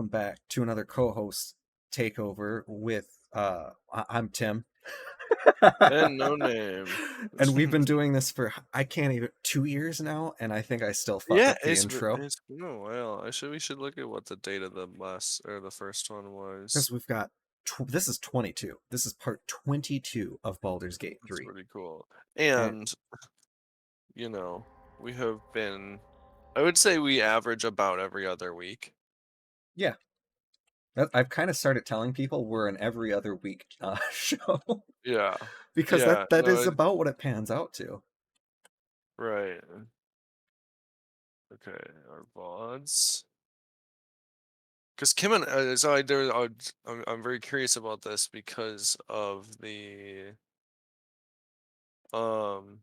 welcome back to another co-host takeover with I'm Tim. And no name. And we've been doing this for I can't even 2 years now, and I think I still fuck Yeah, up the intro it's been a while. We should look at what the date of the last or the first one because was. we've got this is 22. This is part 22 of Baldur's Gate That's 3. pretty cool. And And you know, we have been. I would say we average about every other week. yeah, I've kind of started telling people we're an every other week show Yeah, because that yeah. that No, is about what it pans out to. right. Okay, our VODs. Because Kim and I'm very curious about this because of the um.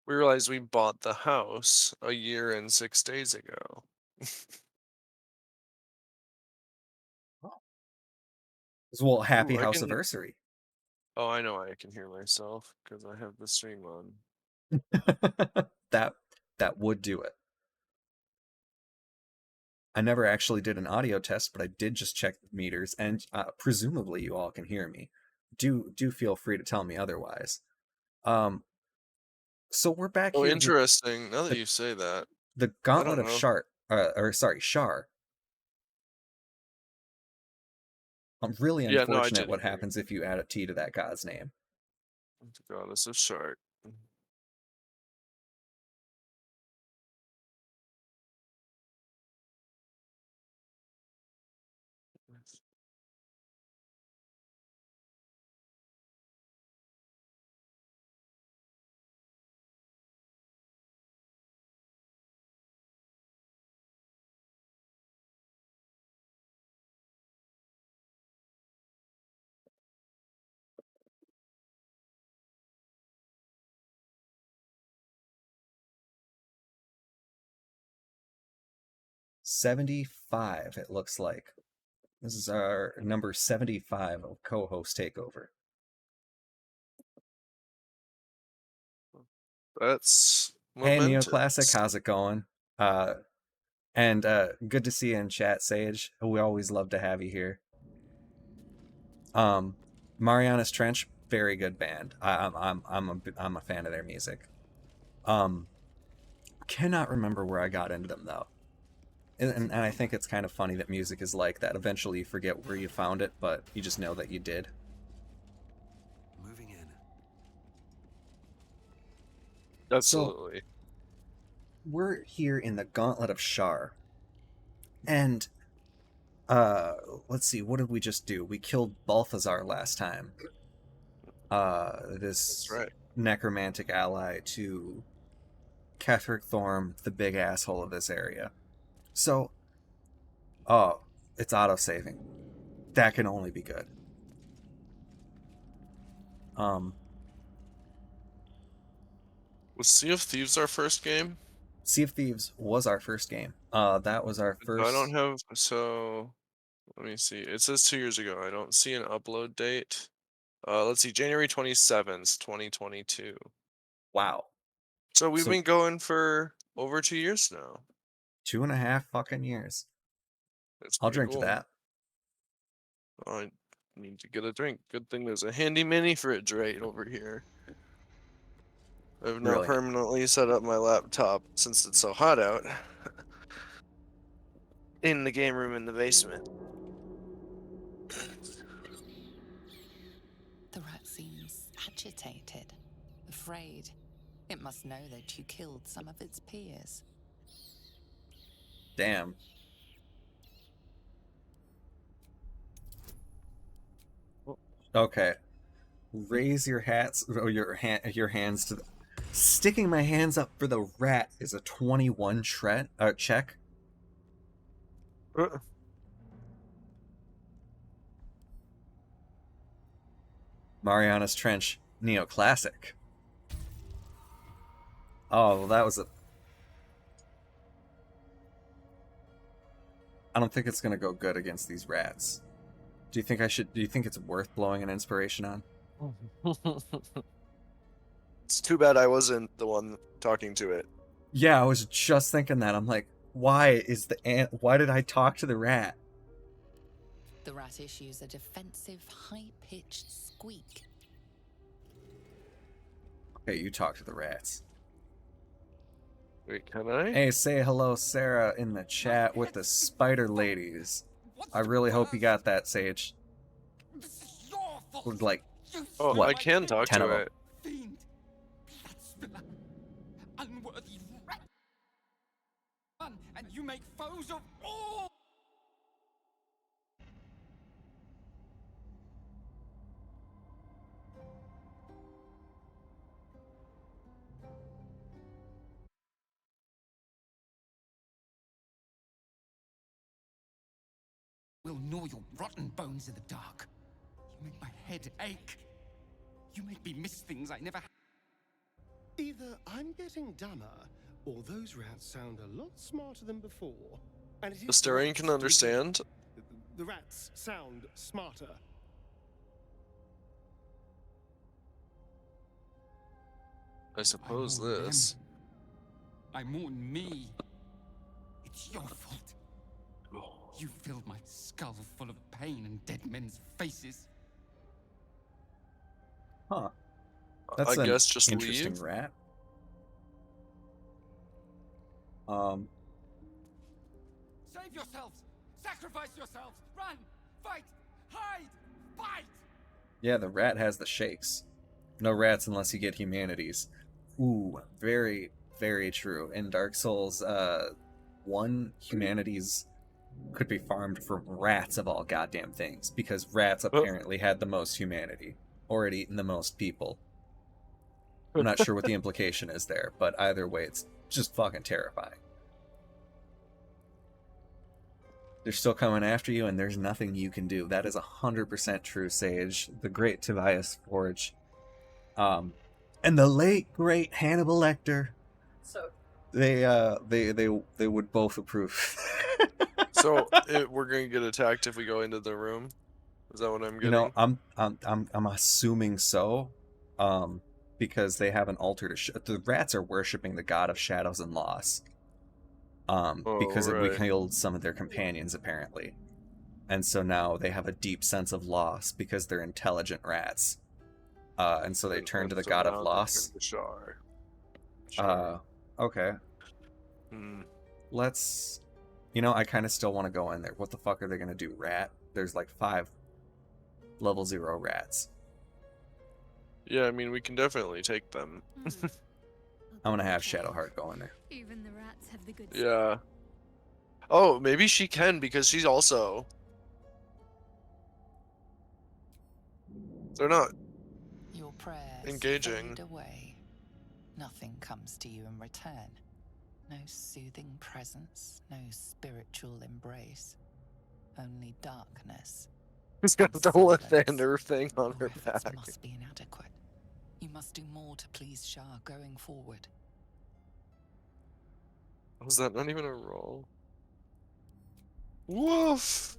We realized we bought the house a year and 6 days ago. Well, happy Ooh, I house can. anniversary. Oh, I know I can hear myself because I have the stream on. that that would do it. I never actually did an audio test, but I did just check the meters, and presumably you all can hear me. Do feel free to tell me otherwise. Um, so we're back Oh, here with interesting. Now that the you say that, the I Gauntlet don't of know. Shar, Shar. I'm really Yeah, no, I unfortunate did what hear happens if you add a T to that god's name. the goddess of Shard. Yes. 75, it looks like. This is our number 75 of co-host takeover. That's Hey, Neoclassic, momentous. how's it going? Uh, and good to see you in chat, Sage. We always love to have you here. Marianas Trench, very good band. I'm a fan of their music. Um, cannot remember where I got into them though, and I think it's kind of funny that music is like that. Eventually, you forget where you found it, but you just know that you did. Moving in. So Absolutely. we're here in the Gauntlet of Shar, and let's see, what did we just do? We killed Balthazar last time. That's This right. necromantic ally to Ketheric Thorm, the big asshole of this area. So, oh, it's auto saving. That can only be good. Um, Was Sea of Thieves our first game? Sea of Thieves was our first game. That was our I don't first. have. So let me see. It says 2 years ago. I don't see an upload date. Let's see. January 27th, 2022. Wow. So we've So been going for over 2 years now. 2.5 fucking years. That's I'll pretty drink to cool. that. I need to get a drink. Good thing there's a handy mini fridge right over here. I've now Brilliant. permanently set up my laptop since it's so hot out in the game room in the basement. The rat seems agitated, afraid. It must know that you killed some of its peers. Damn. Okay. Raise your hats or your hands to the. Sticking my hands up for the rat is a 21 check. Uh, Mariana's Trench Neoclassic. Oh, well, that was a. I don't think it's gonna go good against these rats. Do you think I should? Do you think it's worth blowing an inspiration on? It's too bad I wasn't the one talking to it. Yeah, I was just thinking that. I'm like, Why is the ant? Why did I talk to the rat? The rat issues a defensive, high-pitched squeak. Okay, you talk to the rats. Wait, can I? Hey, say hello, Sarah, in the chat with the spider ladies. I really hope you got that, Sage. This is your fault. With like, Oh, what, I can talk 10 to of them. it. Fiend, blasphemer, unworthy rat. And you make foes of all. Will gnaw your rotten bones in the dark. You make my head ache. You make me miss things I never. Either I'm getting dumber, or those rats sound a lot smarter than before. And it is Astarian rats can we understand. do. The rats sound smarter. I suppose mourn them. this. I mourn me. It's your fault. You filled my skull full of pain and dead men's faces. Huh. That's I an guess just interesting leave. rat. Save yourselves! Sacrifice yourselves! Run! Fight! Hide! Bite! Yeah, the rat has the shakes. No rats unless you get humanities. Ooh, very, very true. In Dark Souls, 1, humanities could be farmed from rats of all goddamn things, because rats apparently had the most humanity, or had eaten the most people. I'm not sure what the implication is there, but either way, it's just fucking terrifying. They're still coming after you, and there's nothing you can do. That is 100% true, Sage. The great Tobias Forge. And the late, great Hannibal Lecter. So They would both approve. So we're gonna get attacked if we go into the room. Is that what I'm You getting? know, I'm assuming so, because they have an altar to. The rats are worshiping the god of shadows and loss. Because we right. killed some of their companions apparently, and so now they have a deep sense of loss because they're intelligent rats. And so they turn to the So god now of they loss. turn to Shar. Shar. Okay. Hmm. Let's. I kind of still want to go in there. What the fuck are they gonna do, rat? There's like 5 level 0 rats. Yeah, I mean we can definitely take them. I'm gonna have Shadowheart go in there. Even the rats have the good Yeah. Oh, maybe she can because she's also. They're not. Your prayers Engaging. fade away. Nothing comes to you in return. No soothing presence, no spiritual embrace. Only darkness. She's got the Silence. Lathander thing on Your her efforts back. must be inadequate. You must do more to please Shar going forward. Was that not even a roll? Woof!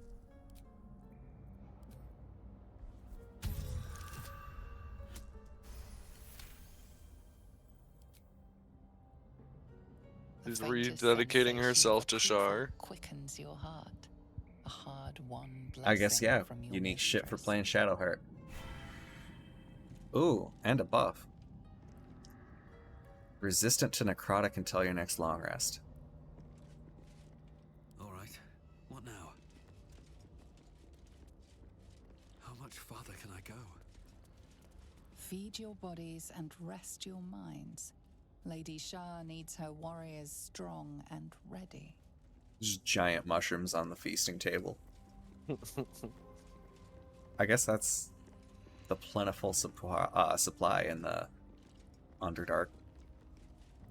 The She's faintest rededicating sensation herself of to approval Shar. quickens your heart. A hard-won blessing I guess, yeah. from your Unique shit for mistress. playing Shadowheart. Ooh, and a buff. Resistant to necrotic until your next long rest. All right. What now? How much farther can I go? Feed your bodies and rest your minds. Lady Shar needs her warriors strong and ready. Just giant mushrooms on the feasting table. I guess that's the plentiful supply in the Underdark.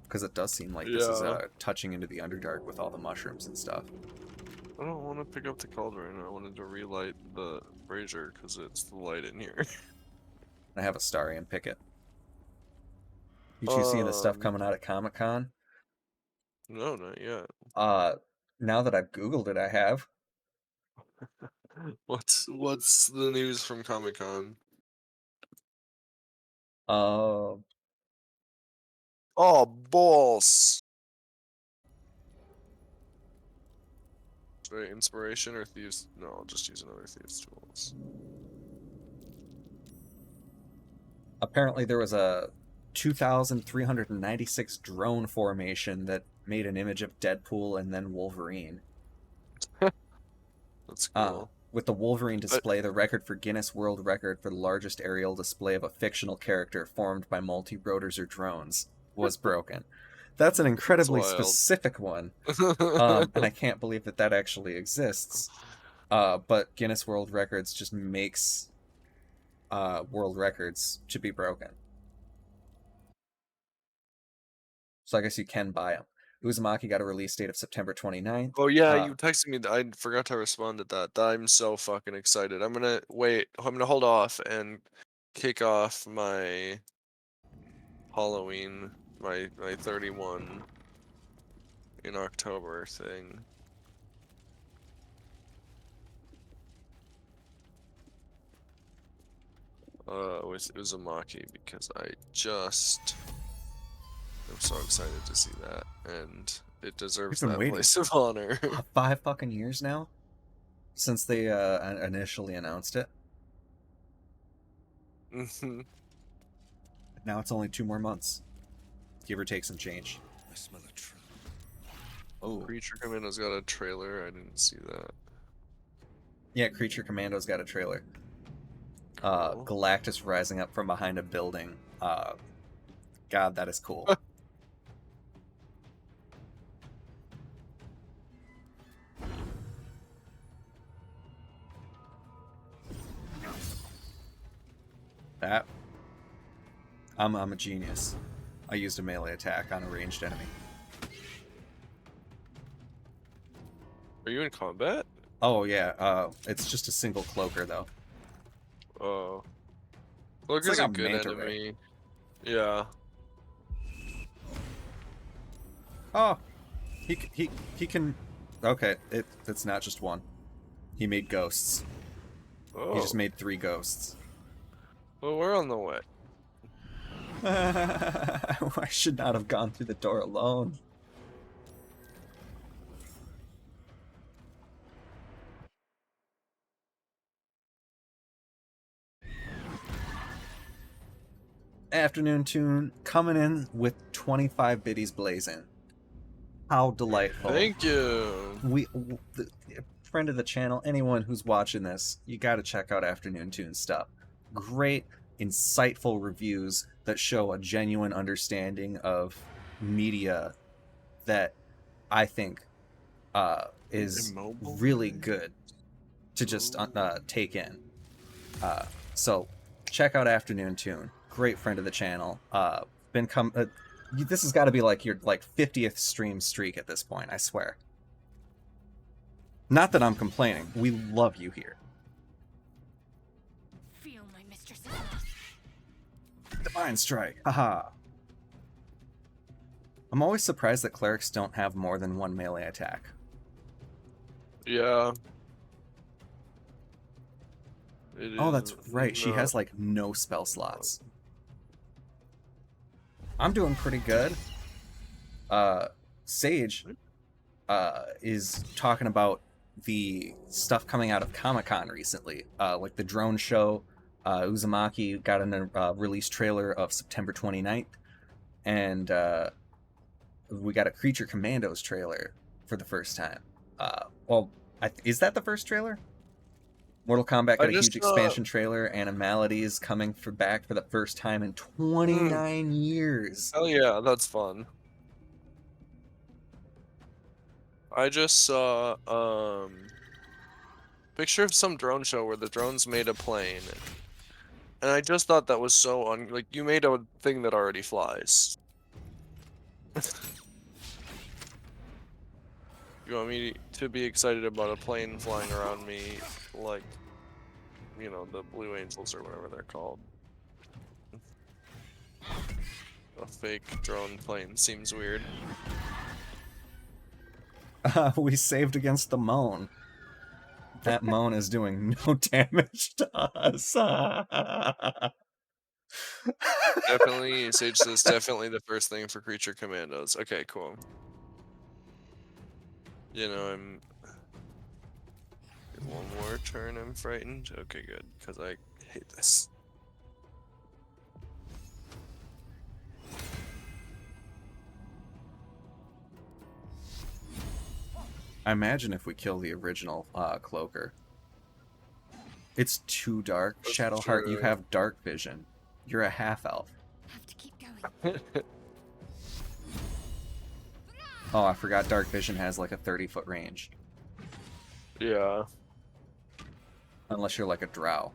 Because it does seem like this is Yeah. touching into the Underdark with all the mushrooms and stuff. I don't want to pick up the cauldron. I wanted to relight the brazier because it's the light in here. I have a Starian picket. You two seeing the stuff coming out at Comic-Con? No, not yet. Now that I've Googled it, I have. What's the news from Comic-Con? Uh, Oh, balls! inspiration or thieves? No, I'll just use another thieves tools. Apparently, there was a 2,396 drone formation that made an image of Deadpool and then Wolverine. That's cool. With the Wolverine display, the record for Guinness World Record for the largest aerial display of a fictional character formed by multi-rotors or drones was broken. That's an incredibly specific one, and I can't believe that that actually exists. But Guinness World Records just makes world records to be broken. So I guess you can buy them. Uzumaki got a release date of September 29th. Oh yeah, you texted me. I forgot to respond to that. I'm so fucking excited. I'm gonna wait. I'm gonna hold off and kick off my Halloween, my 31 in October thing. With Uzumaki because I'm so excited to see that, and it deserves that place of honor. 5 fucking years now since they initially announced it. Now it's only 2 more months, give or take some change. I smell a trap. Oh, Creature Commando's got a trailer. I didn't see that. Yeah, Creature Commando's got a trailer. Cool. Galactus rising up from behind a building. God, that is cool. That. I'm a genius. I used a melee attack on a ranged enemy. Are you in combat? Oh yeah, it's just a single cloaker though. Oh. Cloaker's like a a good manta enemy. ray. Yeah. Oh, he can. Okay, it's not just one. He made ghosts. Oh. He just made 3 ghosts. Well, we're on the way. I should not have gone through the door alone. Afternoon Tune coming in with 25 biddies blazing. How delightful. Thank you. Friend of the channel, anyone who's watching this, you got to check out Afternoon Tune stuff. Great, insightful reviews that show a genuine understanding of media that I think is really good to just take in. So check out Afternoon Tune. Great friend of the channel. This has got to be like your 50th stream streak at this point, I swear. Not that I'm complaining. We love you here. Feel my mistress. Divine Strike. Haha. I'm always surprised that clerics don't have more than 1 melee attack. Yeah. Oh, that's right. She has like no spell slots. I'm doing pretty good. Sage is talking about the stuff coming out of Comic-Con recently, like the drone show. Uzumaki got a release trailer of September 29th, and we got a Creature Commandos trailer for the first time. Is that the first trailer? Mortal Kombat got a huge expansion trailer, and Animality is coming back for the first time in 29 years. Oh yeah, that's fun. I just saw picture of some drone show where the drones made a plane, and I just thought that was so like you made a thing that already flies. You want me to be excited about a plane flying around me, like, you know, the Blue Angels or whatever they're called. A fake drone plane seems weird. We saved against the moan. That moan is doing no damage to us. Definitely, Sage says definitely the first thing for Creature Commandos. Okay, cool. You know, One more turn, I'm frightened. Okay, good, because I hate this. I imagine if we kill the original Cloaker. It's too dark. That's Shadowheart, you true. have dark vision. You're a half-elf. Have to keep going. Oh, I forgot dark vision has like a 30-foot range. Yeah. Unless you're like a drow.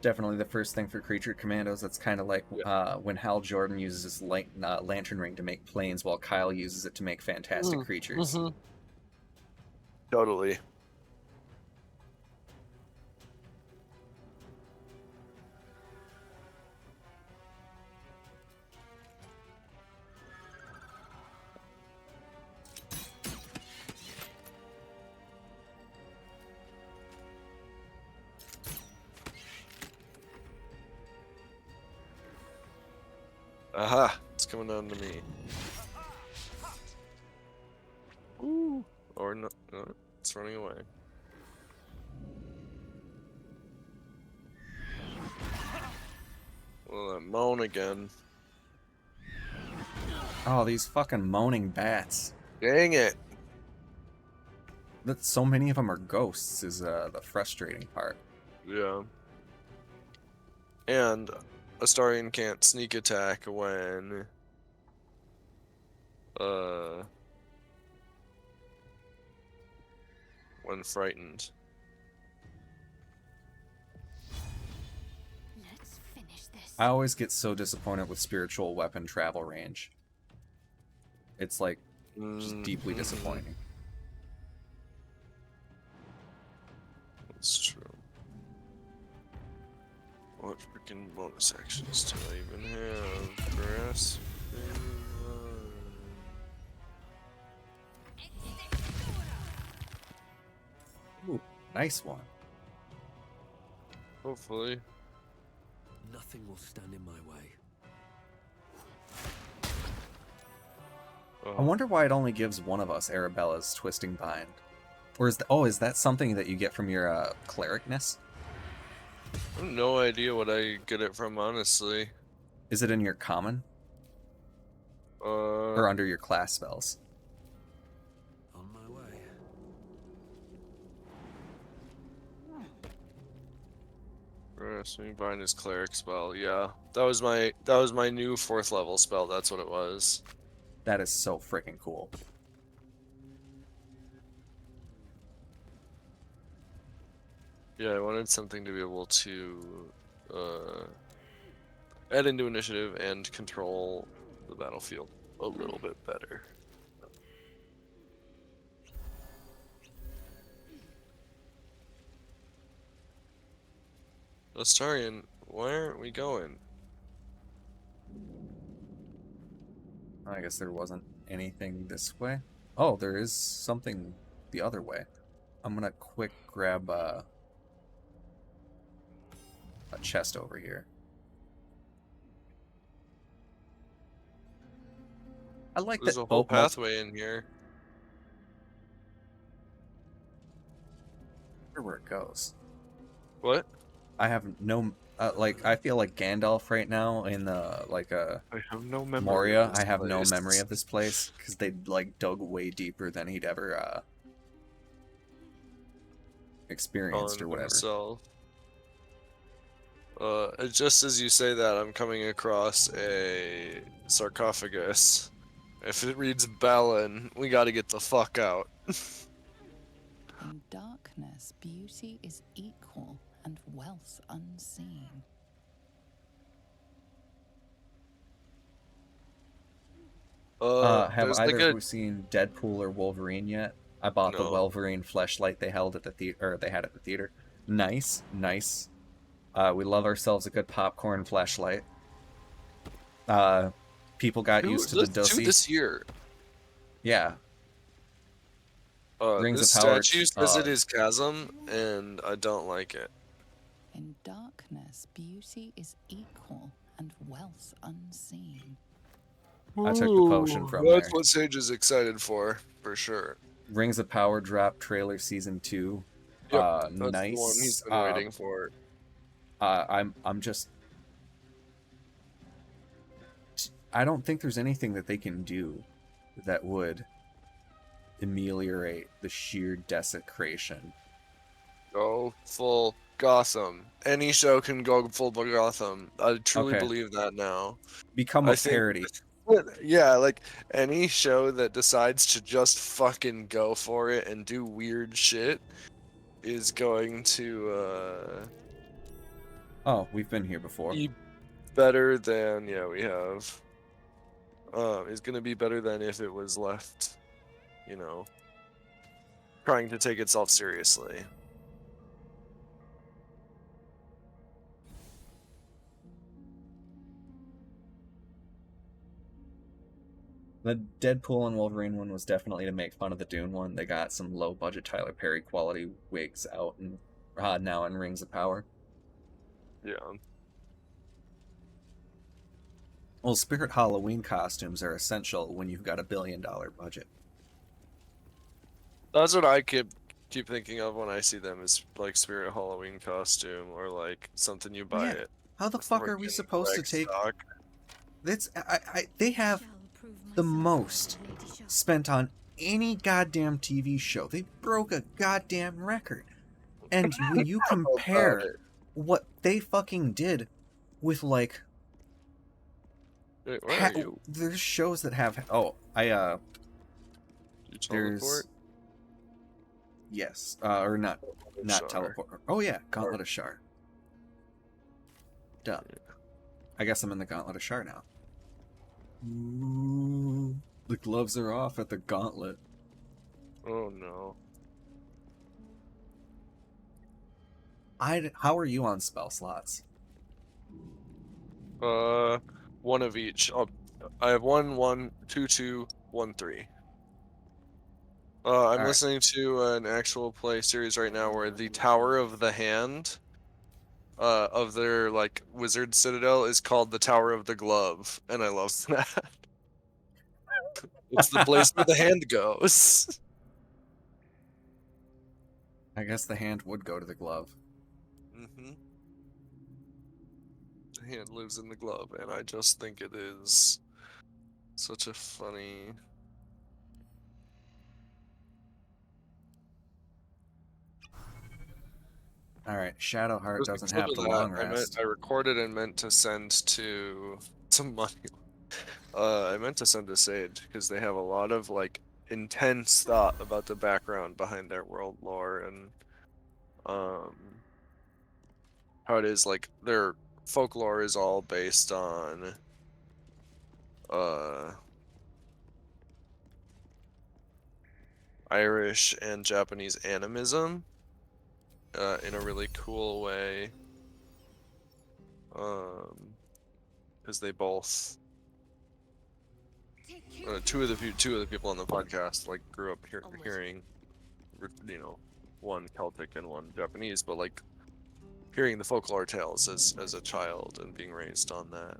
Definitely the first thing for creature commandos. That's kind of like when Hal Jordan uses his lantern ring to make planes, while Kyle uses it to make fantastic creatures. Totally. Aha! It's coming down to me. Ooh. Or no, no, it's running away. Well, that moan again. Oh, these fucking moaning bats. Dang it! That so many of them are ghosts is the frustrating part. Yeah. And Astarion can't sneak attack when frightened. Let's finish this. I always get so disappointed with spiritual weapon travel range. It's like just deeply disappointing. That's true. What freaking bonus actions do I even have? Grass. Ooh, nice one. Hopefully. Nothing will stand in my way. I wonder why it only gives one of us Arabella's Twisting Bind. Or is that something that you get from your clericness? I have no idea what I get it from, honestly. Is it in your common? Or under your class spells? On my way. Swing Bind is cleric spell. Yeah, that was my new 4th level spell. That's what it was. That is so freaking cool. Yeah, I wanted something to be able to add into initiative and control the battlefield a little bit better. Astarion, where aren't we going? I guess there wasn't anything this way. Oh, there is something the other way. I'm gonna quick grab a chest over here. I like There's that a whole both pathway in here. where it goes. What? I have no like I feel like Gandalf right now in the I have no memory. Moria. of this I have no place. memory of this place because they like dug way deeper than he'd ever experienced or whatever. Himself. Just as you say that, I'm coming across a sarcophagus. If it reads Balin, we gotta get the fuck out. In darkness, beauty is equal and wealth unseen. Have there's either like of you seen Deadpool or Wolverine yet? I bought the No. Wolverine fleshlight they held at the theater, or they had at the theater. Nice, nice. We love ourselves a good popcorn fleshlight. People got used to the Two Dosey. this year. Yeah, Rings This of Power, statue says it is Chasm, and I don't like it. In darkness, beauty is equal and wealth unseen. I took the potion from That's there. what Sage is excited for sure. Rings of Power drop trailer season 2. Yep, that's Nice. the one he's been waiting for. I'm just. I don't think there's anything that they can do that would ameliorate the sheer desecration. Go full Gotham. Any show can go full Gotham. I truly Okay. believe that now. Become I a think- parody. Yeah, like any show that decides to just fucking go for it and do weird shit is going to Oh, we've been here before. be better than we have. Is gonna be better than if it was left, trying to take itself seriously. The Deadpool and Wolverine one was definitely to make fun of the Dune one. They got some low budget Tyler Perry quality wigs out and now in Rings of Power. Yeah. Well, Spirit Halloween costumes are essential when you've got $1 billion budget. That's what I keep thinking of when I see them, is like Spirit Halloween costume or like something you buy Yeah. it. How the fuck are we freaking supposed to reg take? stock. That's they have the most spent on any goddamn TV show. They broke a goddamn record. And when you How about compare it? what they fucking did with like Wait, where are you? there's shows that have You there's teleport? yes or not Shar. teleport. Oh yeah, Gauntlet of Shar. Duh. I guess I'm in the Gauntlet of Shar now. Ooh, the gloves are off at the Gauntlet. Oh no. How are you on spell slots? One of each. I have 1, 1, 2, 2, 1, 3. I'm Alright. listening to an actual play series right now where the Tower of the Hand of their like wizard citadel is called the Tower of the Glove, and I love that. It's the place where the hand goes. I guess the hand would go to the glove. Mm-hmm. The hand lives in the glove, and I just think it is such a funny. Alright, Shadowheart Just doesn't because have of the that, long rest. I recorded and meant to send to some money. I meant to send to Sage because they have a lot of like intense thought about the background behind their world lore and how it is like their folklore is all based on Irish and Japanese animism in a really cool way. Because they both two of the people on the podcast like grew up hearing, one Celtic and one Japanese, but like hearing the folklore tales as a child and being raised on that.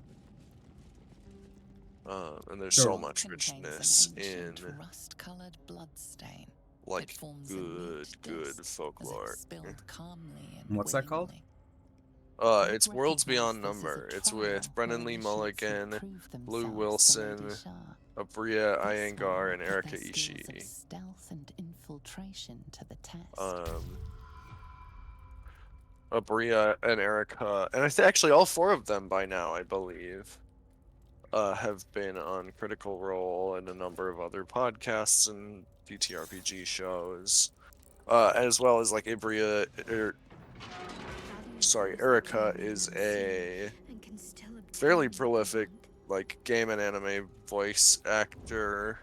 And there's so much richness in rust-colored bloodstain like that forms a good neat good disc as folklore. it's spilled calmly and What's that called? willingly. It's You'd Worlds recognize Beyond this as a Number. It's trial with Brendan Lee wherein ships would Mulligan, prove Blue themselves to Lady Wilson, Shar. Abria This Iyengar, one and put Erika their skills of Ishii. stealth and infiltration to the test. Abria and Erica, and actually all 4 of them by now, I believe, have been on Critical Role and a number of other podcasts and DTRPG shows, as well as like Erica is a fairly prolific like game and anime voice actor.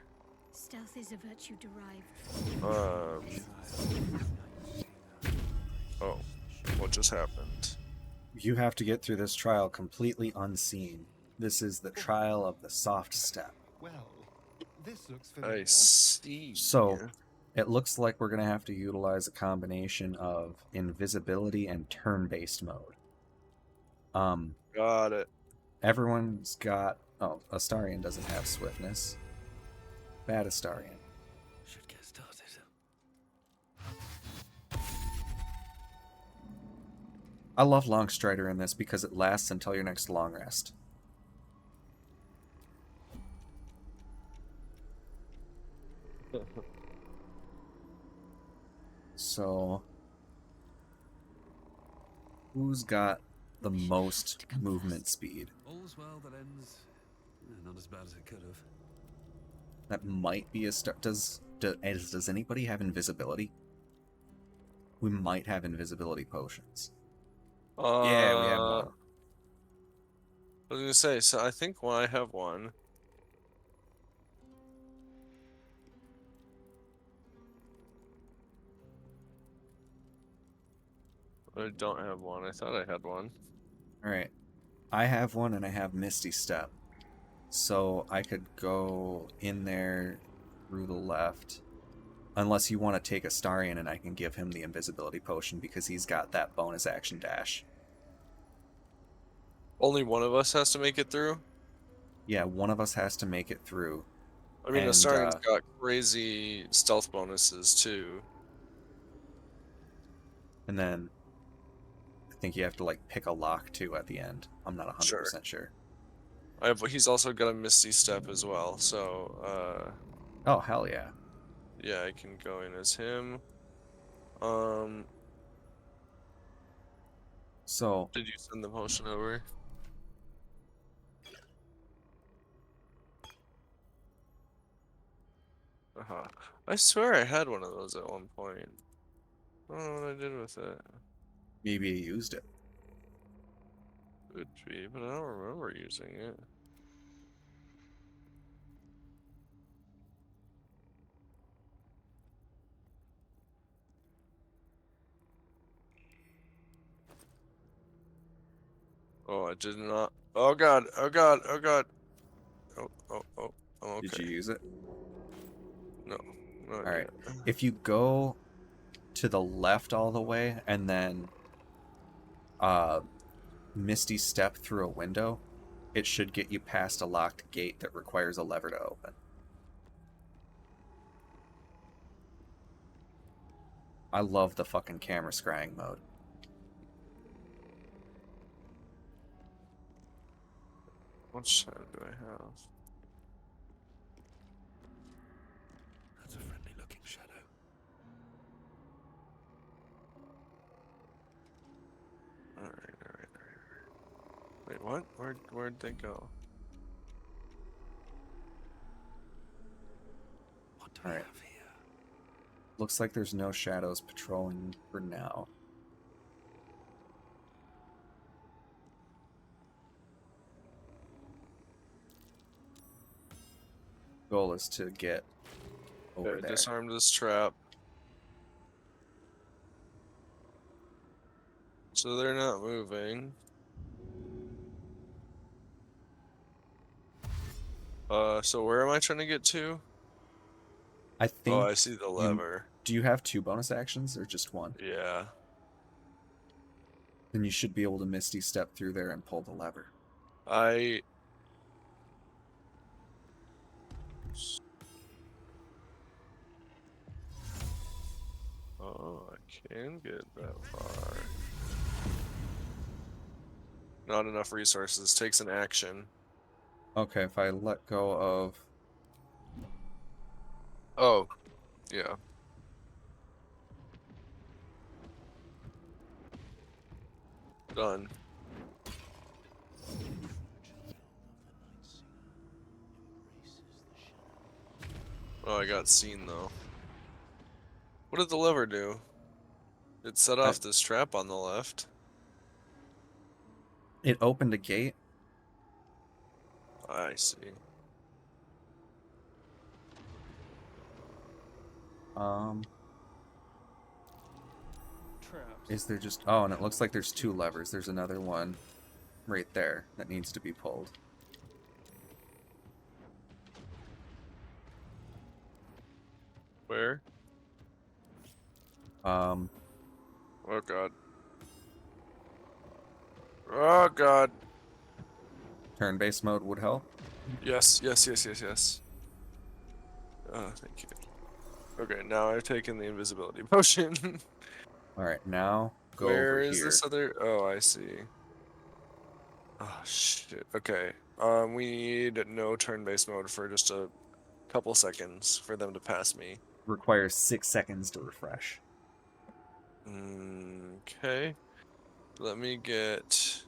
Stealth is a virtue derived. Oh, what just happened? You have to get through this trial completely unseen. This is the trial of the soft step. Well, this looks I familiar. see. So, It looks like we're going to have to utilize a combination of invisibility and turn-based mode. Got it. Everyone's got... Oh, Astarion doesn't have swiftness. Bad Astarion. Should get started. I love Long Strider in this because it lasts until your next long rest. So, who's got the most movement speed? All's well that ends not as bad as it could have. That might be a start. Does anybody have invisibility? We might have invisibility potions. Yeah, we have one. I was gonna say, so I think I have one. I don't have one. I thought I had one. Alright. I have one and I have Misty Step. So I could go in there through the left. Unless you want to take Astarion and I can give him the invisibility potion because he's got that bonus action dash. Only one of us has to make it through? Yeah, one of us has to make it through. I mean, And, Astarion's got crazy stealth bonuses too. And then I think you have to like pick a lock too at the end. I'm not 100% sure. He's also got a Misty Step as well, so Oh, hell yeah. yeah, I can go in as him. So, Did you send the potion over? I swear I had one of those at one point. I don't know what I did with it. maybe you used it. Could be, but I don't remember using it. Oh, I did not. Oh god, oh god, oh god. Oh, okay. Did you use it? No, not Alright. yet. If you go to the left all the way and then Misty Step through a window, it should get you past a locked gate that requires a lever to open. I love the fucking camera scrying mode. What shadow do I have? That's a friendly looking shadow. Alright. Wait, what? Where'd they go? What do we Alright. have here? Looks like there's no shadows patrolling for now. Goal is to get over Okay, there. disarm this trap. So they're not moving. So where am I trying to get to? I think. Oh, I see the lever. Do you have 2 bonus actions or just 1? Yeah. Then you should be able to Misty Step through there and pull the lever. Oh, I can get that far. Not enough resources. Takes an action. Okay, if I let go of... Oh, yeah. Done. Oh, I got seen though. What did the lever do? It set off this trap on the left. It opened a gate. I see. Is there just... Oh, and it looks like there's 2 levers. There's another one right there that needs to be pulled. Where? Um, Oh god. Oh god. turn-based mode would help. Yes, yes, yes, yes, yes. Thank you. Okay, now I've taken the invisibility potion. All right, now go Where over is here. this other? Oh, I see. Oh shit. Okay. We need no turn-based mode for just a couple seconds for them to pass me. Requires 6 seconds to refresh. Okay. Let me get.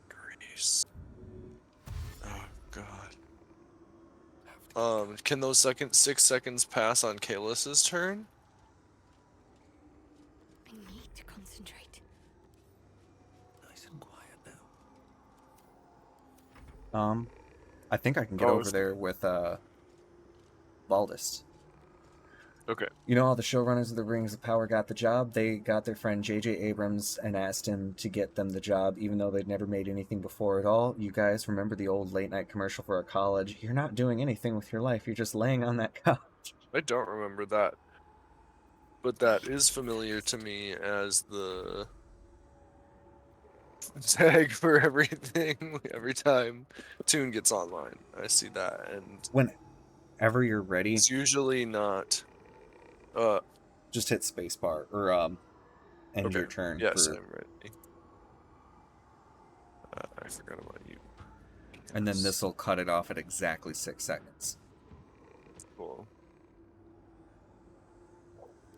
Grease. Oh god. Can those 6 seconds pass on Kalis's turn? I need to concentrate. Nice and quiet now. I think I can get Oh, over there with Baldist. okay. You know, all the showrunners of the Rings of Power got the job. They got their friend J.J. Abrams and asked him to get them the job, even though they'd never made anything before at all. You guys remember the old late-night commercial for a college? You're not doing anything with your life. You're just laying on that couch. I don't remember that. But that is familiar to me as the tag for everything every time Tune gets online. I see that, and Whenever you're ready, it's usually not. just hit spacebar or end Okay. your turn Yes, for, I'm ready. I forgot about you. and then Yes. this will cut it off at exactly 6 seconds. Cool.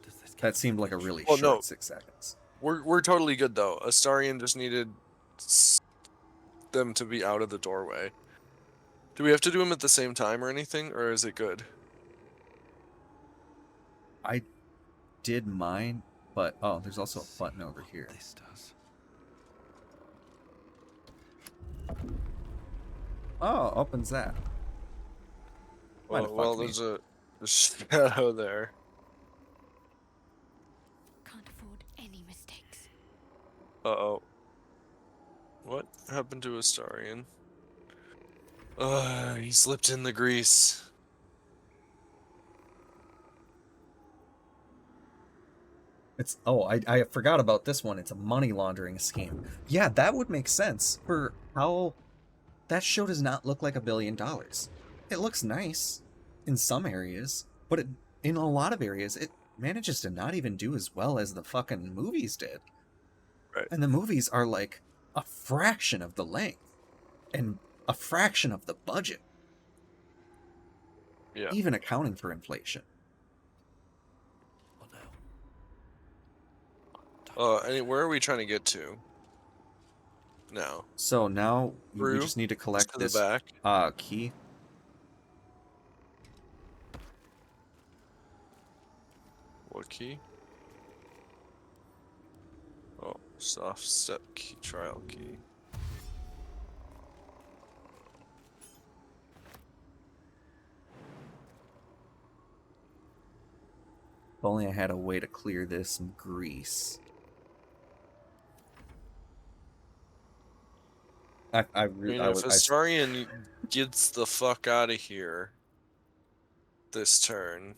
Does this That seemed like a really Well, short no. 6 seconds. We're totally good though. Astarion just needed them to be out of the doorway. Do we have to do them at the same time or anything, or is it good? I did mine, but oh, there's also a See button over what here. This does. Oh, opens that. Might have Well, fucked me. there's a shadow there. Can't afford any mistakes. Uh-oh. What happened to Astarion? He slipped in the grease. It's I forgot about this one. It's a money laundering scheme. Yeah, that would make sense for how that show does not look like $1 billion. It looks nice in some areas, but in a lot of areas it manages to not even do as well as the fucking movies did. Right. And the movies are like a fraction of the length and a fraction of the budget, Yeah. even accounting for inflation. What now? Where are we trying to get to? Now. So now we Through? just need to Just collect to the this back? key. What key? Oh, soft step key, trial key. If only I had a way to clear this grease. I mean, I if was Astarion gets the fuck out of here this turn,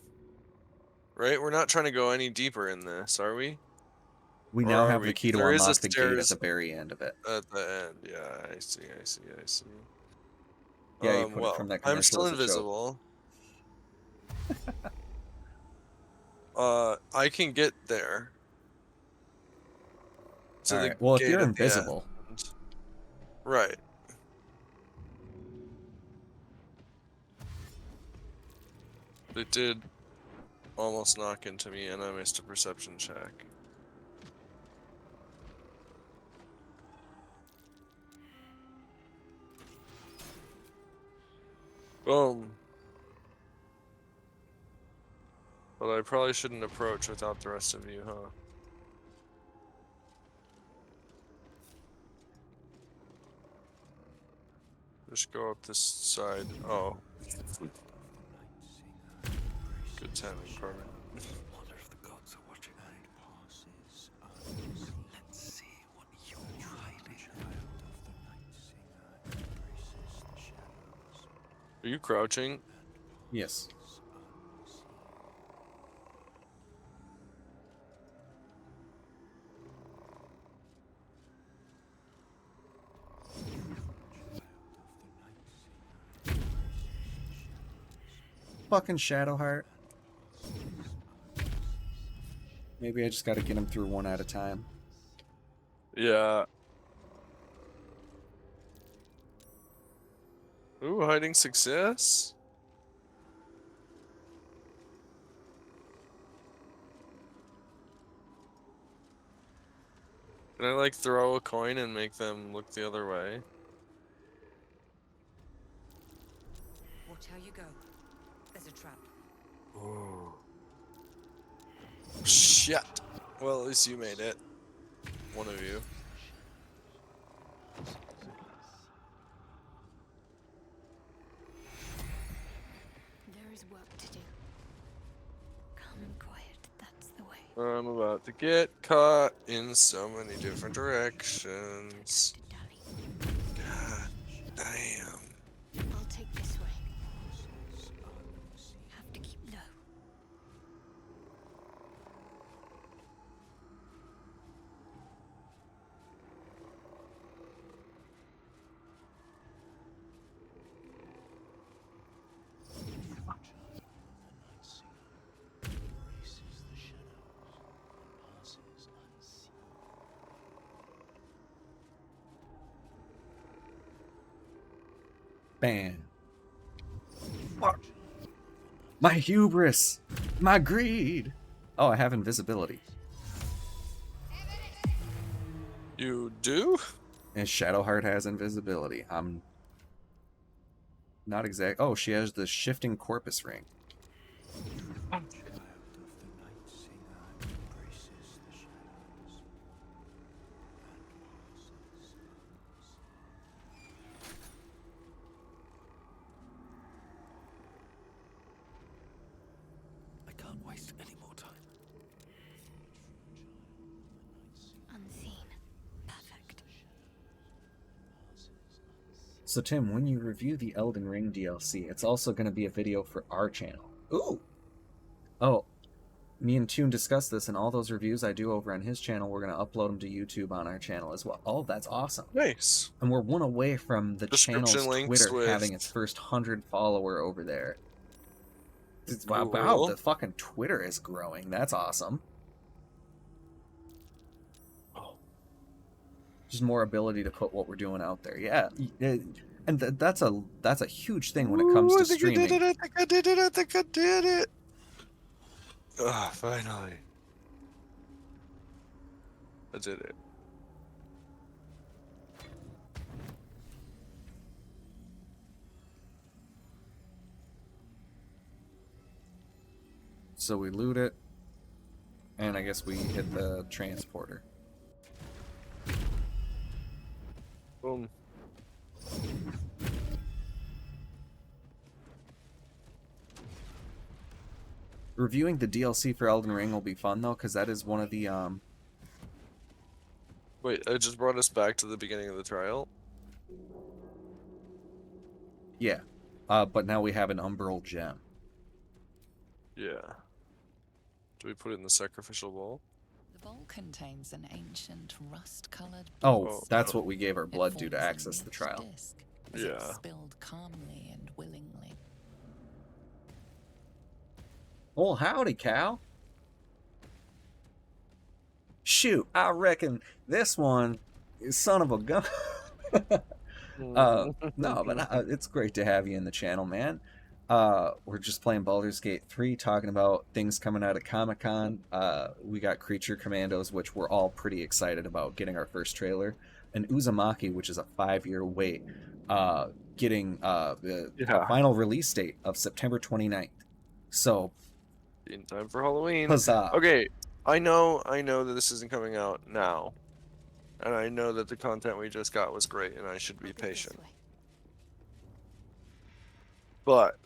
right? We're not trying to go any deeper in this, are we? we Or now are have we? the key to There is a unlock the gate at stairs the very end of it. at the end. Yeah, I see, I see, I see. Yeah, you put it Well, from that I'm commercial still as a joke. invisible. I can get there. To All the right. Well, if gate you're at the invisible, end. Right. It did almost knock into me, and I missed a perception check. Boom. But I probably shouldn't approach without the rest of you, huh? Just go up this side. Oh. Good timing, Carmen. Wonder if the gods are watching. Night passes. Let's see what you're hiding. Child of the night singer embraces the shadows. Are you crouching? Yes. Fucking Shadowheart. Maybe I just gotta get him through one at a time. Yeah. Ooh, hiding success? Can I, like, throw a coin and make them look the other way? Watch how you go. There's a trap. Ooh. Shit. Well, at least you made it. One of you. There is work to do. Calm and quiet, that's the way. I'm about to get caught in so many different directions. Dally. God damn. I'll take this way. Have to keep low. Bam. Fuck. My hubris. My greed. Oh, I have invisibility. You do? And Shadowheart has invisibility. I'm not exact. Oh, she has the shifting corpus ring. I can't waste any more time. Unseen. Perfect. So Tim, when you review the Elden Ring DLC, it's also going to be a video for our channel. Ooh. Oh, me and Tune discussed this, and all those reviews I do over on his channel, we're going to upload them to YouTube on our channel as well. Oh, that's awesome. Nice. And we're one away from the channel's Description links Twitter with- having its first 100 follower over there. Wow, Cool. the fucking Twitter is growing. That's awesome. Just more ability to put what we're doing out there. Yeah. And that's a huge thing when it comes Ooh, to I think I streaming. did it. I think I did it. Ah, finally. I did it. So we loot it, and I guess we hit the transporter. Boom. Reviewing the DLC for Elden Ring will be fun though, because that is one of the Wait, it just brought us back to the beginning of the trial. yeah. But now we have an Umbral gem. Yeah. Do we put it in the sacrificial bowl? The bowl contains an ancient rust-colored Oh, Oh, that's no. what we gave our It blood to forms a access the rich trial. disc as it's Yeah. spilled calmly and willingly. Oh, howdy, cow. Shoot, I reckon this one is son of a gun. No, but it's great to have you in the channel, man. We're just playing Baldur's Gate 3, talking about things coming out of Comic-Con. We got Creature Commandos, which we're all pretty excited about getting our first trailer, and Uzumaki, which is a 5-year wait, getting the Yeah. final release date of September 29th. So, In time for Halloween. huzzah. Okay, I know that this isn't coming out now. And I know that the content we just got was great, and I should be I'll go this patient. way. But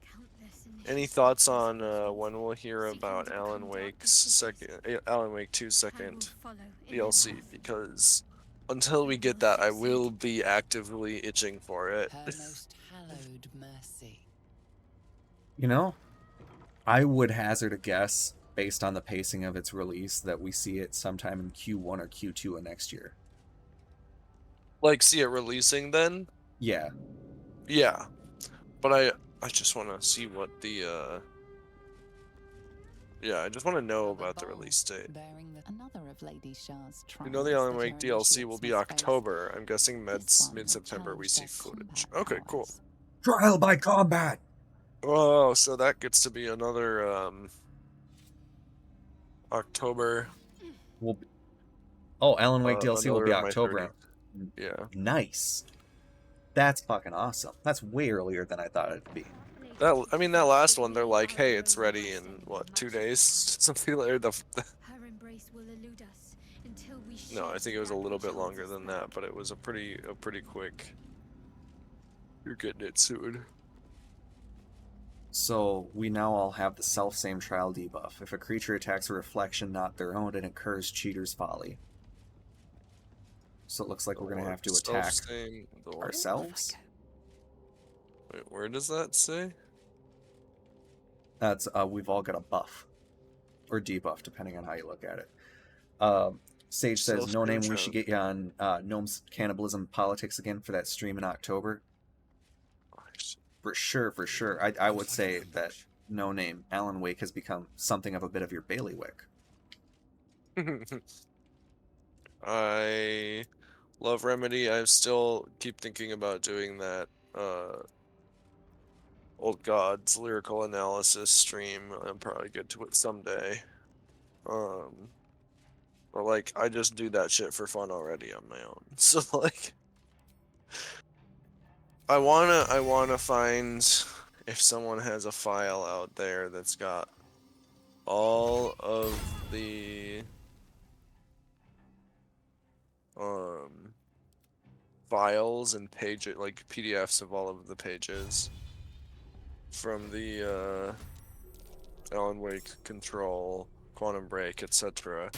Countless any initiates thoughts and on sacrifices. when we'll hear Seeking about to Alan become Wake's darkness second, Alan Wake 2's I will second follow in DLC? their path. Because until we get that, I will be actively itching for it. Her most hallowed Hallowed mercy. You know, I would hazard a guess, based on the pacing of its release, that we see it sometime in Q1 or Q2 of next year. Like, see it releasing then? Yeah. Yeah. But I just want to see what the, yeah, I just want to know For the about the bowl, release date. bearing another of Lady Shar's You know the triumphs Alan that Wake her DLC will initiates be must face. October. I'm guessing This one will mid-September we challenge see their footage. combat Okay, cool. powers. Trial by combat! Oh, so that gets to be another, October. Will be... Oh, Alan Wake DLC will be Another of my October. 30. Yeah. Nice. That's fucking awesome. That's way earlier than I thought it'd be. I mean, that last one, they're like, hey, it's ready in, what, 2 days? Something like Her embrace will elude us until we No, I shed think it was a that little which bit holds longer us than back. that, but it was a pretty quick. You're getting it soon. So, we now all have the self-same trial debuff. If a creature attacks a reflection not their own, it incurs Cheater's Folly. So it looks like we're going to have to attack ourselves. Wait, where does that say? That's, we've all got a buff. Or debuff, depending on how you look at it. Sage says, no name, we should get you on Gnome's Cannibalism Politics again for that stream in October. For sure, for sure. I would say that, no name, Alan Wake has become something of a bit of your bailiwick. I love Remedy. I still keep thinking about doing that Old Gods lyrical analysis stream. I'll probably get to it someday. But like, I just do that shit for fun already on my own. So like, I wanna find if someone has a file out there that's got all of the files and pages, like PDFs of all of the pages from the Alan Wake Control, Quantum Break, etc.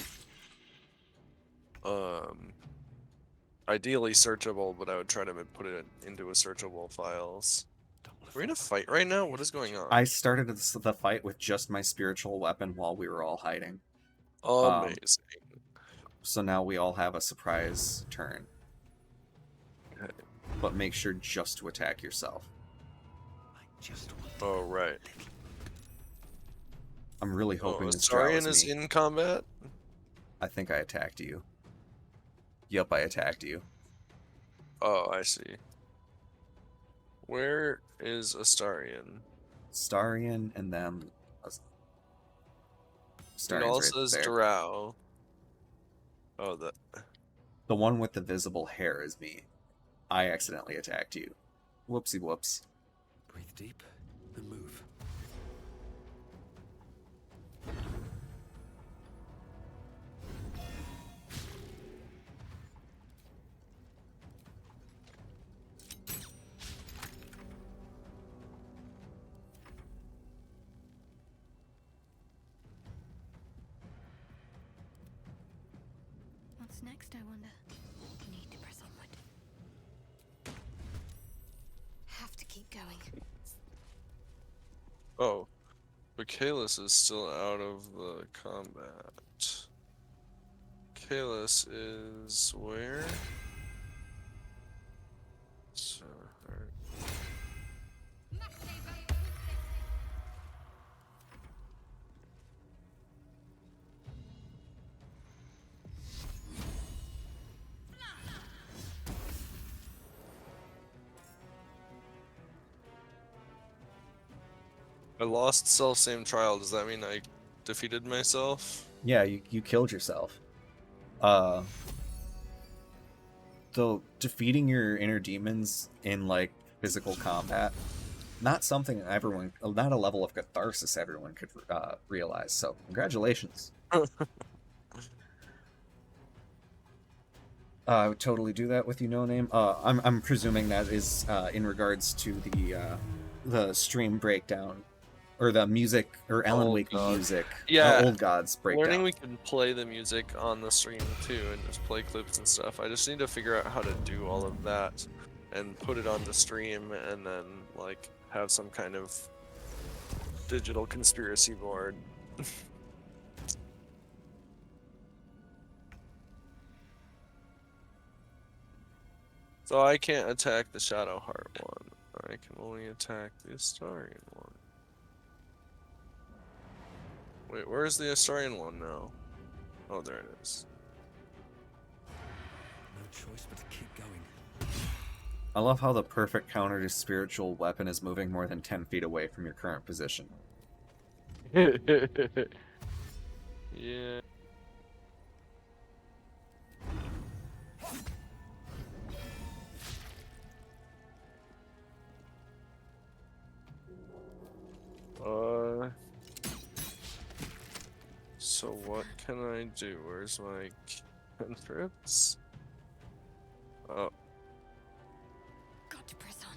Ideally searchable, but I would try to put it into a searchable files. Are we in a fight right now? What is going on? I started the fight with just my spiritual weapon while we were all hiding. Amazing. So now we all have a surprise turn. Okay. But make sure just to attack yourself. Oh, right. I'm really hoping Oh, this drow Astarion is me. in combat? I think I attacked you. Yep, I attacked you. Oh, I see. Where is Astarion? Starion and them. It Starion's all right says there. drow. Oh, The one with the visible hair is me. I accidentally attacked you. Whoopsie whoops. Breathe deep and move. What's next, I wonder? Need to press onward. Have to keep going. oh. But Kalis is still out of the combat. Kalis is where? So, alright. I lost self-same trial. Does that mean I defeated myself? Yeah, you killed yourself. Though defeating your inner demons in like physical combat, not something everyone, not a level of catharsis everyone could realize. So congratulations. I would totally do that with you, No Name. I'm presuming that is in regards to the stream breakdown, or the music, or Alan Old Wake God. music. Yeah. Old Gods breakdown. Learning we can play the music on the stream too, and just play clips and stuff. I just need to figure out how to do all of that. and put it on the stream, and then like have some kind of digital conspiracy board. So I can't attack the Shadowheart one. I can only attack the Astarion one. Wait, where's the Astarion one now? Oh, there it is. No choice but to keep going. I love how the perfect counter to spiritual weapon is moving more than 10 feet away from your current position. Yeah. So what can I do? Where's my cantrips? Oh. Got to press on.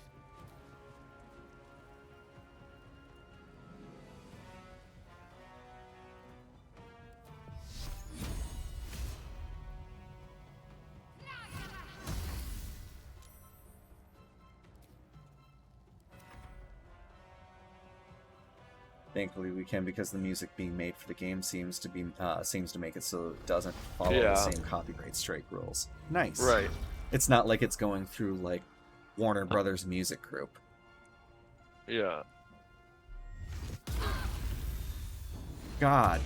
Thankfully, we can because the music being made for the game seems to make it so it doesn't follow Yeah. the same copyright strike rules. Nice. Right. It's not like it's going through like Warner Brothers Music Group. Yeah. God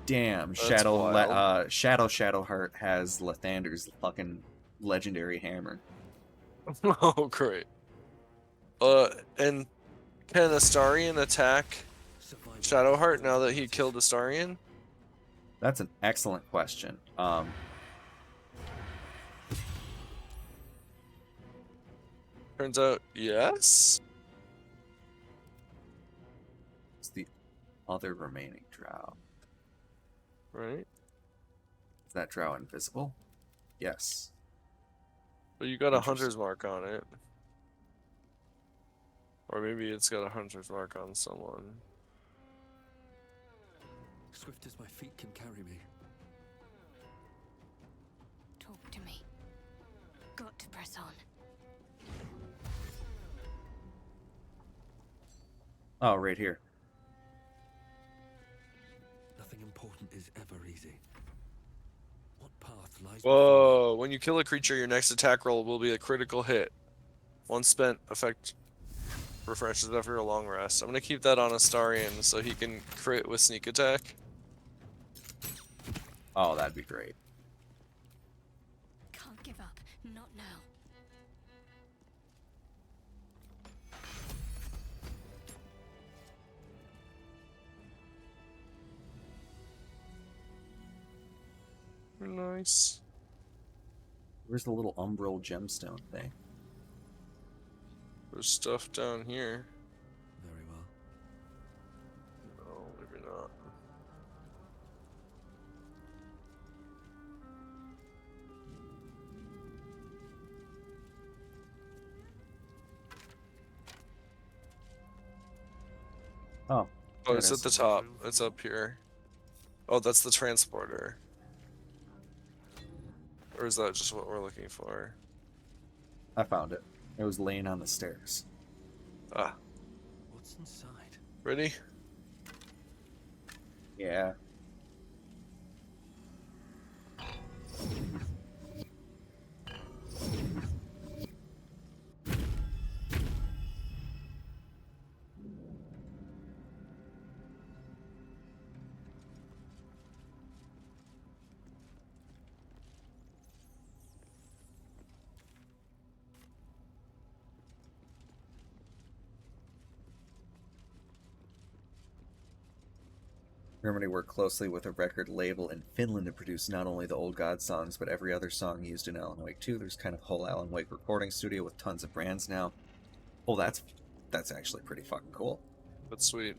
damn, That's Shadowheart has Lathander's fucking legendary hammer. Oh, great. And can Astarion attack Survival. Shadowheart now that he killed Astarion? That's an excellent question. Turns out, yes. It's the other remaining drow. Right. Is that drow invisible? Yes. But you got a Interesting. hunter's mark on it. Or maybe it's got a hunter's mark on someone. Swift as my feet can carry me. Talk to me. Got to press on. Oh, right here. Nothing important is ever easy. What path lies Whoa, when you kill a creature, your next attack roll will be a critical hit. Once spent, effect refreshes after a long rest. I'm gonna keep that on Astarion so he can crit with sneak attack. Oh, that'd be great. Can't give up. Not now. Nice. Where's the little umbral gemstone thing? There's stuff down here. Very well. No, maybe not. Oh. Oh, there it's it at the is. top. It's up here. Oh, that's the transporter. Or is that just what we're looking for? I found it. It was laying on the stairs. Ah, What's inside? ready? Yeah. Germany worked closely with a record label in Finland to produce not only the Old God songs, but every other song used in Alan Wake 2. There's kind of a whole Alan Wake recording studio with tons of brands now. Oh, that's actually pretty fucking cool. That's sweet.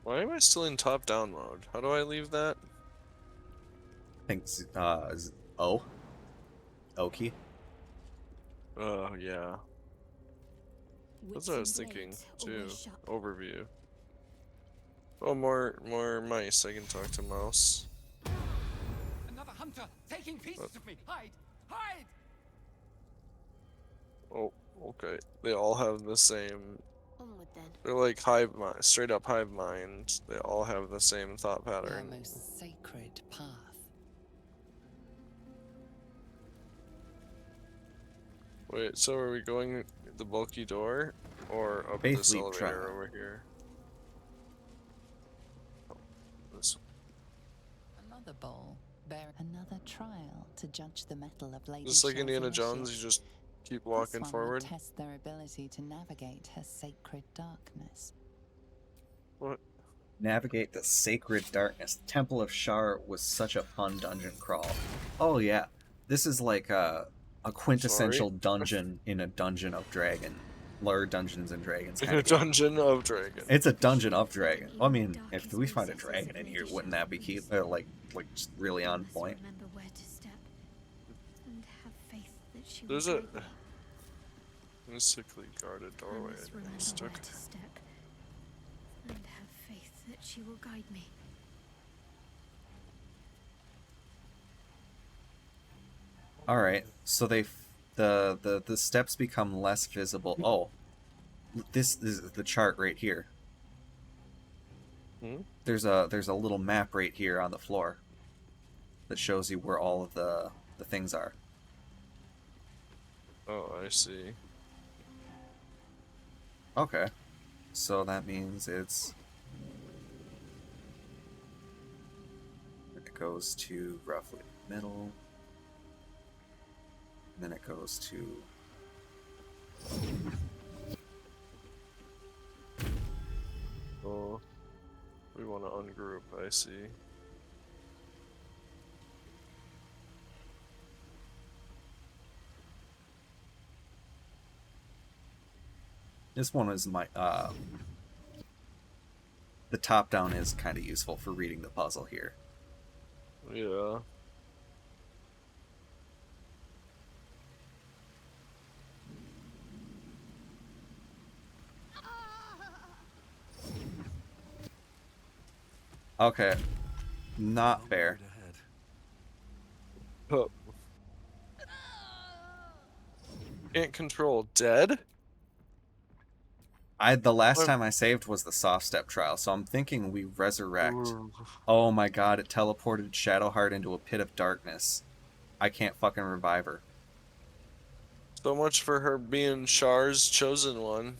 Why am I still in top-down mode? How do I leave that? I think, O key. Oh, yeah. That's what I was thinking, Wits too. always sharp. Overview. Oh, more mice. I can talk to mouse. Another hunter taking pieces of me. Hide! Hide! Oh, okay. They all have the same. Onward then. They're like hive mind, straight up hive mind. They all have the same thought Our pattern. most sacred path. Wait, so are we going the bulky door or up Faith this Leap elevator Trial. over here? Oh, this. Another bowl. Bear another trial to judge the mettle of Lady Just like Shar's Indiana Jones, initiates. you just keep This walking one forward. will test their ability to navigate her sacred darkness. What? Navigate the sacred darkness. Temple of Shar was such a fun dungeon crawl. Oh yeah, this is like a quintessential dungeon in a Dungeon of Dragon, or Dungeons and Dragons In kind a of game. dungeon of dragon. It's a Dungeon of Dragon. I mean, if we find a dragon in here, wouldn't that be key? Like just really on Must point? remember where to step and have faith that she There's will a guide me. mystically guarded I doorway. must I remember missed. where Okay. to step and have faith that she will guide me. All right, so the steps become less visible. Oh, this is the chart right here. Hmm? There's a little map right here on the floor that shows you where all of the things are. Oh, I see. Okay, so that means it goes to roughly the middle, and then it goes to Oh, we want to ungroup. I see. this one is my the top down is kind of useful for reading the puzzle here. Yeah. Okay, not fair. Oh. Can't control dead? The last What? time I saved was the soft step trial, so I'm thinking we resurrect. Ooh. Oh my god, it teleported Shadowheart into a pit of darkness. I can't fucking revive her. So much for her being Char's chosen one.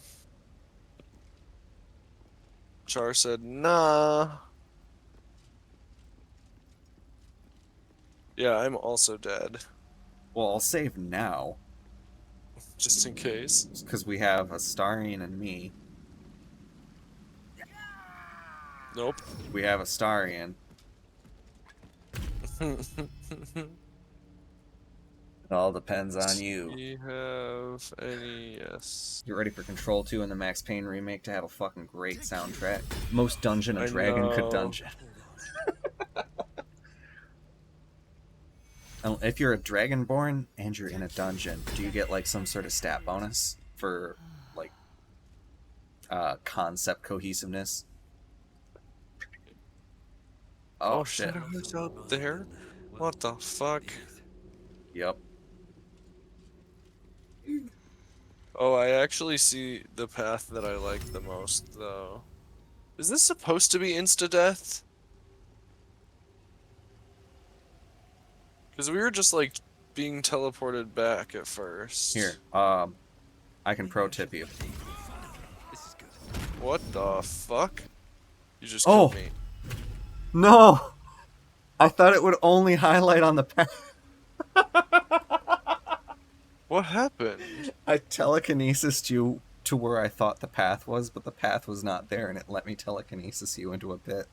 Char said, nah. Yeah, I'm also dead. Well, I'll save now, Just in case. because we have Astarion and me. Nope. We have Astarion. It all depends on you. We have any, yes. Get ready for Control 2 and the Max Payne remake to have a fucking great soundtrack. Most dungeon a I dragon could know. dungeon. If you're a Dragonborn and you're in a dungeon, do you get like some sort of stat bonus for like concept cohesiveness? Oh shit. Shadowheart's out there? What the fuck? Yep. Oh, I actually see the path that I like the most, though. Is this supposed to be insta-death? Because we were just, like, being teleported back at first. Here, I can pro tip you. What the fuck? You just Oh. killed me. No! I thought it would only highlight on the path. What happened? I telekinesised you to where I thought the path was, but the path was not there, and it let me telekinesis you into a pit.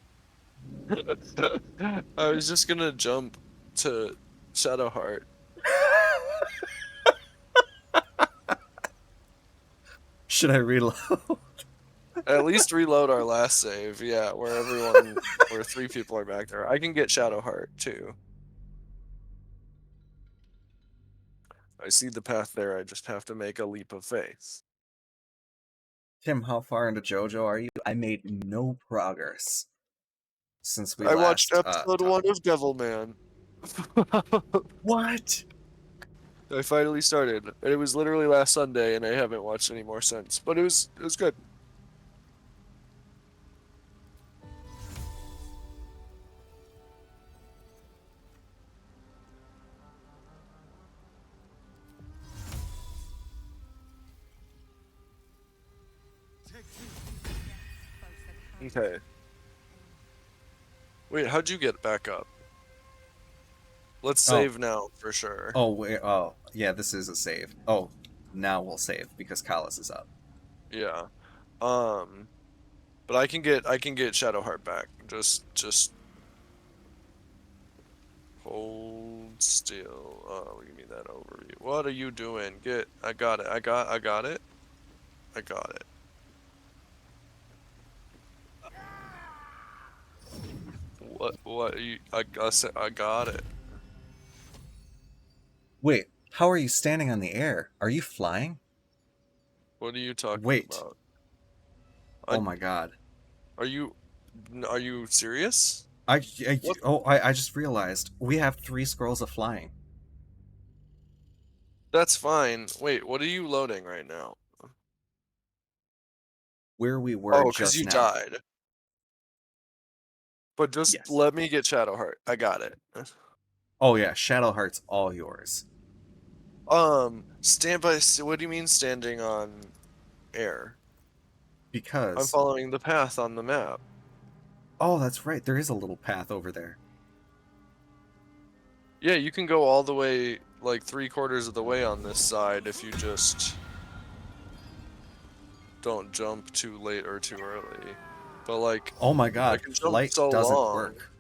I was just gonna jump to Shadowheart. Should I reload? At least reload our last save, yeah, where where 3 people are back there. I can get Shadowheart, too. I see the path there. I just have to make a leap of faith. Tim, how far into JoJo are you? I made no progress since we I watched last episode 1 of Devilman. What? I finally started, and it was literally last Sunday, and I haven't watched any more since. But it was good. Okay. Wait, how'd you get back up? Let's save now for sure. Oh, wait, oh, yeah, this is a save. Oh, now we'll save because Kalas is up. Yeah. But I can get Shadowheart back. Just hold still. Oh, give me that overview. What are you doing? I got it. I got it. I got it. What are you I got it. Wait, how are you standing on the air? Are you flying? What are you talking Wait. about? Oh my god. Are you serious? I What? I just realized we have 3 scrolls of flying. That's fine. Wait, what are you loading right now? Where we were Oh, because just you now. died. But just Yes. let me get Shadowheart. I got it. Oh yeah, Shadowheart's all yours. Stand by. What do you mean standing on air? I'm Because following the path on the map. oh, that's right. There is a little path over there. Yeah, you can go all the way, like 3/4 of the way on this side if you just don't jump too late or too early. But like, Oh my I god, can jump flight so doesn't long. work.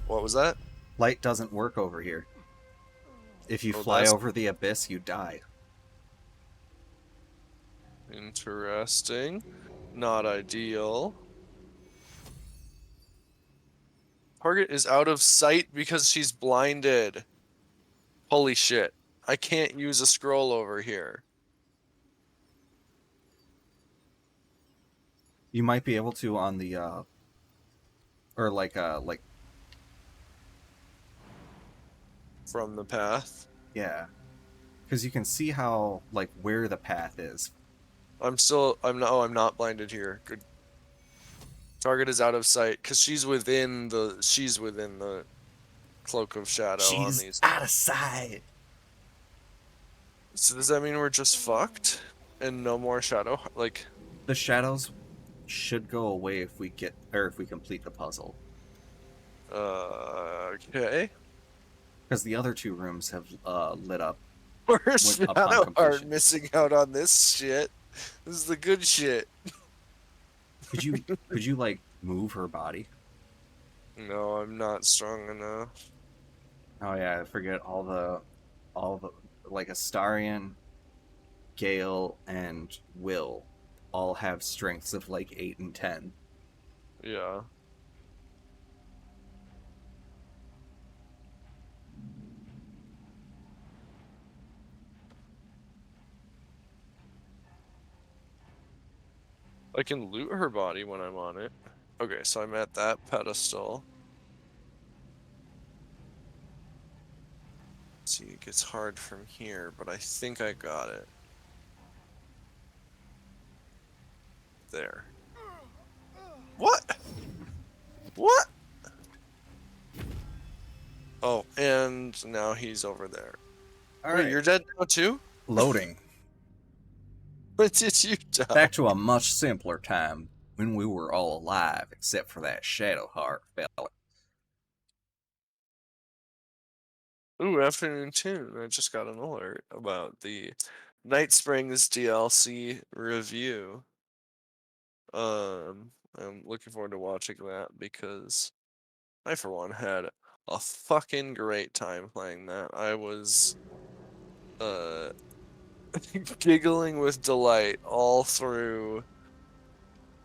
What was that? Flight doesn't work over here. If you Oh, fly that's over the abyss, you die. interesting. Not ideal. Target is out of sight because she's blinded. Holy shit. I can't use a scroll over here. You might be able to on the or like From the path. yeah. Cuz you can see how like where the path is. I'm not blinded here. Good. Target is out of sight because she's within the cloak of shadow on She's these. out of sight. So does that mean we're just fucked and no more shadow? Like, The shadows should go away if we complete the puzzle. Okay. Because the other 2 rooms have lit up Where's upon Shadowheart completion. missing out on this shit? This is the good shit. Could you like move her body? No, I'm not strong enough. Oh yeah, I forget all the like Astarion, Gale, and Will all have strengths of like 8 and 10. Yeah. I can loot her body when I'm on it. Okay, so I'm at that pedestal. See, it gets hard from here, but I think I got it. There. What? What? Oh, and now he's over there. All Wait, right, you're dead now too? loading. When did you die? Back to a much simpler time when we were all alive, except for that Shadowheart fella. Ooh, afternoon tune. I just got an alert about the Night Springs DLC review. I'm looking forward to watching that because I, for one, had a fucking great time playing that. I was, giggling with delight all through,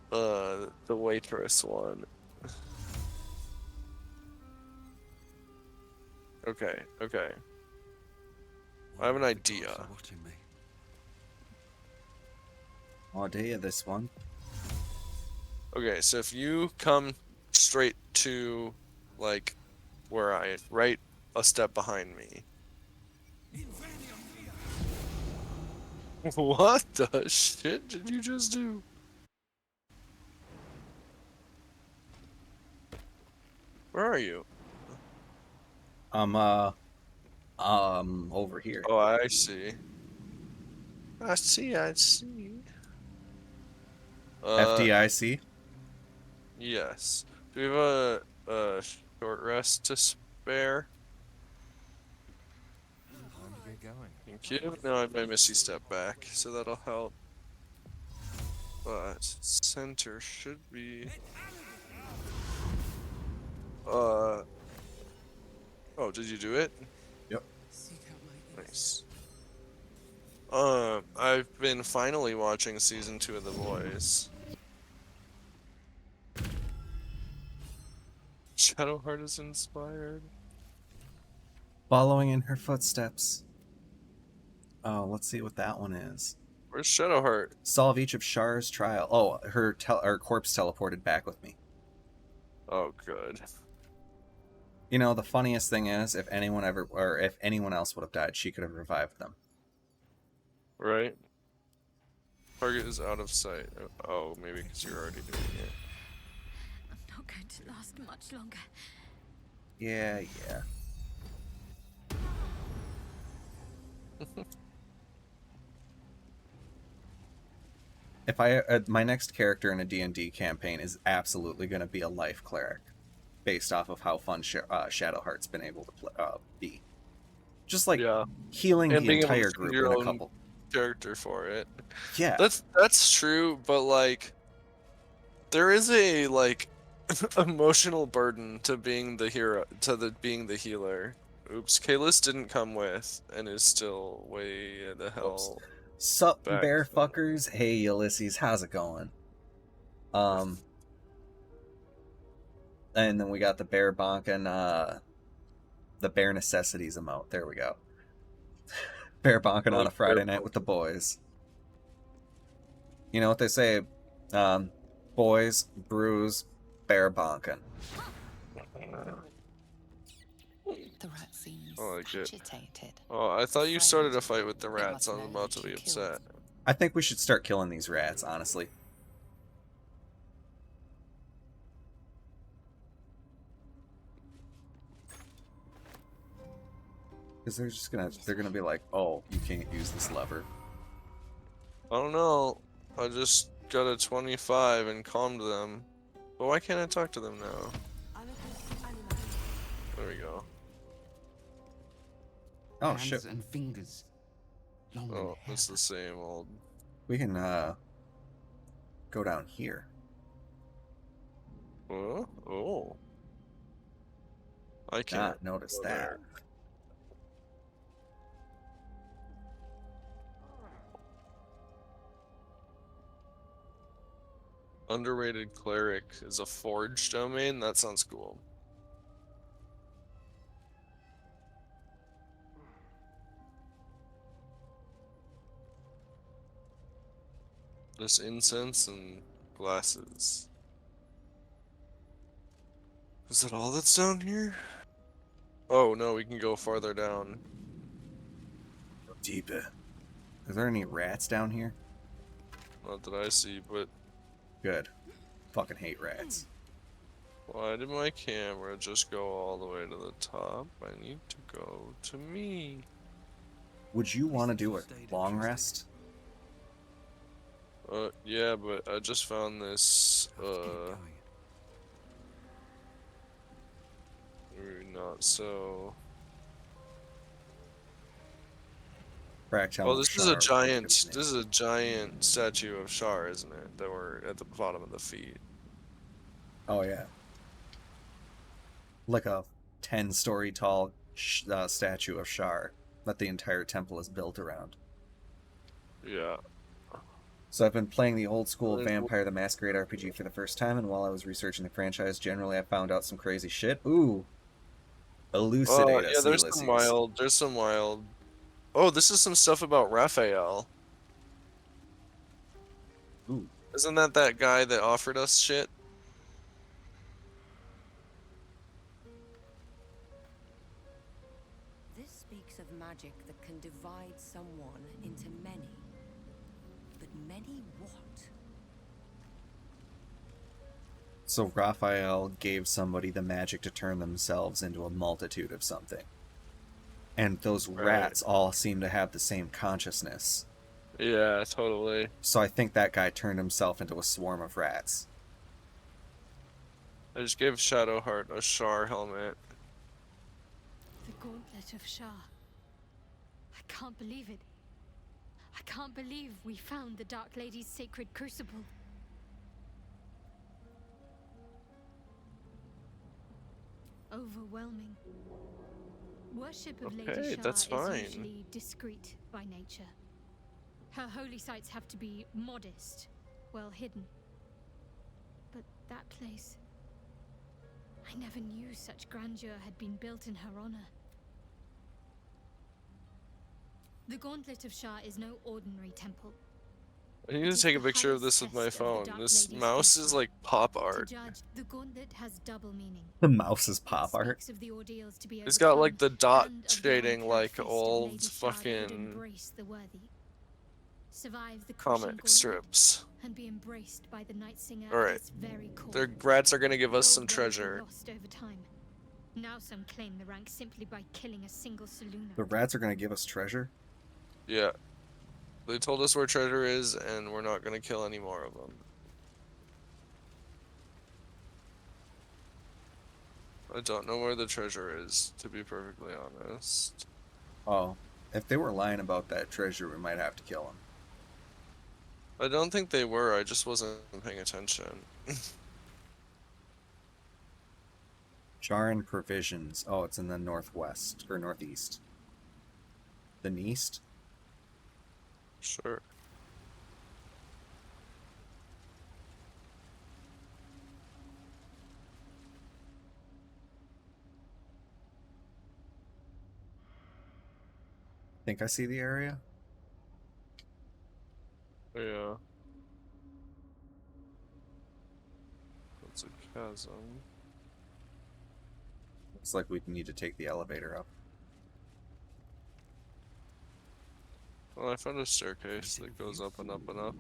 the waitress one. Okay, okay. I have an The idea. gods are watching me. Idea this one. Okay, so if you come straight to, like, where I right a step behind me. What the shit did you just do? Where are you? Over here. Oh, I see. I see, I see. FDIC. Yes. Do we have a short rest to spare? Time to get going. Thank you. Now I have my Misty Step back, so that'll help. But center should be. Oh, did you do it? Yep. Seek out my innocence. Nice. I've been finally watching season 2 of The Boys. Shadowheart is inspired. Following in her footsteps. Oh, let's see what that one is. Where's Shadowheart? Solve each of Shar's trial. Oh, her corpse teleported back with me. Oh, good. You know, the funniest thing is, if anyone else would have died, she could have revived them. Right? Target is out of sight. Oh, maybe because you're already doing it. I'm not going to last much longer. Yeah. If my next character in a D&D campaign is absolutely going to be a life cleric, based off of how fun Shadowheart's been able to be. Just like Yeah. healing And the being able to entire choose group your in a own couple. character for it. Yeah. That's true, but like there is a like emotional burden to being the hero, being the healer. Oops, Kalis didn't come with and is still way the hell Sup, back. bear fuckers? Hey, Ulysses, how's it going? And then we got the bear bonking, the bare necessities emote. There we go. Bear bonking on a Friday night with the boys. You know what they say? Boys, brews, bear bonking. The rat seems I like it. agitated. Oh, I thought you started a fight with the rats. I was about to be upset. I think we should start killing these rats, honestly. Because they're gonna be like, oh, you can't use this lever. I don't know. I just got a 25 and calmed them. But why can't I talk to them now? There we go. Oh, Hands shit. and fingers. Long and Oh, it's hairy. the same old. We can, go down here. Oh. I can't Not notice go that. there. Underrated cleric is a forge domain? That sounds cool. There's incense and glasses. Is that all that's down here? Oh no, we can go farther down. Deeper. Is there any rats down here? Not that I see, but Good. Fucking hate rats. why did my camera just go all the way to the top? I need to go to me. Would you want to do a long rest? Yeah, but I just found this, Have to keep going. not so. Oh, This is a giant statue of Shar, isn't it? That we're at the bottom of the feet. Oh, yeah. Like a 10-story tall statue of Shar that the entire temple is built around. Yeah. So I've been playing the old school Vampire the Masquerade RPG for the first time, and while I was researching the franchise, generally I found out some crazy shit. Ooh. Elucidate us, Yeah, there's Ulysses. some wild Oh, this is some stuff about Raphael. Ooh. Isn't that guy that offered us shit? This speaks of magic that can divide someone into many. But many what? So Raphael gave somebody the magic to turn themselves into a multitude of something. And those rats all seem to have the same consciousness. Yeah, totally. So I think that guy turned himself into a swarm of rats. I just gave Shadowheart a Shar helmet. The Gauntlet of Shar. I can't believe it. I can't believe we found the Dark Lady's sacred crucible. Overwhelming. Worship of Lady Okay, Shar that's is fine. usually discreet by nature. Her holy sites have to be modest, well hidden. But that place... I never knew such grandeur had been built in her honor. The Gauntlet of Shar is no ordinary temple. I need to take a picture of this with my phone. This mouse is like pop art. To judge, the gauntlet has double meaning. The mouse is It pop art. speaks of the ordeals to be It's got overcome like the dot and of the shading uncut like fist of old Lady Shar that would fucking embrace the worthy. Survive the crushing comic gauntlet strips. and be embraced by the Night Singer All at right. its very core. The rats are gonna give us The some old ways were treasure. lost over time. Now some claim the rank simply by killing a single Saluna. The rats are going to give us treasure? Yeah. They told us where treasure is, and we're not gonna kill any more of them. I don't know where the treasure is, to be perfectly honest. Oh, if they were lying about that treasure, we might have to kill them. I don't think they were, I just wasn't paying attention. Charin Provisions. Oh, it's in the northwest, or northeast. The east? Sure. Think I see the area? Yeah. That's a chasm. Looks like we need to take the elevator up. Well, I found a staircase that goes up and up and up.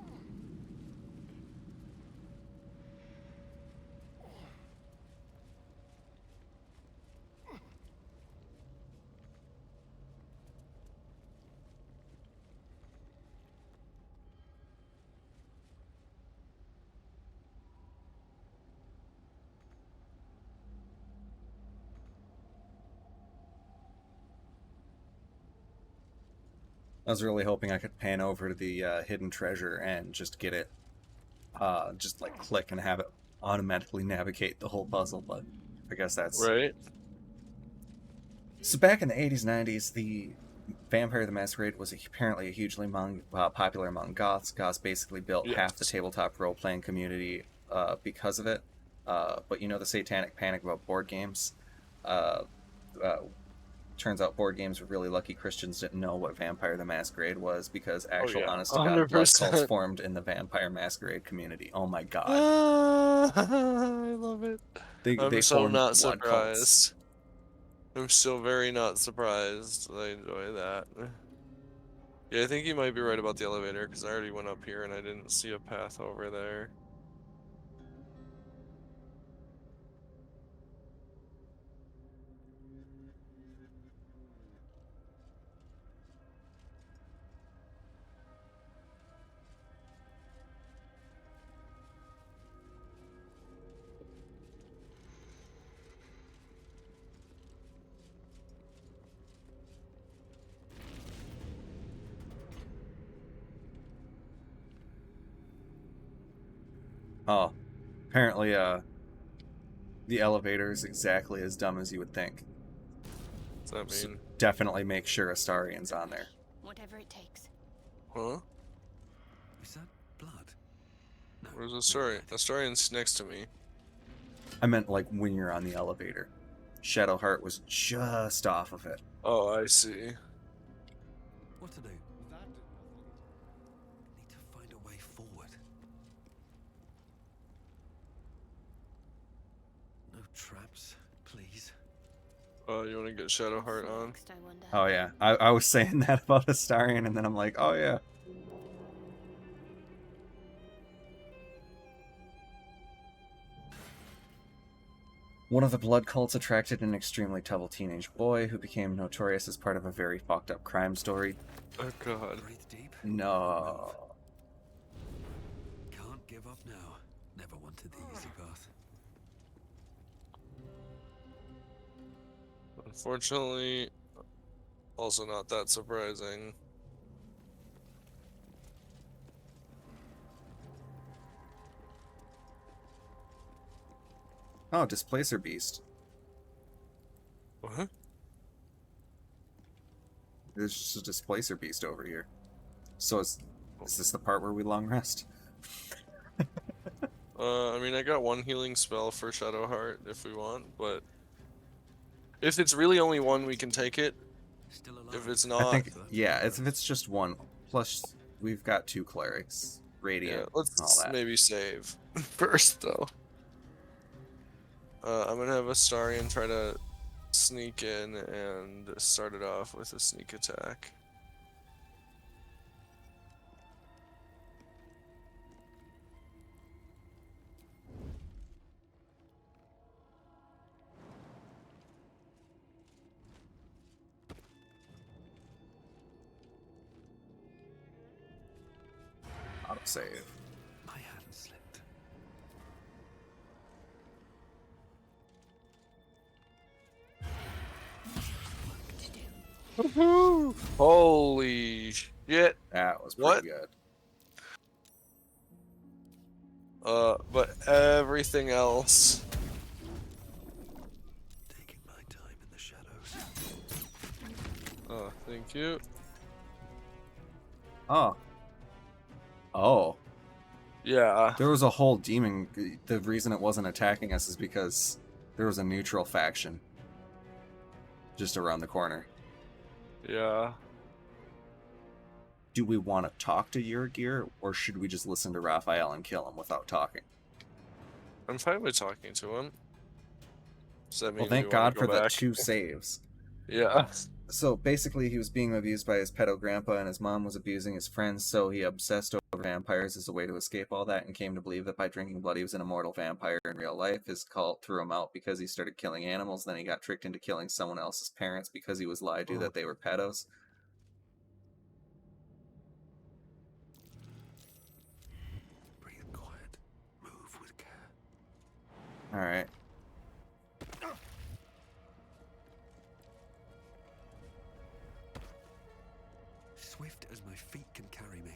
I was really hoping I could pan over to the hidden treasure and just get it, just like click and have it automatically navigate the whole puzzle, but I guess that's... Right? So back in the 80s, 90s, the Vampire the Masquerade was apparently hugely popular among goths. Goths basically built half the tabletop role-playing community because of it. But you know the satanic panic about board games? Turns out board games were really lucky Christians didn't know what Vampire the Masquerade was, because actual yeah. honest-to-God blood cults 100%. formed in the Vampire Masquerade community. Oh my god. I love it. They I'm so formed not blood cults. surprised. I'm still very not surprised. I enjoy that. Yeah, I think you might be right about the elevator, because I already went up here and I didn't see a path over there. Oh, apparently, the elevator is exactly as dumb as you would think. What's that So mean? definitely make sure Astarian's on there. Whatever it takes. Huh? Is that blood? No. Where's no Astarian? blood. Astarian's next to me. I meant like when you're on the elevator. Shadowheart was just off of it. Oh, I see. What to do? That did nothing. Need to find a way forward. No traps, please. You want to get Shadowheart on? Next, I wonder. Oh yeah, I was saying that about Astarion, and then I'm like, oh yeah. One of the blood cults attracted an extremely troubled teenage boy who became notorious as part of a very fucked up crime story. Oh god. Breathe deep. No. Can't give up now. Never wanted the easy path. Unfortunately, also not that surprising. Oh, Displacer Beast. What? There's just a Displacer Beast over here. So is this the part where we long rest? I mean, I got one healing spell for Shadowheart if we want, but if it's really only one, we can take it. Still alive. If it's I not, think, yeah, if it's just one. Plus, we've got 2 clerics. Radiant, yeah, and all let's that. maybe save first though. I'm gonna have Astarion try to sneak in and start it off with a sneak attack. Autosave. My hand slipped. Holy shit! That was What? pretty good. But everything else. Taking my time in the shadows. Oh, thank you. Oh. Oh. Yeah. There was a whole demon. The reason it wasn't attacking us is because there was a neutral faction just around the corner. Yeah. Do we want to talk to Urgir, or should we just listen to Raphael and kill him without talking? I'm fine with talking to him. Does that mean Well, thank we wanna God go for the back? 2 saves. Yeah. So basically, he was being abused by his pedo grandpa, and his mom was abusing his friends, so he obsessed over vampires as a way to escape all that, and came to believe that by drinking blood he was an immortal vampire in real life. His cult threw him out because he started killing animals, then he got tricked into killing someone else's parents because he was lied to that they were pedos. Breathe quiet. Move with care. Alright. Swift as my feet can carry me.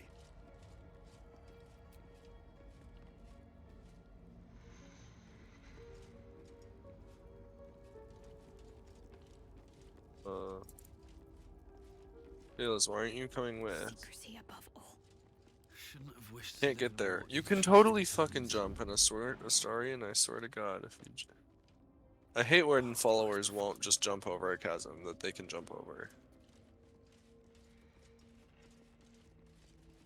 Fearless, why aren't you coming with? Secrecy above all. Shouldn't have wished. Can't get there. You can totally fucking jump in Astarion, I swear to God. If you I hate when followers won't just jump over a chasm that they can jump over.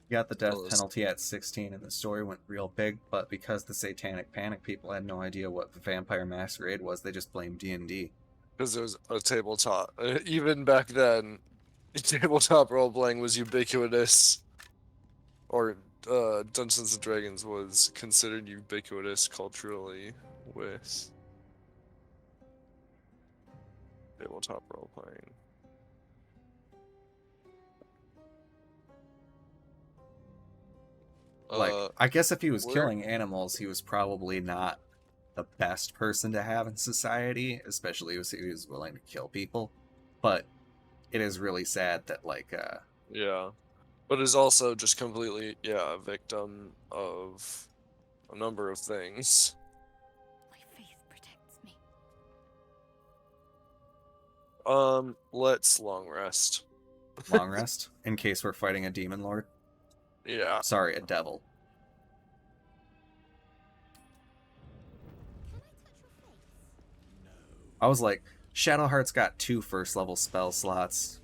Got the death Well, penalty at 16 and the story went real big, but because the Satanic Panic people had no idea what the Vampire Masquerade was, they just blamed D&D. Because there was a tabletop. Even back then, tabletop role-playing was ubiquitous. Or Dungeons & Dragons was considered ubiquitous culturally with tabletop role-playing. Like, I guess if he was where- killing animals, he was probably not the best person to have in society, especially if he was willing to kill people. But it is really sad that, like, Yeah. But is also just completely, a victim of a number of things. My faith protects me. Let's long rest. long rest, in case we're fighting a demon lord. Yeah. Sorry, a devil. Can I touch your face? I was like, Shadowheart's got 2 first level spell slots.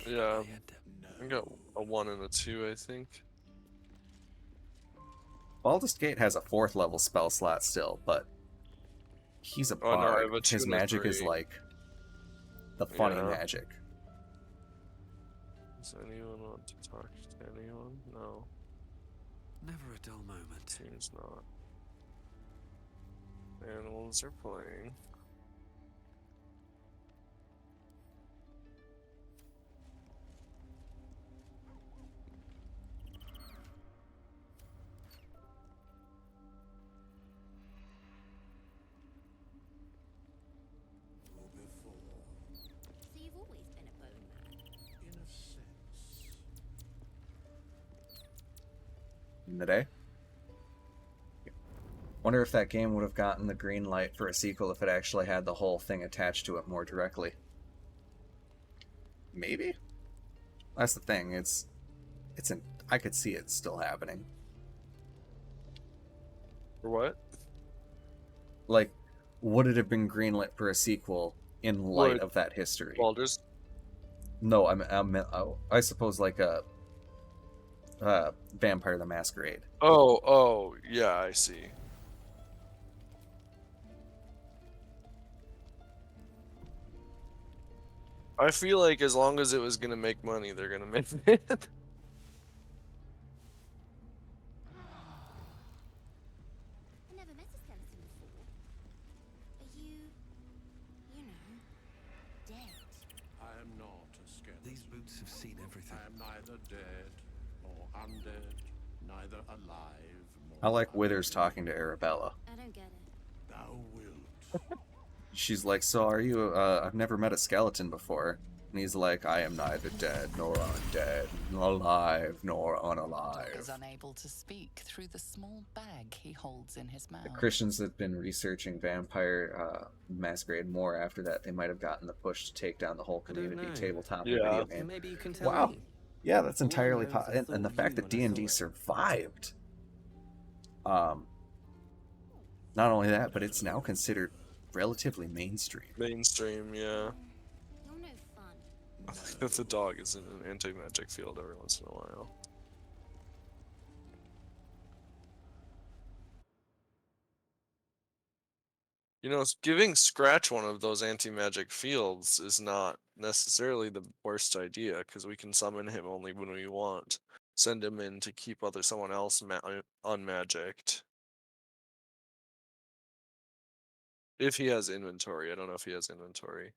You're no good. Yeah. No. I got a 1 and a 2, I think. Baldur's Gate has a 4th level spell slot still, but he's a Oh no, I have bard. a 2 His and a magic is 3. like the funny Yeah. magic. Does anyone want to talk to anyone? No, Never a dull moment. seems not. Animals are playing. So you've always been a bone man? In a sense. In the day. Wonder if that game would have gotten the green light for a sequel if it actually had the whole thing attached to it more directly. Maybe? That's the thing. I could see it still happening. For what? Like, would it have been greenlit for a sequel in light Would- of that history? Baldur's? No, I suppose like a Vampire the Masquerade. Oh, yeah, I see. I feel like as long as it was gonna make money, they're gonna make it. I never met a skeleton before. Are you know, dead? I am not a skeleton. These boots have seen everything. I am neither dead or undead, neither alive nor I like Withers talking to Arabella. I don't get it. Thou wilt. She's like, so are you, I've never met a skeleton before. And he's like, I am neither dead nor undead, nor alive nor Is unalive. unable to speak through the small bag he holds in his mouth. The Christians have been researching Vampire Masquerade more after that. They might have gotten the push to take down the whole I don't community know. tabletop Yeah. video game. Maybe you can tell Wow. me. Yeah, that's All I entirely know is I and the thought fact you that when I D&D saw it. survived. Not only that, but it's now considered relatively mainstream. Mainstream, yeah. You're no fun. I like that the dog is in an anti-magic field every once in a while. You know, giving Scratch one of those anti-magic fields is not necessarily the worst idea, because we can summon him only when we want. Send him in to keep someone else unmagicked. If he has inventory. I don't know if he has inventory.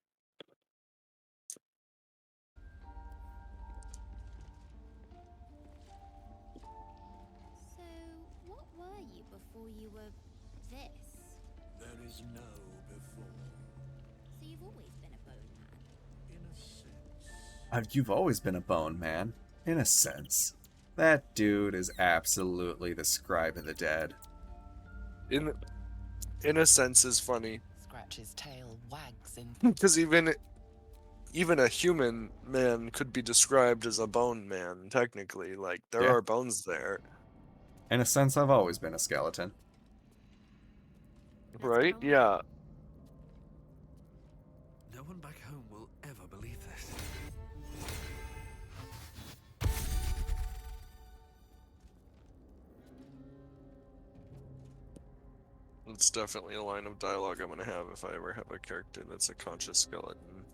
So, what were you before you were this? There is no before. So you've always been a bone man? In a sense. You've always been a bone man, in a sense. That dude is absolutely the scribe of the dead. In a sense is funny. Scratch's tail wags in Because even a human man could be described as a bone man, technically. Like, there Yeah. are bones there. In a sense, I've always been a skeleton. Let's Right? go. Yeah. No one back home will ever believe this. It's definitely a line of dialogue I'm gonna have if I ever have a character that's a conscious skeleton.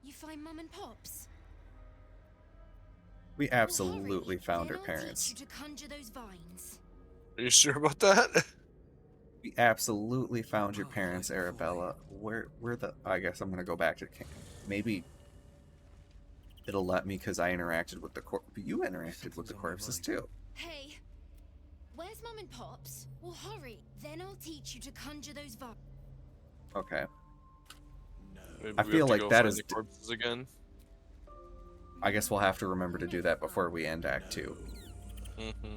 You find Mum and Pops? We Well, absolutely hurry, found then her I'll parents. teach you to conjure those vines. Are you sure about that? We absolutely found your Oh, parents, right, Arabella. Where the... I guess I'm gonna go back to... Maybe it'll let me because I interacted with the corpse. But you interacted with the Something's on my corpses mind. too. Hey, where's Mum and Pops? Well, hurry, then I'll teach you to conjure those vines. Okay. Maybe I we feel have to like go that find is the corpses again. I guess we'll have to remember to do that before we end Act 2. Mm-hmm.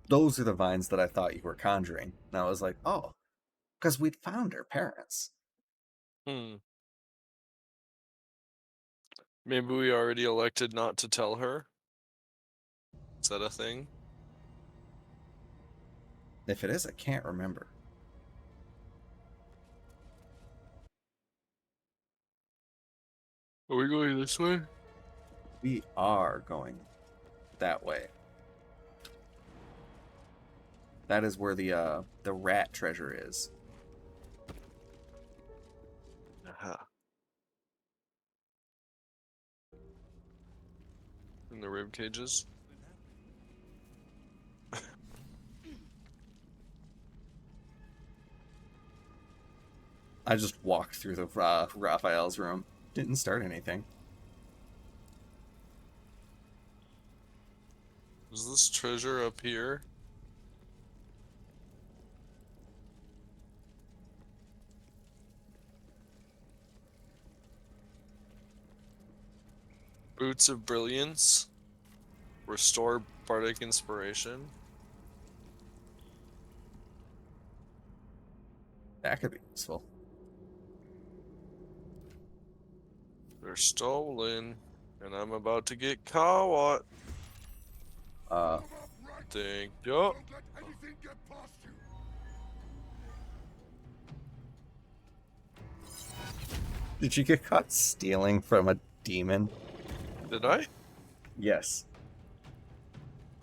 Those are the vines that I thought you were conjuring. And I was like, oh, because we'd found her parents. Maybe we already elected not to tell her. Is that a thing? If it is, I can't remember. Are we going this way? We are going that way. That is where the rat treasure is. Aha. In the rib cages. I just walked through the Raphael's room. Didn't start anything. Is this treasure up here? Boots of Brilliance. Restore Bardic Inspiration. That could be useful. They're stolen, and I'm about to get caught. Thank you. Did you get caught stealing from a demon? Did I? Yes.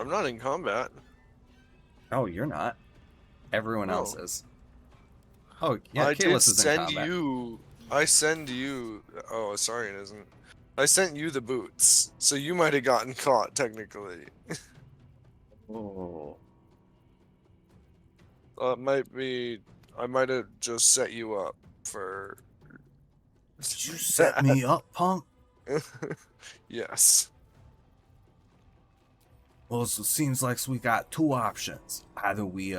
I'm not in combat. Oh, you're not. Everyone No. else is. Oh, yeah, I did Kalis is in send combat. you. I send you. Oh, sorry, it isn't. I sent you the boots, so you might have gotten caught technically. Oh. It might be. I might have just set you up for. Did you set me up, punk? Yes. Well, so it seems like we got two options. Either we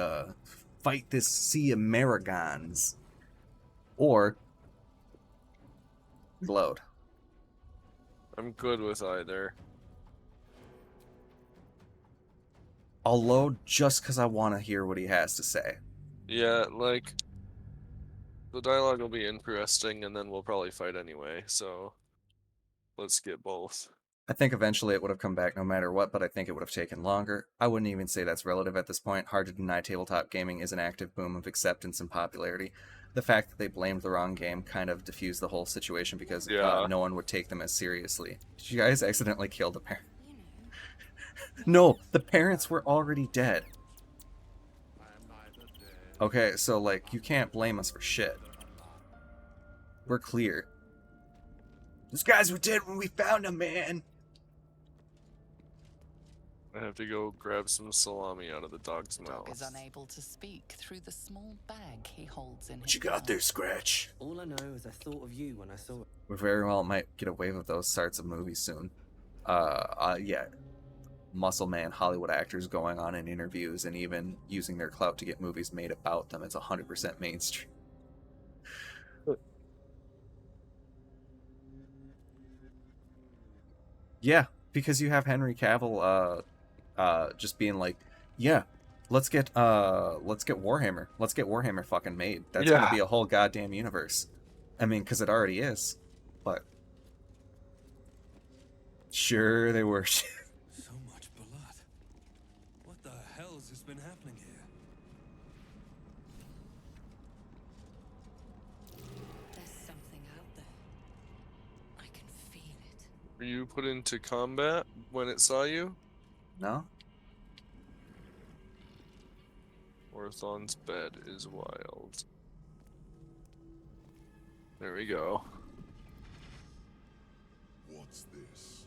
fight this sea of Maragons, or reload. I'm good with either. I'll load just because I want to hear what he has to say. Yeah, like the dialogue will be interesting, and then we'll probably fight anyway. So let's get both. I think eventually it would have come back no matter what, but I think it would have taken longer. I wouldn't even say that's relative at this point. Hard to deny tabletop gaming is an active boom of acceptance and popularity. The fact that they blamed the wrong game kind of diffused the whole situation because Yeah. no one would take them as seriously. Did you guys accidentally kill the parent? No, the parents were already dead. Okay, so like you can't blame us for shit. We're clear. Those guys were dead when we found them, man. I have to go grab some salami out of the dog's Dog is mouth. unable to speak through the small bag he holds in What his you got there, mouth. Scratch? All I know is I thought of you when I saw it. We very well might get a wave of those sorts of movies soon. Yeah. Muscle man Hollywood actors going on in interviews and even using their clout to get movies made about them. It's 100% mainstream. Yeah, because you have Henry Cavill just being like, yeah, let's get Warhammer. Let's get Warhammer fucking made. That's gonna Yeah. be a whole goddamn universe. I mean, because it already is. But sure they were. So much blood. What the hell's has been happening here? There's something out there. I can feel it. Were you put into combat when it saw you? No? Orthon's bed is wild. There we go. What's this?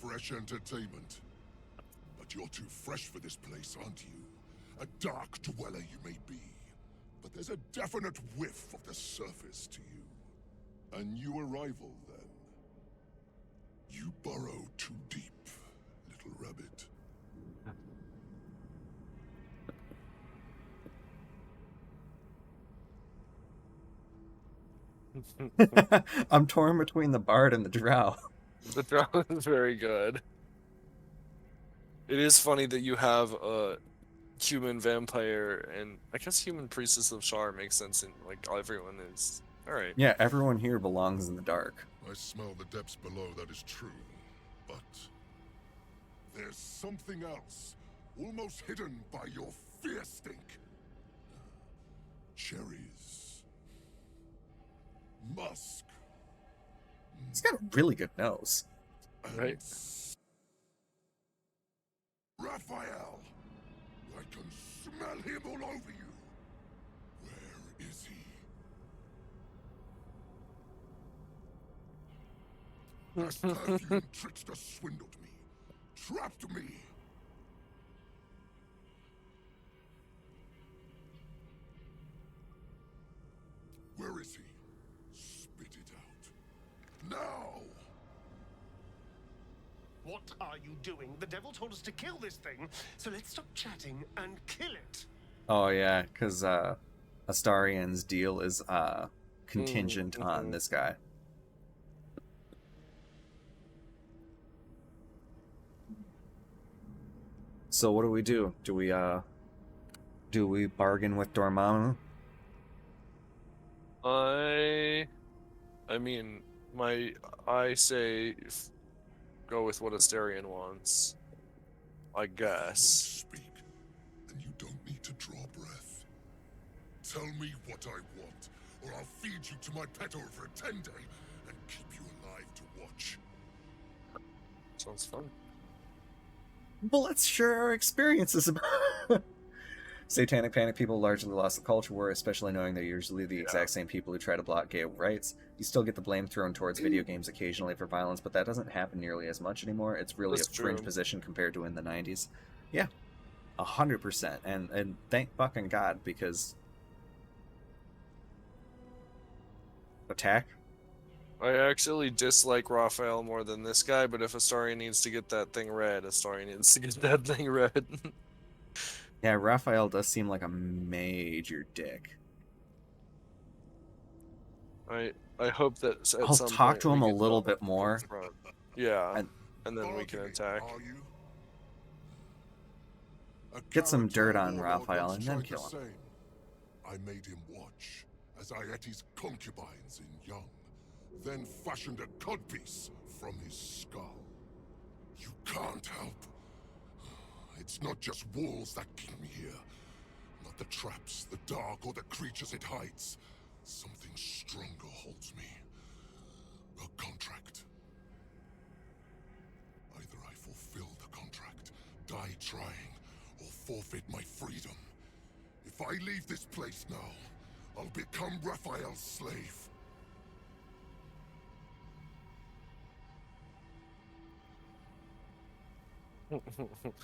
Fresh entertainment? But you're too fresh for this place, aren't you? A dark dweller you may be, but there's a definite whiff of the surface to you. A new arrival, then. You burrow too deep, little rabbit. I'm torn between the bard and the drow. The drama is very good. It is funny that you have a human vampire and I guess human priestess of Shar makes sense in like everyone is. Alright. Yeah, everyone here belongs in the dark. I smell the depths below, that is true. But there's something else, almost hidden by your fear stink. Cherries. Musk. He's got a really good nose. Right. Raphael! I can smell him all over you. Where is he? That perfume trickster swindled me. Trapped me. Where is he? Spit it out. Now! What are you doing? The devil told us to kill this thing, so let's stop chatting and kill it. Oh yeah, because Astarian's deal is contingent on this guy. So what do we do? Do we bargain with Dormammu? I mean, I say go with what Astarion wants. I guess. Speak, and you don't need to draw breath. Tell me what I want, or I'll feed you to my pet over a 10-day and keep you alive to watch. Sounds fun. Well, let's share our experiences about Satanic Panic people largely lost the culture war, especially knowing they're usually the exact same people who try to block gay rights. You still get the blame thrown towards video games occasionally for violence, but that doesn't happen nearly as much anymore. It's really That's a fringe true. position compared to in the 90s. Yeah, 100%. And thank fucking God, because... Attack? I actually dislike Raphael more than this guy, but if Astarion needs to get that thing read, Astarion needs to get that thing read. Yeah, Raphael does seem like a major dick. I hope that at I'll some talk point to him we a get little the bit more. front. Yeah, And and then we can Bargaining, attack. are you? A Get some character dirt on warlord Raphael once and then tried kill the him. same. I made him watch as I ate his concubines in young, then fashioned a codpiece from his skull. You can't help. It's not just walls that keep me here. Not the traps, the dark, or the creatures it hides. Something stronger holds me. A contract. Either I fulfill the contract, die trying, or forfeit my freedom. If I leave this place now, I'll become Raphael's slave. I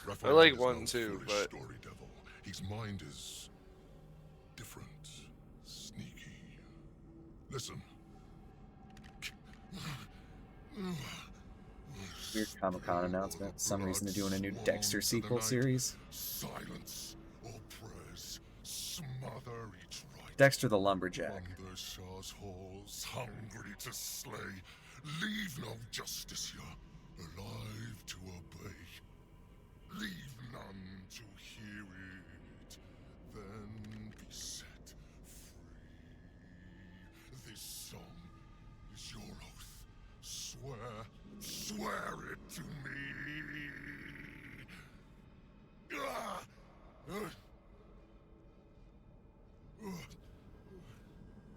Raphael like is one no too, foolish but story devil. His mind is different, sneaky. Listen. Weird Comic-Con announcement. For some reason they're doing a new Dexter sequel series. Silence or prayers, smother each right. Dexter the Lumberjack. Wander Shar's halls, hungry to slay. Leave no justice here, alive to obey. Leave none to hear it, then be set free. This song is your oath. Swear it to me.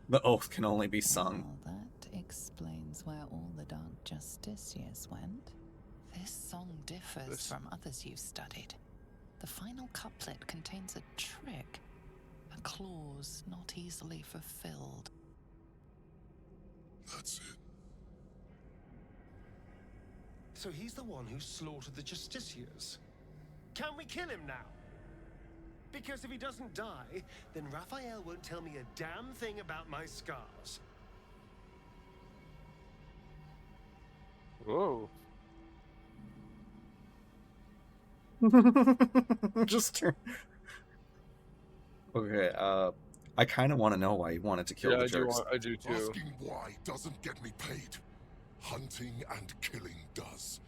The oath can only be sung. Well, that explains where all the Dark Justiciars went. This song differs from others you've studied. The final couplet contains a trick, a clause not easily fulfilled. That's it. So he's the one who slaughtered the Justiciars. Can we kill him now? Because if he doesn't die, then Raphael won't tell me a damn thing about my scars. whoa. Just turn. Okay, I kind of want to know why you wanted to kill Yeah, the jerks. I do too. Asking why doesn't get me paid. Hunting and killing does.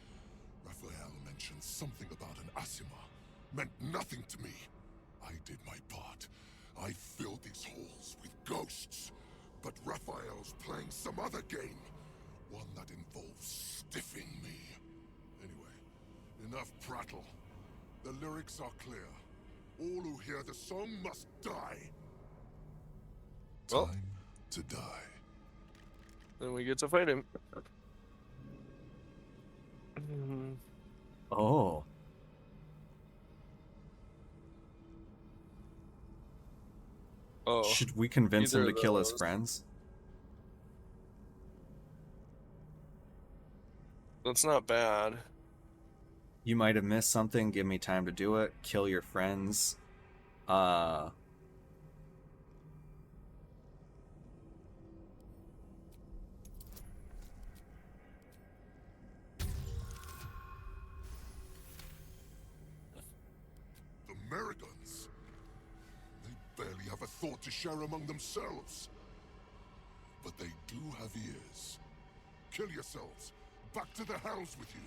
Raphael mentioned something about an Asima. Meant nothing to me. I did my part. I filled these halls with ghosts. But Raphael's playing some other game. One that involves stiffing me. Anyway, enough prattle. The lyrics are clear. All who hear the song must die. Well, Time to die. then we get to fight him. Mhm. Oh. Oh, Should we convince him either to of kill his those. friends? That's not bad. You might have missed something. Give me time to do it. Kill your friends. Uh. The Merigons. They barely have a thought to share among themselves. But they do have ears. Kill yourselves. Back to the hells with you.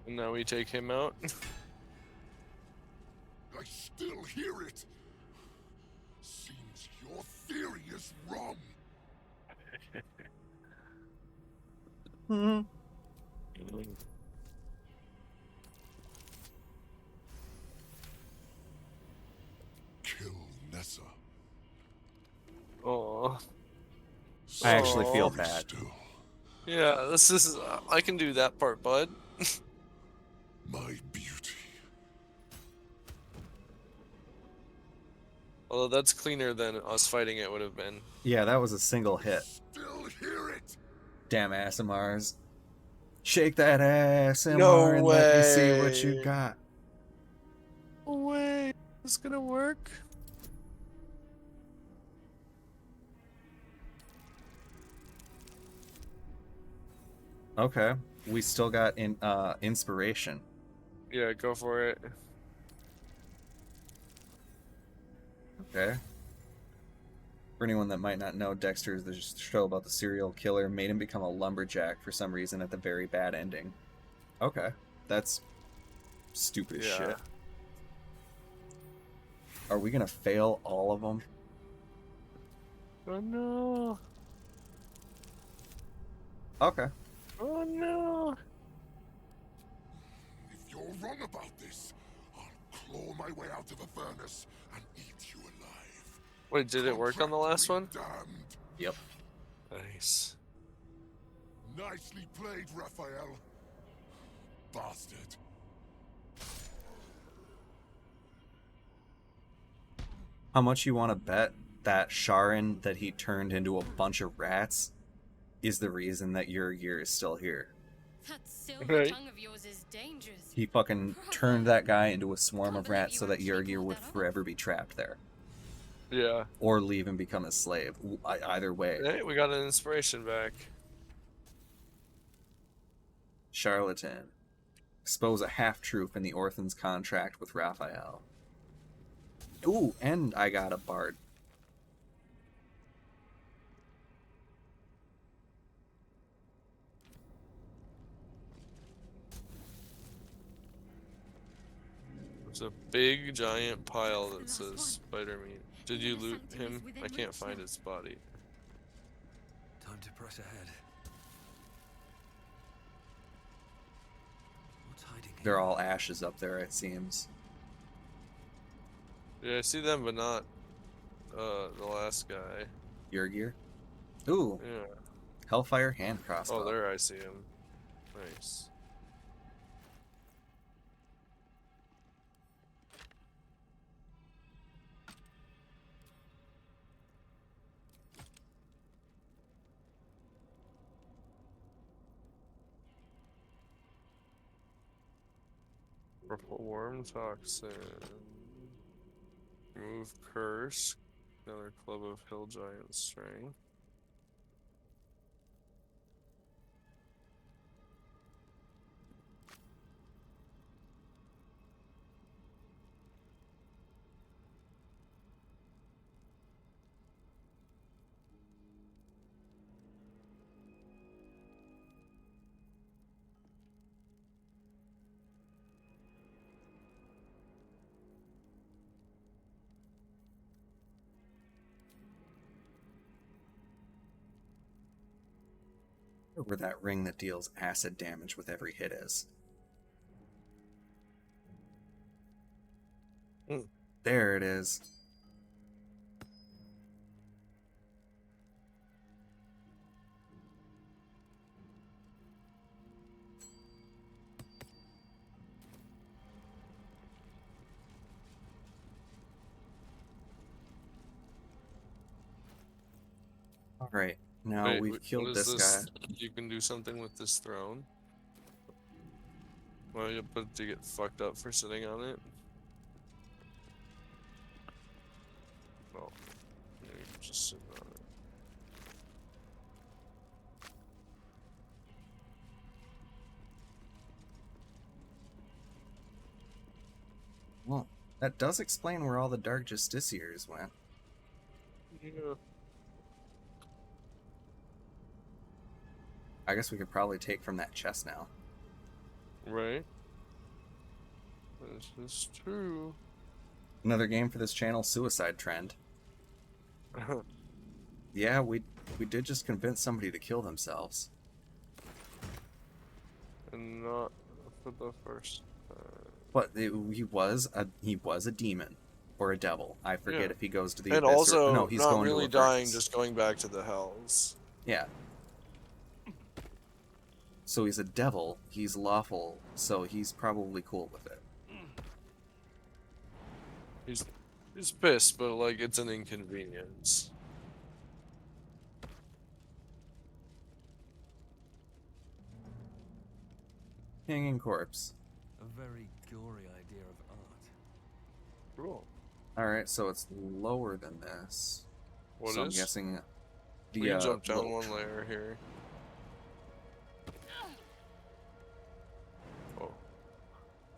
And now we take him out. I still hear it. Seems your theory is wrong. Hmm. Kill Nessa. Oh. I actually feel Aw. bad. Still, Yeah, this is. I can do that part, bud. my beauty. Although that's cleaner than us fighting it would have been. Yeah, that was a single hit. Still hear it. Damn ASMRs. Shake that ASMR No and let me see what you way. got. No way. Is this gonna work? Okay. We still got inspiration. Yeah, go for it. Okay. For anyone that might not know, Dexter is the show about the serial killer made him become a lumberjack for some reason at the very bad ending. Okay. That's stupid as Yeah. shit. Are we gonna fail all of them? Oh no. Okay. Oh no. If you're wrong about this, I'll claw my way out of the furnace and eat you alive. Wait, did it work on the last one? Damned. Yep. Nice. Nicely played, Raphael. Bastard. How much you want to bet that Sharon that he turned into a bunch of rats is the reason that your year is still here? That silver Right. tongue of yours is dangerous. He fucking turned that guy into a swarm of rats so that Yergir would forever be trapped there. Yeah. Or leave and become a slave. Either way. Hey, we got an inspiration back. Charlatan. Expose a half-truth in the Orphan's contract with Raphael. Ooh, and I got a bard. There's a big giant pile that says spider meat. Did you loot him? I can't find his body. Time to press ahead. What's hiding here? They're all ashes up there, it seems. Yeah, I see them, but not the last guy. Yergir. Ooh, Yeah. Hellfire hand crossbow. Oh, there I see him. Nice. Purple worm toxin. Remove curse. Another club of hill giant strength. Where that ring that deals acid damage with every hit is. There it is. All right, now Wait, we've what killed is this guy. You can do something with this throne? Well, you put to get fucked up for sitting on it? No. Yeah, you can just sit on it. Well, that does explain where all the Dark Justiciars went. Yeah. I guess we could probably take from that chest now. Right? This is true. Another game for this channel, Suicide Trend. Yeah, we did just convince somebody to kill themselves. And not for the first But he was a demon or a devil. I forget Yeah. if he goes to the And abyss also, or no, he's not going really to dying, Avernus. just going back to the hells. Yeah. So he's a devil. He's lawful. So he's probably cool with it. He's pissed, but like it's an inconvenience. Hanging corpse. A very gory idea of art. Cool. All right, so it's lower than this. What so is? I'm guessing the We can jump down little one layer here. Oh,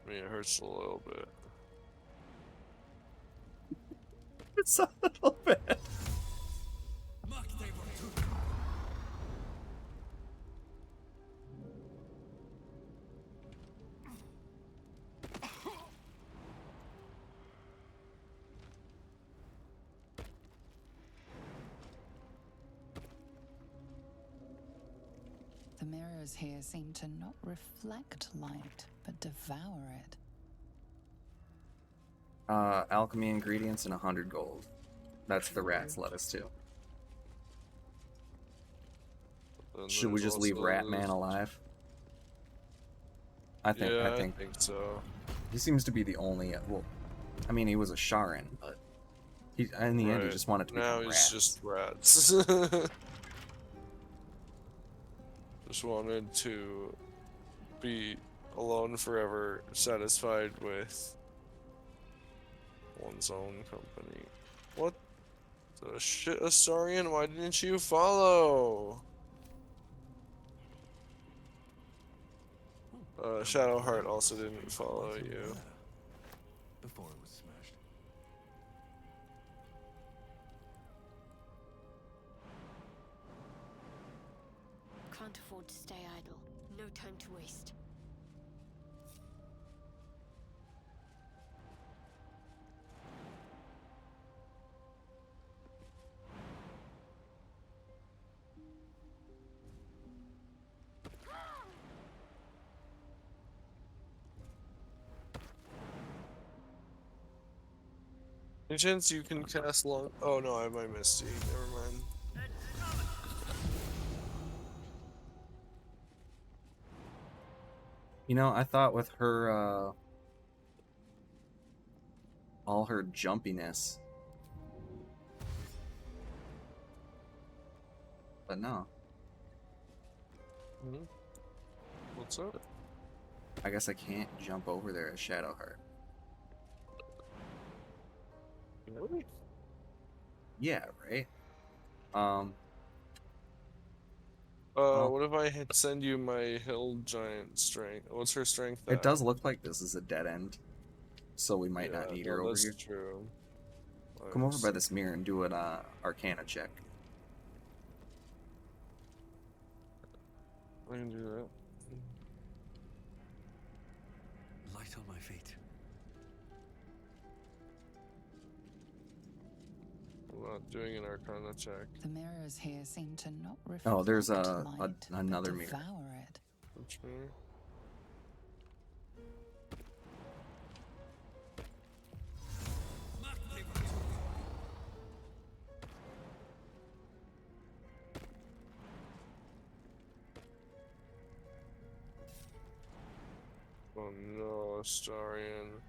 I mean it hurts a little bit. It's a little bit. The mirrors here seem to not reflect light, but devour it. Alchemy ingredients and 100 gold. That's the rat's lettuce too. Then Should we there's just leave also Rat Man this- alive? I think. Yeah, I think so. he seems to be the only. Well, I mean, he was a Sharan, but he in the end he Right. just wanted to Now become he's rats. just rats. Just wanted to be alone forever, satisfied with one's own company. What the shit, Astarion? Why didn't you follow? Shadowheart also didn't follow you. Before it was smashed. Can't afford to stay idle. No time to waste. Any chance you can cast long? Oh no, I have my Misty. Never mind. You know, I thought with her, all her jumpiness, but no. Hmm? What's up? I guess I can't jump over there as Shadowheart. Really? Yeah, right. What if I had send you my hill giant strength? What's her strength? It does look like this is a dead end, so we might not need her over that's here. True. Come over by this mirror and do an Arcana check. I can do that. Light on my feet. I'm not doing an Arcana check. The mirrors here seem to not reflect Oh, there's light, another but mirror. devour it. Which mirror? Astarion.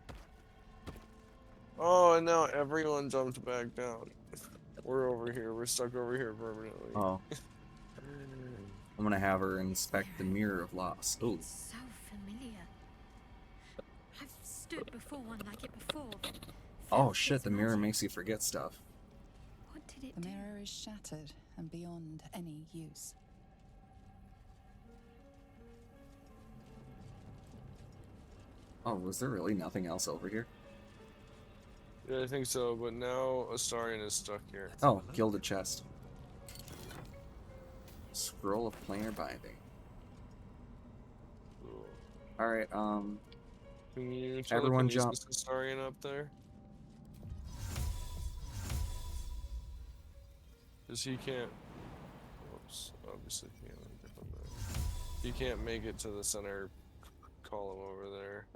Oh, and now everyone jumped back down. We're over here. We're stuck over here permanently. Oh. I'm gonna have her inspect the Mirror of Loss. Ooh. It's so familiar. I've stood before one like it before. Oh shit, the mirror makes you forget stuff. What did it The do? mirror is shattered and beyond any use. Oh, was there really nothing else over here? Yeah, I think so, but now Astarion is stuck here. Oh, gilded chest. Scroll of planar binding. Cool. Alright, Can you everyone jump. Astarion up there? Because he can't... Whoops, obviously he can't make it from there. He can't make it to the center column over there.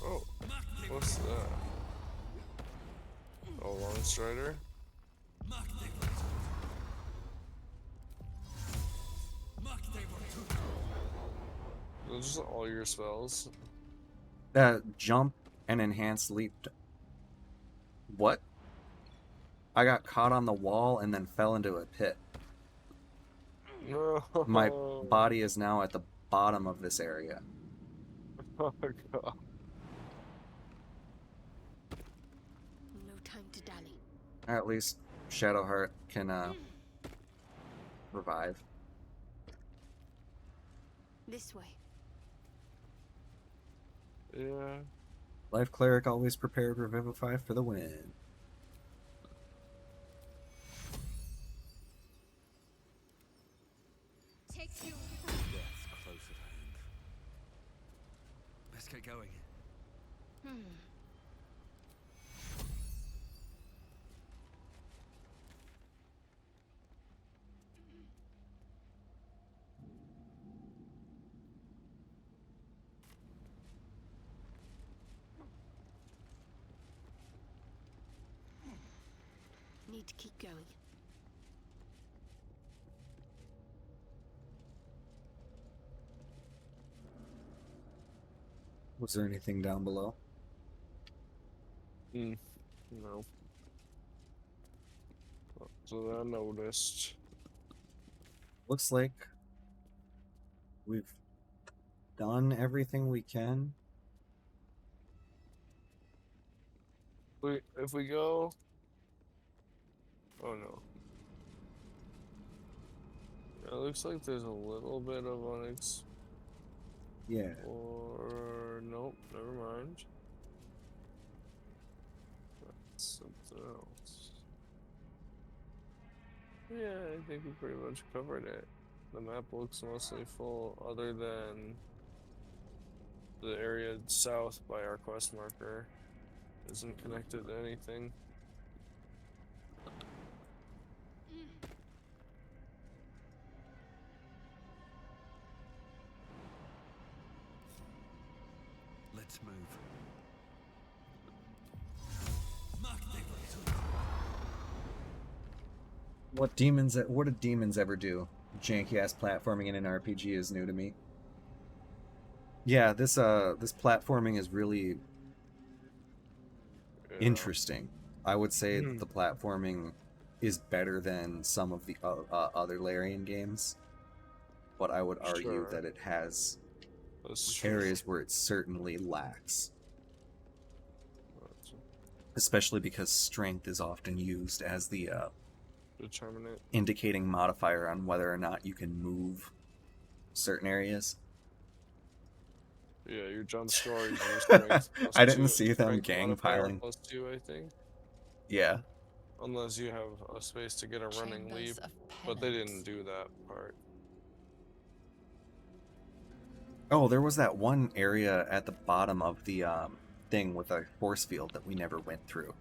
Oh, what's that? Oh, Longstrider? Those are just all your spells. Jump and enhance leap. What? I got caught on the wall and then fell into a pit. No. My body is now at the bottom of this area. Oh god. No time to dally. At least Shadowheart can revive. This way. Yeah. Life Cleric always prepared, revivify for the win. Take you. Death's close at hand. Let's get going. Need to keep going. Was there anything down below? No. So I noticed. Looks like we've done everything we can. If we go... Oh no. It looks like there's a little bit of onyx. Yeah. Or... Nope, never mind. That's something else. Yeah, I think we pretty much covered it. The map looks mostly full, other than the area south by our quest marker isn't connected to anything. Let's move. What do demons ever do? Janky ass platforming in an RPG is new to me. Yeah, this platforming is really interesting. I would say that the platforming is better than some of the other Larian games, but I would argue that it has areas where it certainly lacks. Especially because strength is often used as the Determinate. indicating modifier on whether or not you can move certain areas. Yeah, your jump score is your strength plus I didn't 2, see them strength gang modifier piling. plus 2, I think. Yeah. Unless you have a space to get a running leap, but they didn't do that part. Oh, there was that one area at the bottom of the thing with a force field that we never went through.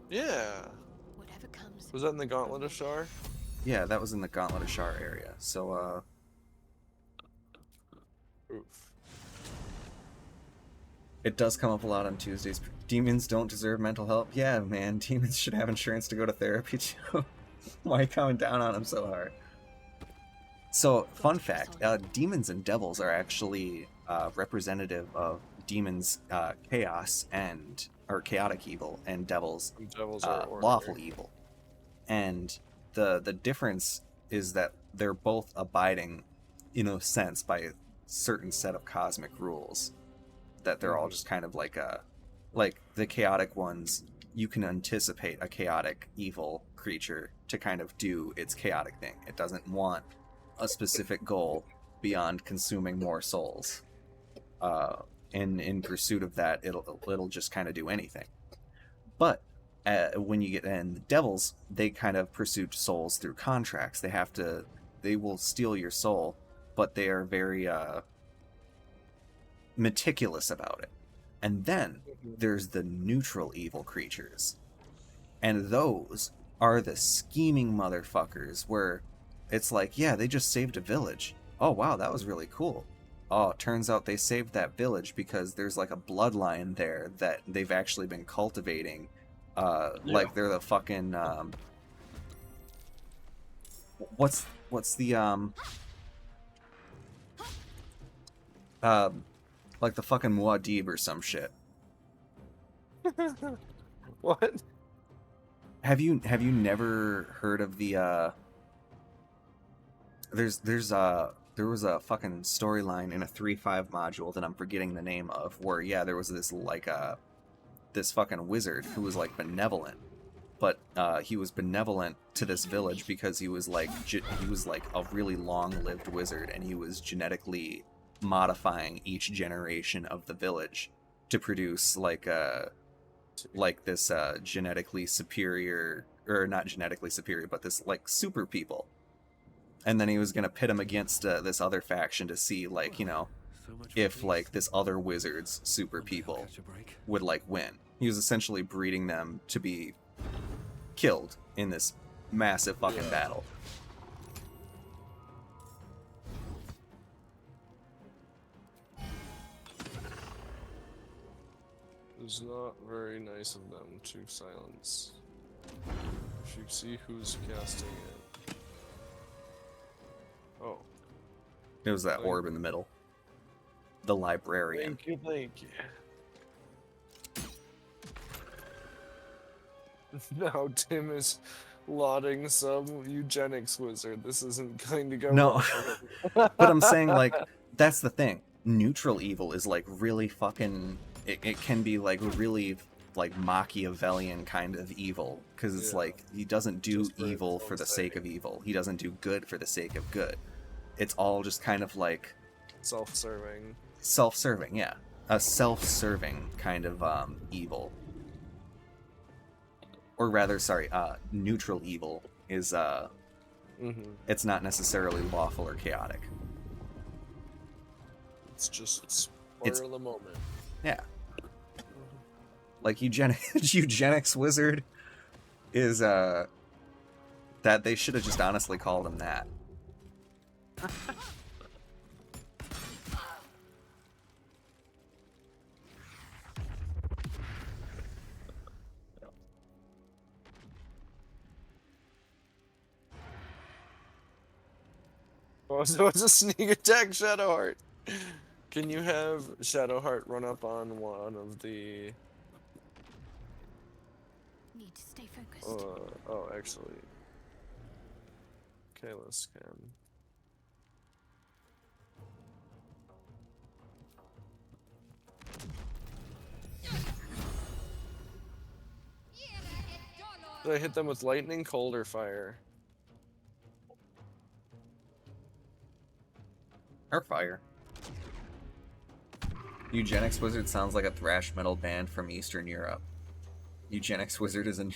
Yeah. Whatever comes. Was that in the Gauntlet of Shar? Yeah, that was in the Gauntlet of Shar area. So, Oof. it does come up a lot on Tuesdays. Demons don't deserve mental help. Yeah, man, demons should have insurance to go to therapy too. Why are you coming down on them so hard? So, fun fact: demons and devils are actually representative of demons' chaos and or chaotic evil, and devils' Devils are order. lawful evil. And the difference is that they're both abiding, in a sense, by a certain set of cosmic rules. That they're all just kind of like the chaotic ones. You can anticipate a chaotic evil creature to kind of do its chaotic thing. It doesn't want a specific goal beyond consuming more souls. And in pursuit of that, it'll just kind of do anything. But when you get in the devils, they kind of pursue souls through contracts. They will steal your soul, but they are very meticulous about it. And then there's the neutral evil creatures. And those are the scheming motherfuckers where it's like, yeah, they just saved a village. Oh, wow, that was really cool. Oh, it turns out they saved that village because there's like a bloodline there that they've actually been cultivating. Like they're the fucking what's the like the fucking Muad'Dib or some shit. What? Have you never heard of the there was a fucking storyline in a 3.5 module that I'm forgetting the name of where there was this like this fucking wizard who was like benevolent, but he was benevolent to this village because he was like a really long-lived wizard, and he was genetically modifying each generation of the village to produce like this genetically superior, or not genetically superior, but this like super people. And then he was gonna pit him against this other faction to see like, you know, if like this other wizard's super people would like win. He was essentially breeding them to be killed in this massive fucking battle. It's not very nice of them to silence. If you see who's casting it. Oh. It was that orb in the middle. The librarian. Thank you. Now Tim is lauding some eugenics wizard. This isn't going to go No. well. But I'm saying, like, that's the thing. Neutral evil is like really fucking... It can be like really like Machiavellian kind of evil, because it's like he doesn't do evil for the sake of evil. He doesn't do good for the sake of good. It's all just kind of like self-serving. Self-serving, yeah. A self-serving kind of evil. Or rather, sorry, neutral evil is it's not necessarily lawful or chaotic. It's just spur of the moment. Yeah. Like eugenics wizard is that they should have just honestly called him that. Oh, so it's a sneak attack, Shadowheart. Can you have Shadowheart run up on one of the... Need to stay focused. Oh, actually... Kalis can. Did I hit them with lightning, cold, or fire? Or fire. Eugenics Wizard sounds like a thrash metal band from Eastern Europe. Eugenics Wizard is a new...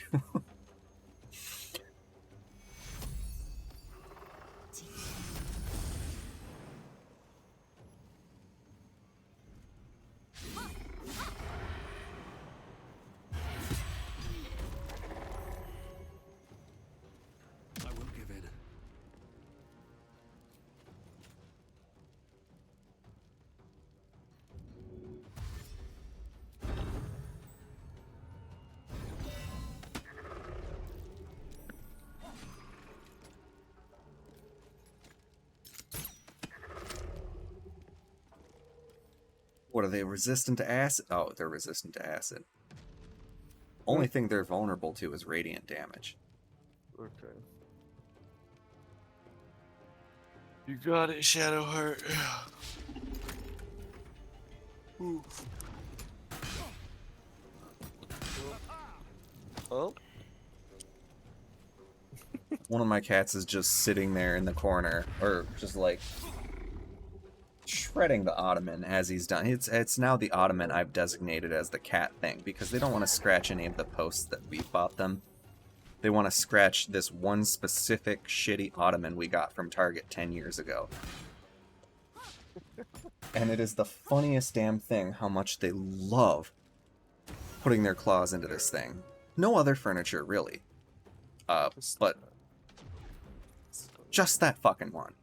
I won't give in. What are they resistant to acid? Oh, they're resistant to acid. Only thing they're vulnerable to is radiant damage. Okay. You got it, Shadowheart. Ooh. Oh. One of my cats is just sitting there in the corner, or just like shredding the ottoman as he's done. It's now the ottoman I've designated as the cat thing because they don't want to scratch any of the posts that we bought them. They want to scratch this one specific shitty ottoman we got from Target 10 years ago. And it is the funniest damn thing how much they love putting their claws into this thing. No other furniture, really. But just that fucking one.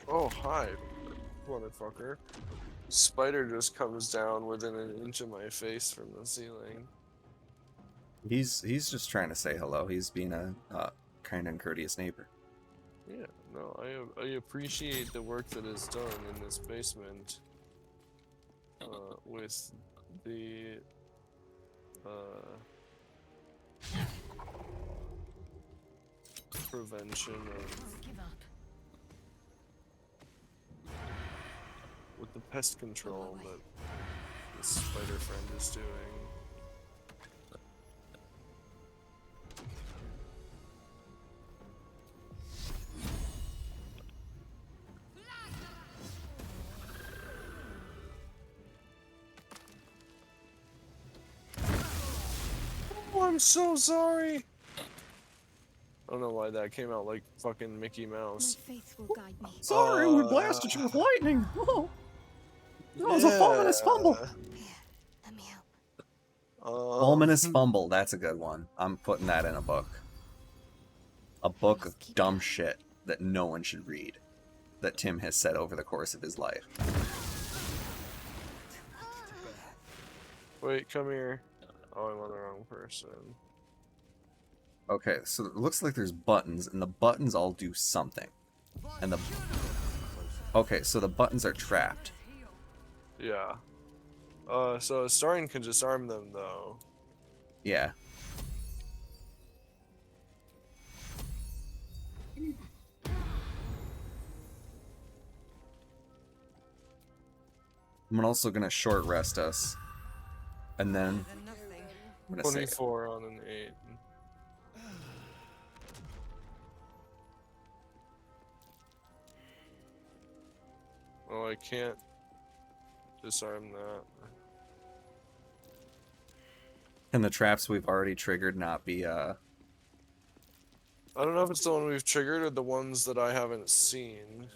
Oh, hi, motherfucker. Spider just comes down within an inch of my face from the ceiling. He's just trying to say hello. He's being a kind and courteous neighbor. Yeah, no, I appreciate the work that is done in this basement with the prevention of with the pest control that the spider friend is doing. Oh, I'm so sorry. I don't know why that came out like fucking Mickey Mouse. My faith will guide me. Sorry, we blasted you with lightning. Oh, that was a ominous fumble. Here, let me help. Ominous fumble. That's a good one. I'm putting that in a book. A book of dumb shit that no one should read. That Tim has said over the course of his life. Wait, come here. Oh, I'm on the wrong person. Okay, so it looks like there's buttons, and the buttons all do something. And the... Okay, so the buttons are trapped. Yeah. So Starring can disarm them, though. Yeah. I'm also gonna short rest us. And then... I'm gonna say... 24 on an 8. Oh, I can't disarm that. Can the traps we've already triggered not be, I don't know if it's the one we've triggered or the ones that I haven't seen.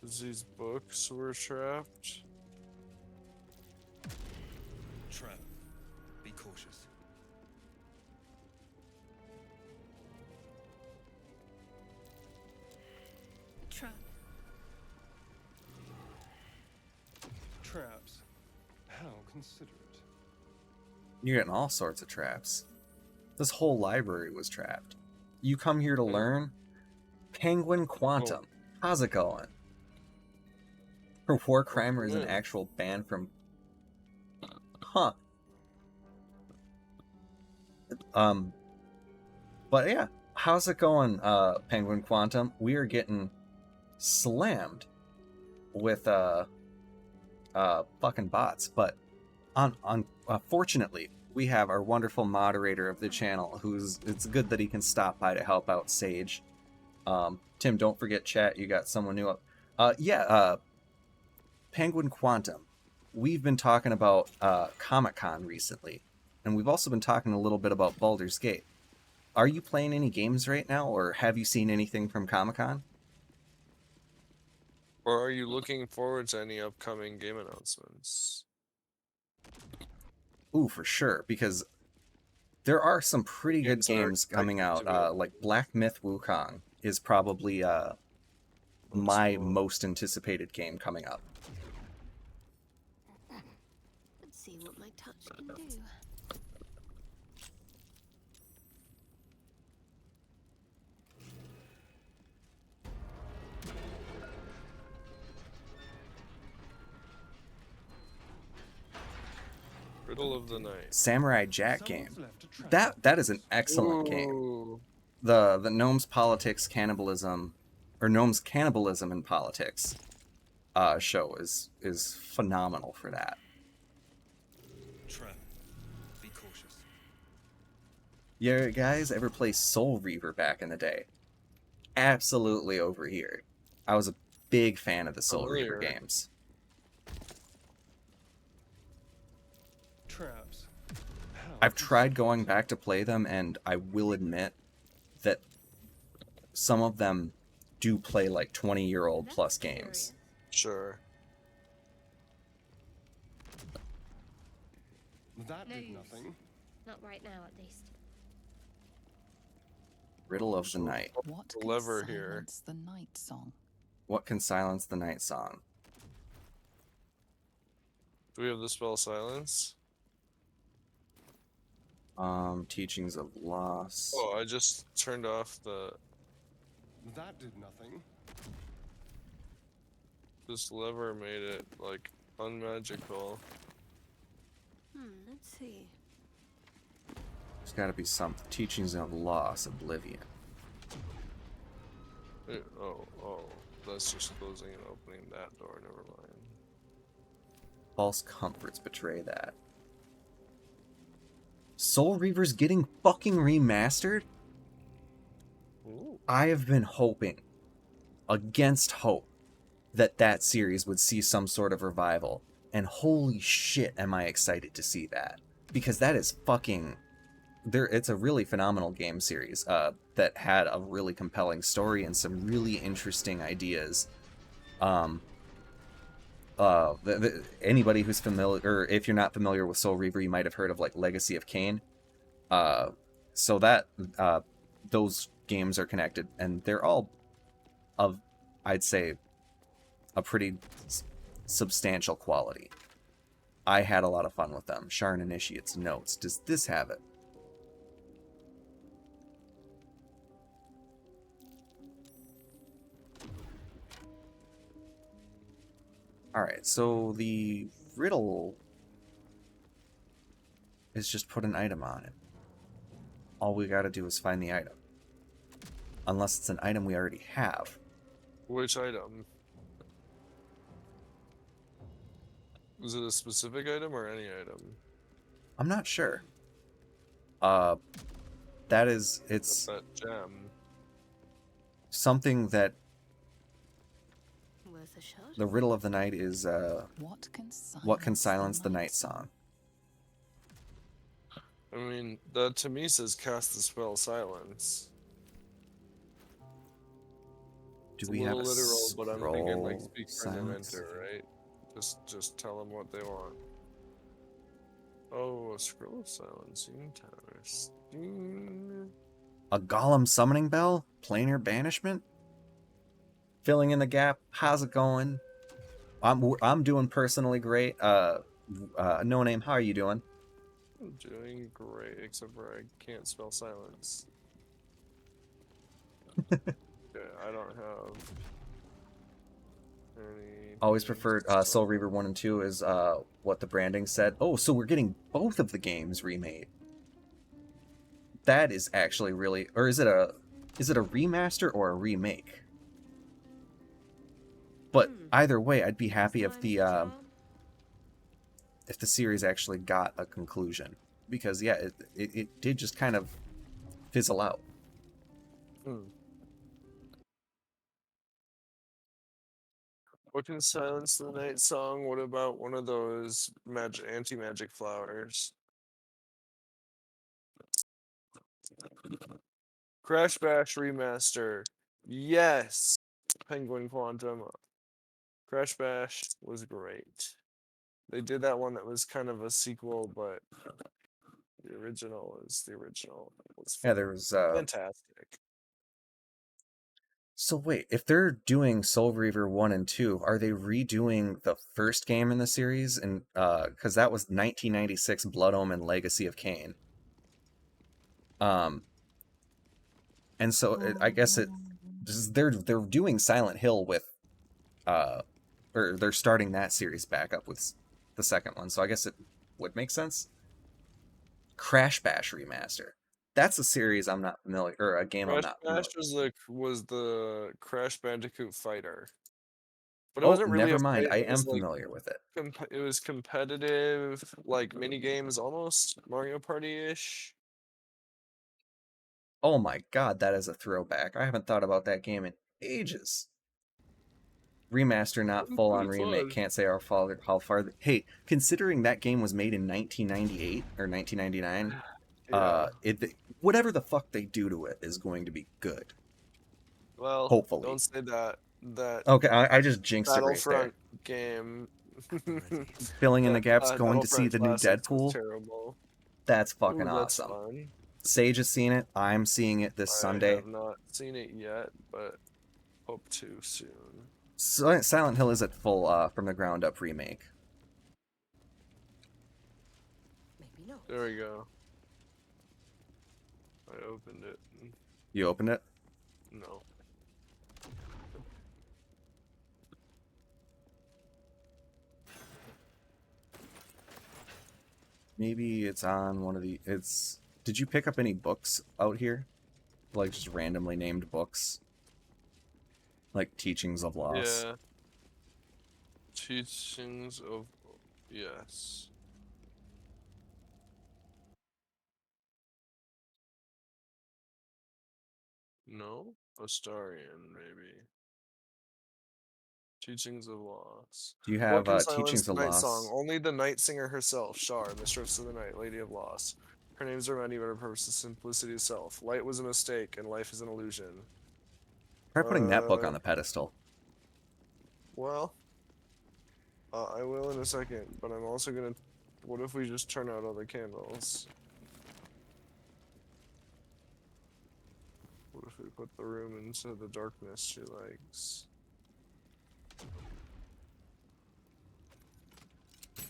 'Cause these books were trapped. Trap. Be cautious. Trap. Traps. How considerate. You're getting all sorts of traps. This whole library was trapped. You come here to learn? Penguin Quantum. How's it going? Her war crimer is an actual band from... Huh. But yeah, how's it going, Penguin Quantum? We are getting slammed with, fucking bots, but fortunately, we have our wonderful moderator of the channel it's good that he can stop by to help out Sage. Tim, don't forget chat, you got someone new up. Penguin Quantum. We've been talking about Comic-Con recently, and we've also been talking a little bit about Baldur's Gate. Are you playing any games right now, or have you seen anything from Comic-Con? Or are you looking forward to any upcoming game announcements? Ooh, for sure, because there are some pretty good games coming out. Like Black Myth Wukong is probably my most anticipated game coming up. Let's see what my touch can do. Riddle of the Night. Samurai Jack game. That is an excellent game. Ooh. The Gnomes Politics Cannibalism, or Gnomes Cannibalism in Politics show is phenomenal for that. Trap. Be cautious. You guys ever play Soul Reaver back in the day? Absolutely over here. I was a big fan of the Soul Reaver games. Traps. I've tried going back to play them, and I will admit that some of them do play like 20-year-old plus games. Sure. That No did use. nothing. Not right now, at least. Riddle of the Night. What The can lever here. silence the night song? What can silence the night song? Do we have the spell silence? Teachings of Loss. Oh, I just turned off the. That did nothing. This lever made it like unmagical. Let's see. There's got to be some Teachings of Loss, Oblivion. Oh, that's just closing and opening that door. Never mind. False comforts betray that. Soul Reaver's getting fucking remastered? Ooh. I have been hoping, against hope, that series would see some sort of revival. And holy shit, am I excited to see that. Because that is fucking... It's a really phenomenal game series that had a really compelling story and some really interesting ideas. Anybody who's familiar, or if you're not familiar with Soul Reaver, you might have heard of like Legacy of Kain. So that those games are connected, and they're all of, I'd say, a pretty substantial quality. I had a lot of fun with them. Shar Initiate's notes. Does this have it? Alright, so the riddle is just put an item on it. All we gotta do is find the item. Unless it's an item we already have. Which item? Is it a specific item or any item? I'm not sure. It's That gem. something that Worth a shot. the riddle of the night is, what can silence the night song? song? I mean, that to me says cast the spell silence. Do It's we a have little a literal, but I'm thinking like scroll speak for silence? Dementor, right? Just tell them what they want. Oh, a scroll of silence. Interesting. A golem summoning bell? Planar banishment? Filling in the gap. How's it going? I'm doing personally great. No name. How are you doing? I'm doing great, except for I can't spell silence. Yeah, I don't have any. Always preferred Soul Reaver 1 and 2 is what the branding said. Oh, so we're getting both of the games remade. That is actually really, or is it a remaster or a remake? But either way, I'd be happy if the series actually got a conclusion, because yeah, it did just kind of fizzle out. What can silence the night song? What about one of those anti-magic flowers? Crash Bash remaster. Yes. Penguin Quantum. Crash Bash was great. They did that one that was kind of a sequel, but the original is the original. It was Yeah, there was fantastic. So wait, if they're doing Soul Reaver 1 and 2, are they redoing the first game in the series? And because that was 1996 Blood Omen Legacy of Kain. And so I guess they're doing Silent Hill with or they're starting that series back up with the second one. So I guess would make sense. Crash Bash Remaster. That's a series I'm not familiar, or a game I'm Crash not familiar. Bash was the Crash Bandicoot fighter, but it Oh, wasn't really never a mind. fight. I It am was like familiar with it. it was competitive, like mini games, almost Mario Party ish. Oh my god, that is a throwback. I haven't thought about that game in ages. Remaster, not full on Pretty remake. fun. Can't say how far. Hey, considering that game was made in 1998 or 1999, Yeah. whatever the fuck they do to it is going to be good. Well, Hopefully. don't say that. That Okay, I just jinxed it right there. Battlefront game. Filling in the That, gaps, going to see Battlefront the new Classics was Deadpool. terrible. That's fucking Ooh, that's awesome. fun. Sage has seen it. I'm seeing it this I Sunday. have not seen it yet, but hope to soon. Silent Hill is at full from the ground up remake. Maybe not. There we go. I opened it. You opened it? No. Maybe it's on one of the... Did you pick up any books out here? Like, just randomly named books? Like, Teachings of Loss? Yeah. Teachings of... Yes. No? Astarian, maybe. Teachings of Loss. Do you What have can silence Teachings the of night Loss? song? Only the night singer herself, Shar, mistress of the night, lady of loss. Her names are many, but her purpose is simplicity itself. Light was a mistake, and life is an illusion. Try putting that book on the pedestal. Well, I will in a second, but I'm also gonna... What if we just turn out all the candles? What if we put the room into the darkness she likes?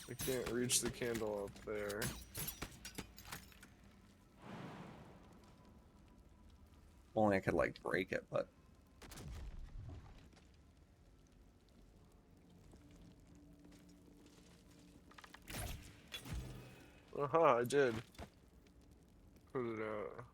I can't reach the candle up there. Only I could, like, break it, but... Aha, I did. Put it out.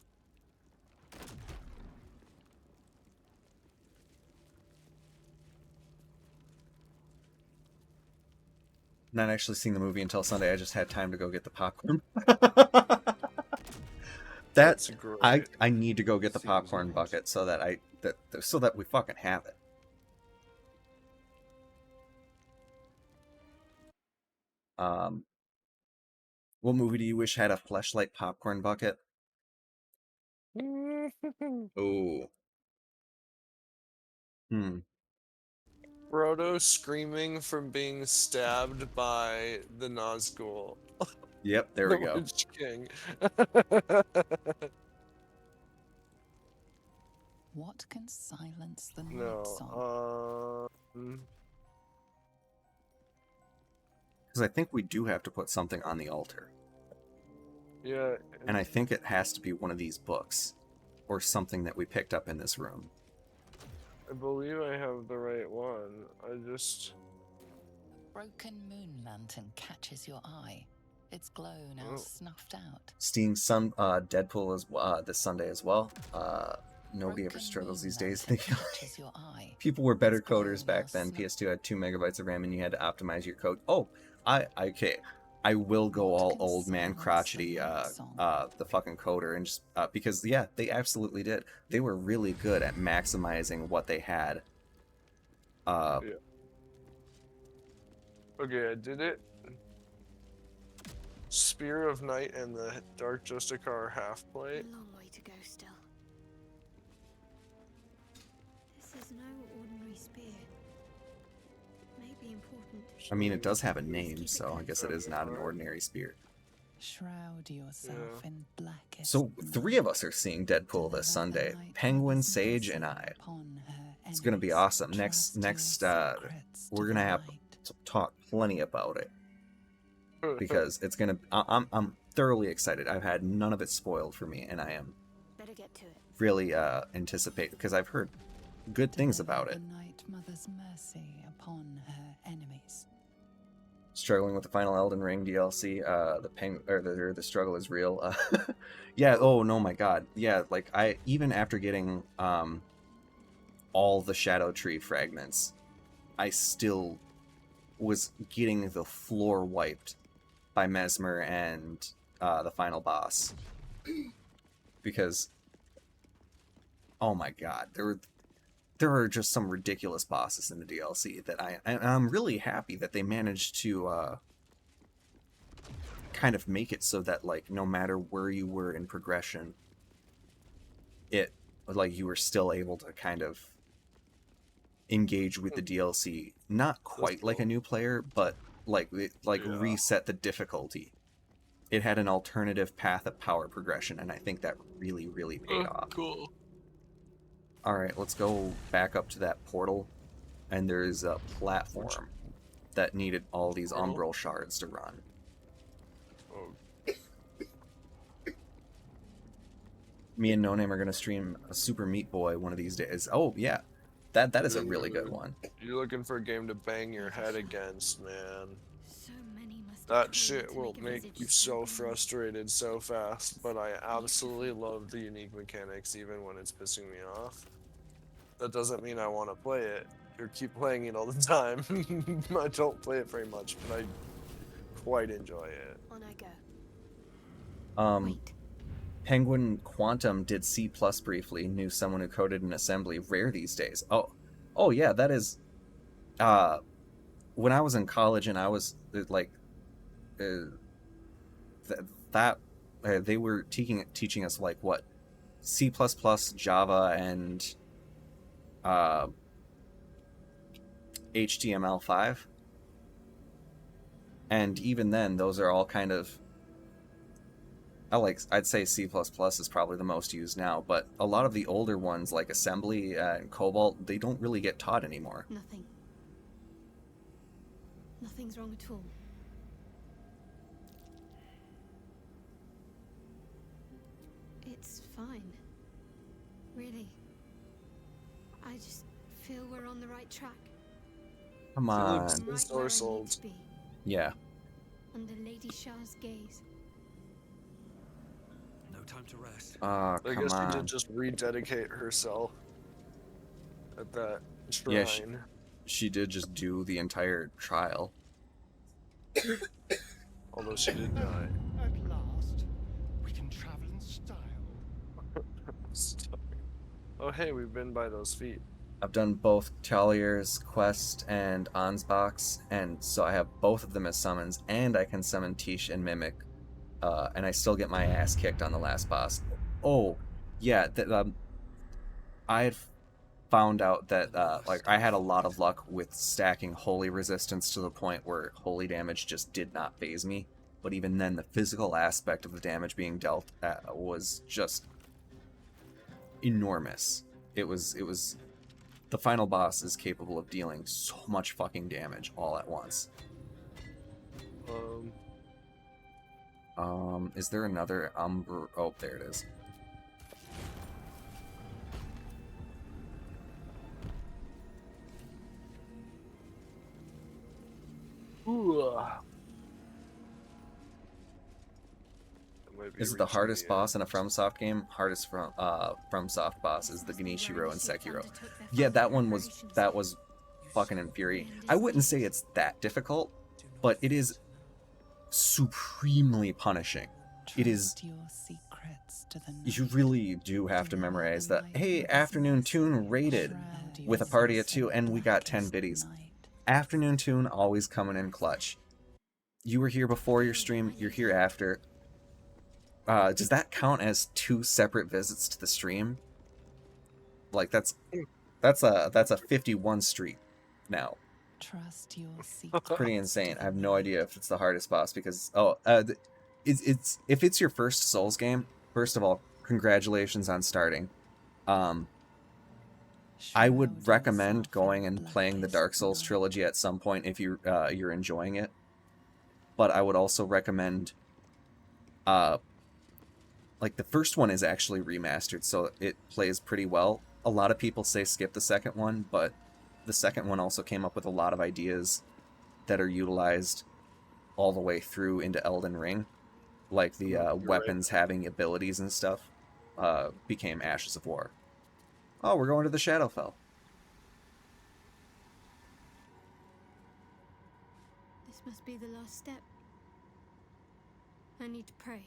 Not actually seeing the movie until Sunday. I just had time to go get the popcorn. That's great. I need to go get the Seems popcorn nice. bucket so that so that we fucking have it. What movie do you wish had a fleshlight popcorn bucket? Ooh. Frodo screaming from being stabbed by the Nazgul. Yep, there we go. Witch King. What can silence the night No. song? Because I think we do have to put something on the altar. Yeah. And I think it has to be one of these books. Or something that we picked up in this room. I believe I have the right one. I just... Broken moon lantern catches your eye. Its glow now snuffed out. Seeing some Deadpool as this Sunday as well. Nobody ever struggles these days. People were better coders back then. PS2 had 2 megabytes of RAM and you had to optimize your code. Oh, okay. I will go all old man crotchety, the fucking coder, and just because yeah, they absolutely did. They were really good at maximizing what they had. Yeah. Okay, I did it. Spear of Night and the Dark Justicar half plate. A long way to go still. This is no ordinary spear. May be important. I mean, it does have a name, so I guess it is not an ordinary spear. Shroud yourself in blackest. So 3 of us are seeing Deadpool this Sunday. Penguin, Sage, and I. It's gonna be awesome. Next, we're gonna have to talk plenty about it because it's gonna. I'm thoroughly excited. I've had none of it spoiled for me, and I am Better get to it. really anticipate because I've heard good things about it. The Night Mother's mercy upon her enemies. struggling with the final Elden Ring DLC. The struggle is real. Yeah. Oh no, my God. Yeah. Like I even after getting all the Shadow Tree fragments, I still was getting the floor wiped by Mesmer and the final boss, because oh my God, there are just some ridiculous bosses in the DLC that I'm really happy that they managed to kind of make it so that, like, no matter where you were in progression, it, like, you were still able to kind of engage with the DLC, not quite like a new player, but like reset the difficulty. It had an alternative path of power progression, and I think that really, really paid off. Cool. Alright, let's go back up to that portal, and there's a platform that needed all these umbral shards to run. Oh. Me and No Name are going to stream a Super Meat Boy one of these days. Oh, yeah. That is a really good one. You're looking for a game to bang your head against, man. So many must be That told shit to will make a make visage you so something. frustrated so fast, but I absolutely love the unique mechanics even when it's pissing me off. That doesn't mean I want to play it or keep playing it all the time. I don't play it very much, but I quite enjoy it. On I go. Wait. Penguin Quantum did C+ briefly, knew someone who coded in assembly. Rare these days. Oh yeah, that is when I was in college and I was like they were teaching us like what, C++, Java, and HTML5, and even then those are all kind of, I'd say C++ is probably the most used now, but a lot of the older ones like assembly and Cobalt, they don't really get taught anymore. Nothing. Nothing's wrong at all. It's fine. Really. I just feel we're on the right track. Come on. I'm right where I need to be, Yeah. under Lady Shar's gaze. No time to rest. Oh, I come guess she on. did just rededicate herself at that shrine. Yeah, she did just do the entire trial. Although she did die. At last, we can travel in style. Oh hey, we've been by those feet. I've done both Talier's Quest and Ansbach's, and so I have both of them as summons, and I can summon Tish and Mimic, and I still get my ass kicked on the last boss. Oh, yeah, I had found out that like I had a lot of luck with stacking holy resistance to the point where holy damage just did not faze me, but even then the physical aspect of the damage being dealt was just enormous. It was the final boss is capable of dealing so much fucking damage all at once. Is there another oh, there it is. Ooh. This is the hardest boss in a FromSoft game. Hardest FromSoft boss is the Genichiro in Sekiro. Yeah, that was fucking infuriating. I wouldn't say it's that difficult, but it is supremely punishing. It is. You really do have to memorize that. Hey, Afternoon Tune raided with a party of 2, and we got 10 biddies. Afternoon Tune always coming in clutch. You were here before your stream. You're here after. Does that count as 2 separate visits to the stream? Like that's a 51 streak now. Trust your It's pretty insane. I have no idea if it's the hardest boss because it's if it's your first Souls game. First of all, congratulations on starting. I would recommend going and playing the Dark Souls trilogy at some point if you're enjoying it. But I would also recommend like the first one is actually remastered, so it plays pretty well. A lot of people say skip the second one, but the second one also came up with a lot of ideas that are utilized all the way through into Elden Ring, like the You're weapons having abilities and stuff, became Ashes of War. Oh, we're going to the Shadowfell. This must be the last step. I need to pray.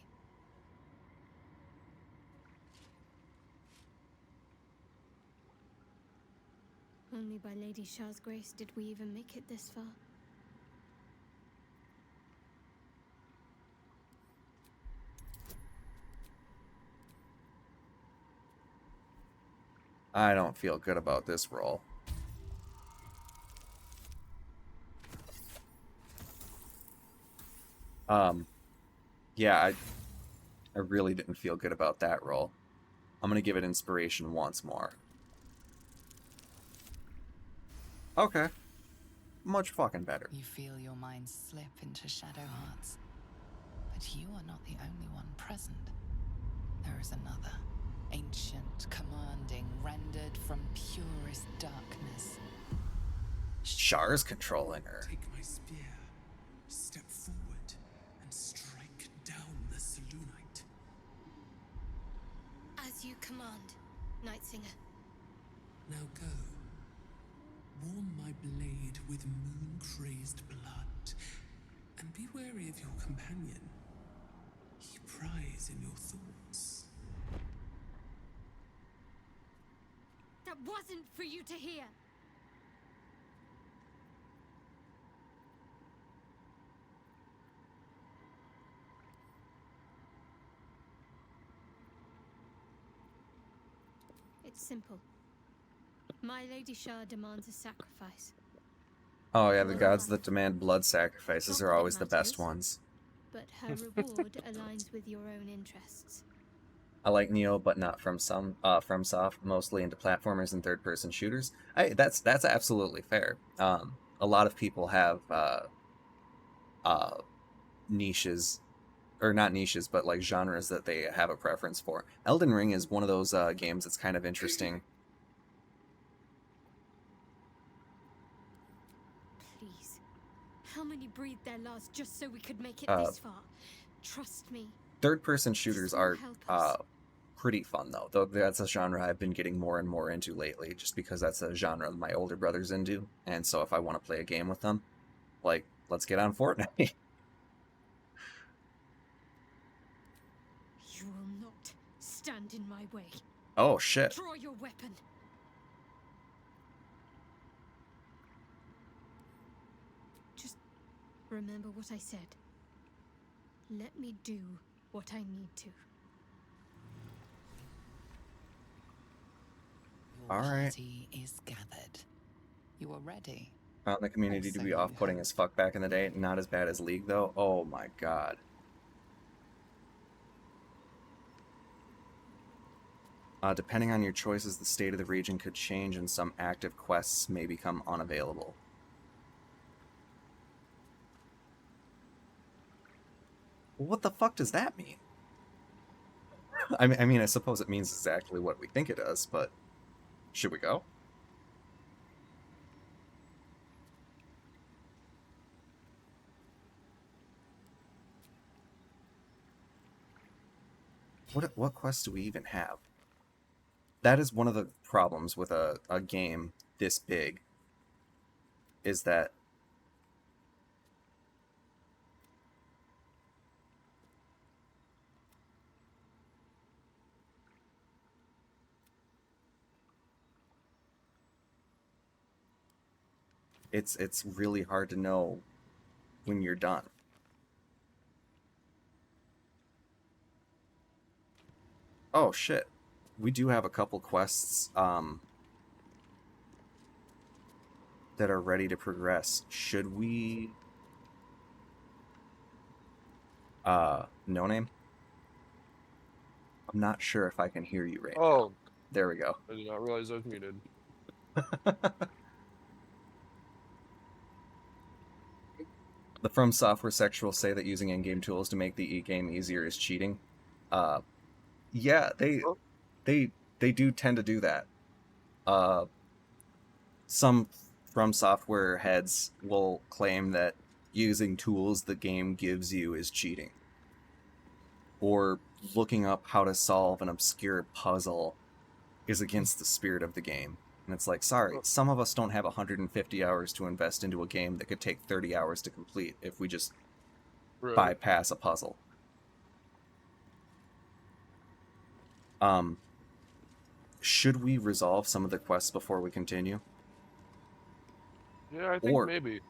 Only by Lady Shar's grace did we even make it this far. I don't feel good about this roll. Yeah, I really didn't feel good about that roll. I'm gonna give it inspiration once more. Okay. Much fucking better. You feel your mind slip into shadow hearts. But you are not the only one present. There is another. Ancient, commanding, rendered from purest darkness. Shar's controlling her. Take my spear, step forward, and strike down the Selûnite. As you command, Nightsinger. Now go. Warm my blade with moon-crazed blood, and be wary of your companion. He pries in your thoughts. That wasn't for you to hear. It's simple. My Lady Shar demands a sacrifice. Oh yeah, the gods that demand blood sacrifices are always the best ones. But her reward aligns with your own interests. I like Neo, but not from FromSoft, mostly into platformers and third-person shooters. That's absolutely fair. A lot of people have niches, or not niches, but like genres that they have a preference for. Elden Ring is one of those games that's kind of interesting. Please. How many breathed their last just so we could make it this far? Trust me. Third-person shooters are pretty fun, though that's a genre I've been getting more and more into lately, just because that's a genre my older brother's into, and so if I want to play a game with them, like, let's get on Fortnite. You will not stand in my way. Oh, shit. Draw your weapon. Just remember what I said. Let me do what I need to. All right. Party is gathered. You are ready. Found the community to be off-putting as fuck back in the day. Not as bad as League, though. Oh my god. Depending on your choices, the state of the region could change and some active quests may become unavailable. What the fuck does that mean? I mean, I suppose it means exactly what we think it does, but should we go? What quests do we even have? That is one of the problems with a game this big, is that it's really hard to know when you're done. Oh shit. We do have a couple quests that are ready to progress. Should we no name? I'm not sure if I can hear you right now. There we go. I did not realize I was muted. The From Software section will say that using in-game tools to make the e-game easier is cheating. Yeah, they do tend to do that. Some From Software heads will claim that using tools the game gives you is cheating. Or looking up how to solve an obscure puzzle is against the spirit of the game. And it's like, sorry, some of us don't have 150 hours to invest into a game that could take 30 hours to complete if we just bypass a puzzle. Should we resolve some of the quests before we continue? Yeah, I think maybe.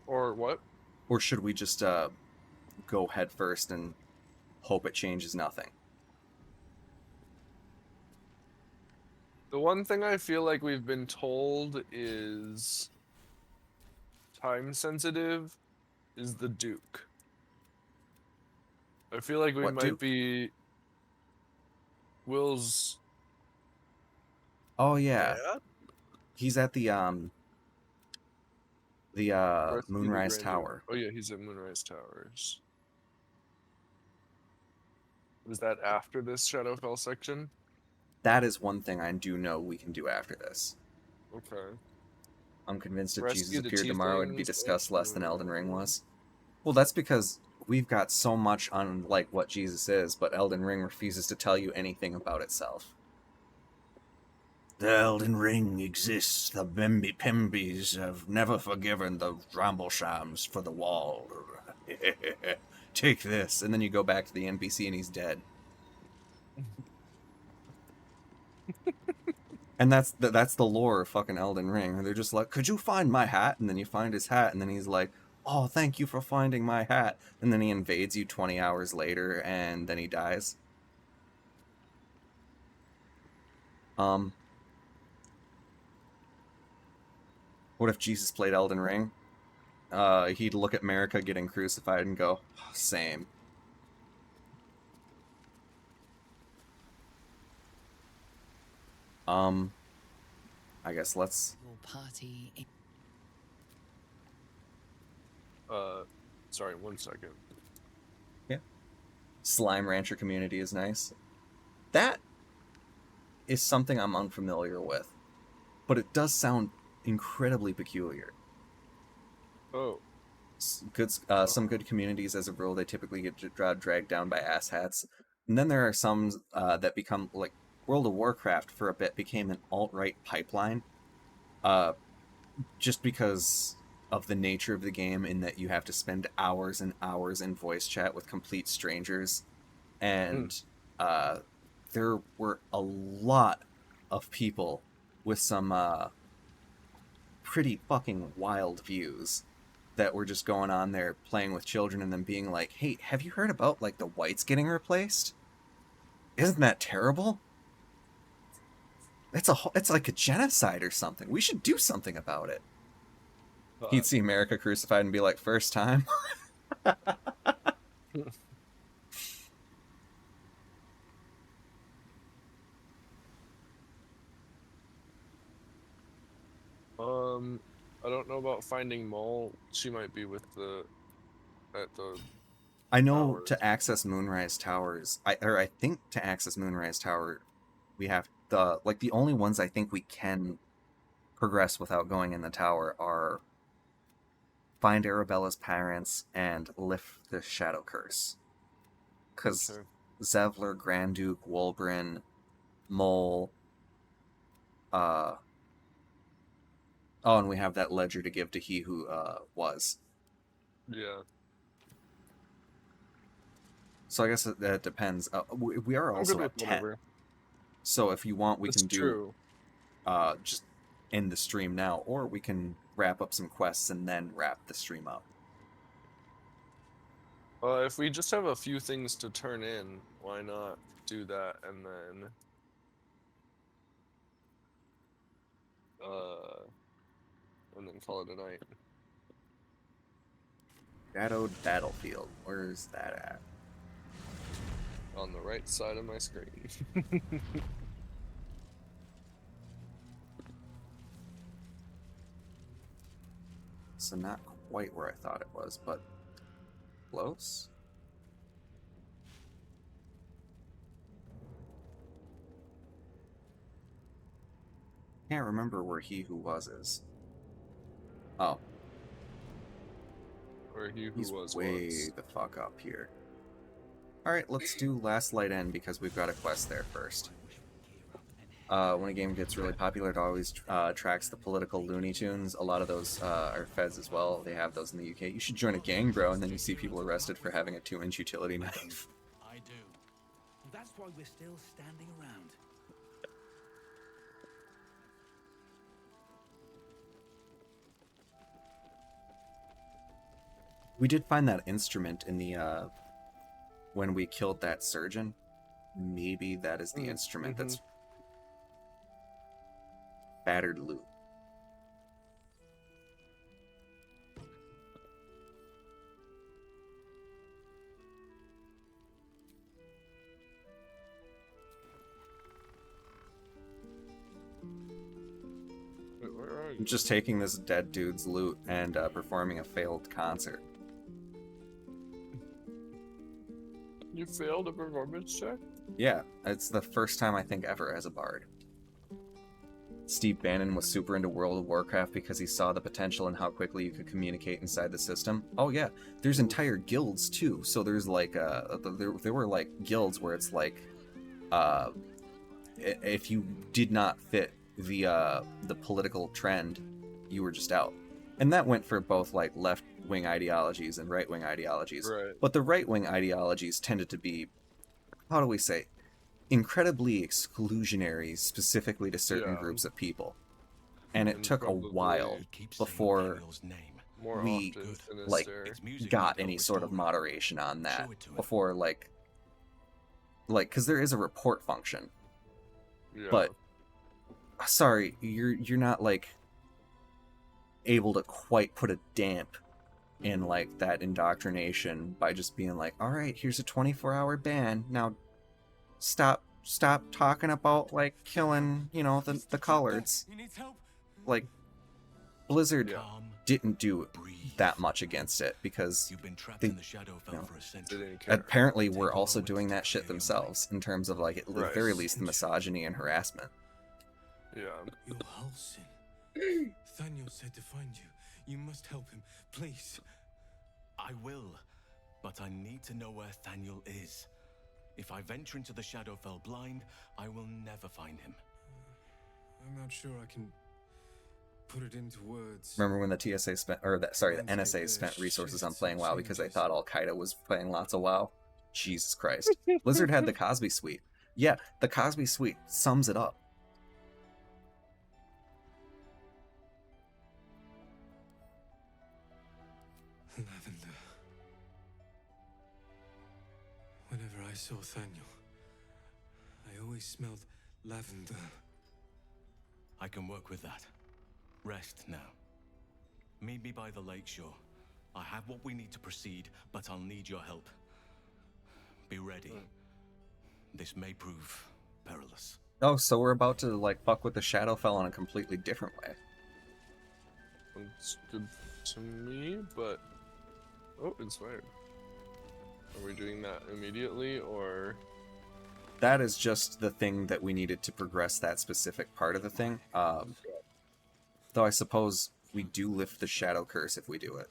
Or what? Or should we just go head first and hope it changes nothing? The one thing I feel like we've been told is time sensitive is the Duke. I feel like we might be Will's. Oh yeah. He's at the Moonrise Tower. Oh yeah, he's at Moonrise Towers. Was that after this Shadowfell section? That is one thing I do know we can do after this. Okay. I'm convinced if Rescue Jesus the appeared tomorrow, it'd be tieflings discussed less than Elden Ring and- was. Well, that's because we've got so much on like what Jesus is, but Elden Ring refuses to tell you anything about itself. The Elden Ring exists. The Bimby Pimbies have never forgiven the Rambleshams for the wall. Take this, and then you go back to the NPC and he's dead. And that's the lore of fucking Elden Ring. They're just like, could you find my hat? And then you find his hat, and then he's like, oh, thank you for finding my hat. And then he invades you 20 hours later, and then he dies. What if Jesus played Elden Ring? He'd look at Marika getting crucified and go, oh, same. I guess let's... Party. Sorry, 1 second. Yeah. Slime Rancher community is nice. That is something I'm unfamiliar with, but it does sound incredibly peculiar. Oh. Some good communities, as a rule, they typically get dragged down by asshats. And then there are some that become, like, World of Warcraft for a bit became an alt-right pipeline, just because of the nature of the game, in that you have to spend hours and hours in voice chat with complete strangers, and there were a lot of people with some pretty fucking wild views that were just going on there playing with children and then being like, hey, have you heard about, like, the whites getting replaced? Isn't that terrible? It's like a genocide or something. We should do something about it. He'd see America crucified and be like, first time? I don't know about finding Maul. She might be with I know towers. To access Moonrise Towers, I think to access Moonrise Tower, we have the only ones I think we can progress without going in the tower are find Arabella's parents and lift the Shadow Curse. Because Zevlor, Grand Duke, Wolbrin, Mole, oh, and we have that ledger to give to he who was. Yeah. So I guess that depends. We are also at 10. Whatever. So if you want, we can do just end the stream now, or we can wrap up some quests and then wrap the stream up. If we just have a few things to turn in, why not do that and then call it a night. Shadowed Battlefield. Where's that at? On the right side of my screen. So not quite where I thought it was, but close. Can't remember where he who was is. Oh. Or he who He's was way once. the fuck up here. Alright, let's do Last Light End because we've got a quest there first. When a game gets really popular, it always tracks the political Looney Tunes. A lot of those are feds as well. They have those in the UK. You should join a gang, bro, and then you see people arrested for having a 2-inch utility knife. I do. That's why we're still standing around. We did find that instrument in the, when we killed that surgeon. Maybe that is the instrument that's battered loot. Wait, where are you? I'm just taking this dead dude's loot and performing a failed concert. You failed a performance check? Yeah, it's the first time I think ever as a bard. Steve Bannon was super into World of Warcraft because he saw the potential in how quickly you could communicate inside the system. Oh yeah, there's entire guilds too. So there's like there were like guilds where it's like if you did not fit the political trend, you were just out. And that went for both like left-wing ideologies and right-wing ideologies. Right. But the right-wing ideologies tended to be, how do we say, incredibly exclusionary, specifically to certain groups of people. And it took a while before we like got any sort of moderation on that. Before like because there is a report function. Yeah. But sorry, you're not like able to quite put a damp in like that indoctrination by just being like, all right, here's a 24-hour ban. Now stop talking about like killing, you know, the coloreds. Like Blizzard didn't do that much against it because they, apparently were also doing that shit themselves in terms of like at the very least the misogyny and harassment. Yeah. You're Halsin. Thaniel said to find you. You must help him, please. I will, but I need to know where Thaniel is. If I venture into the Shadowfell blind, I will never find him. I'm not sure I can put it into words. Remember when the TSA spent, or the NSA spent resources on playing WoW because they thought Al Qaeda was playing lots of WoW? Jesus Christ. Blizzard had the Cosby Suite. Yeah, the Cosby Suite sums it up. Lavender. Whenever I saw Thaniel, I always smelled lavender. I can work with that. Rest now. Meet me by the lakeshore. I have what we need to proceed, but I'll need your help. Be ready. This may prove perilous. Oh, so we're about to like fuck with the Shadowfell in a completely different way. It's good to me, but oh, inspired. Are we doing that immediately, or? That is just the thing that we needed to progress that specific part of the thing. Though I suppose we do lift the Shadow Curse if we do it.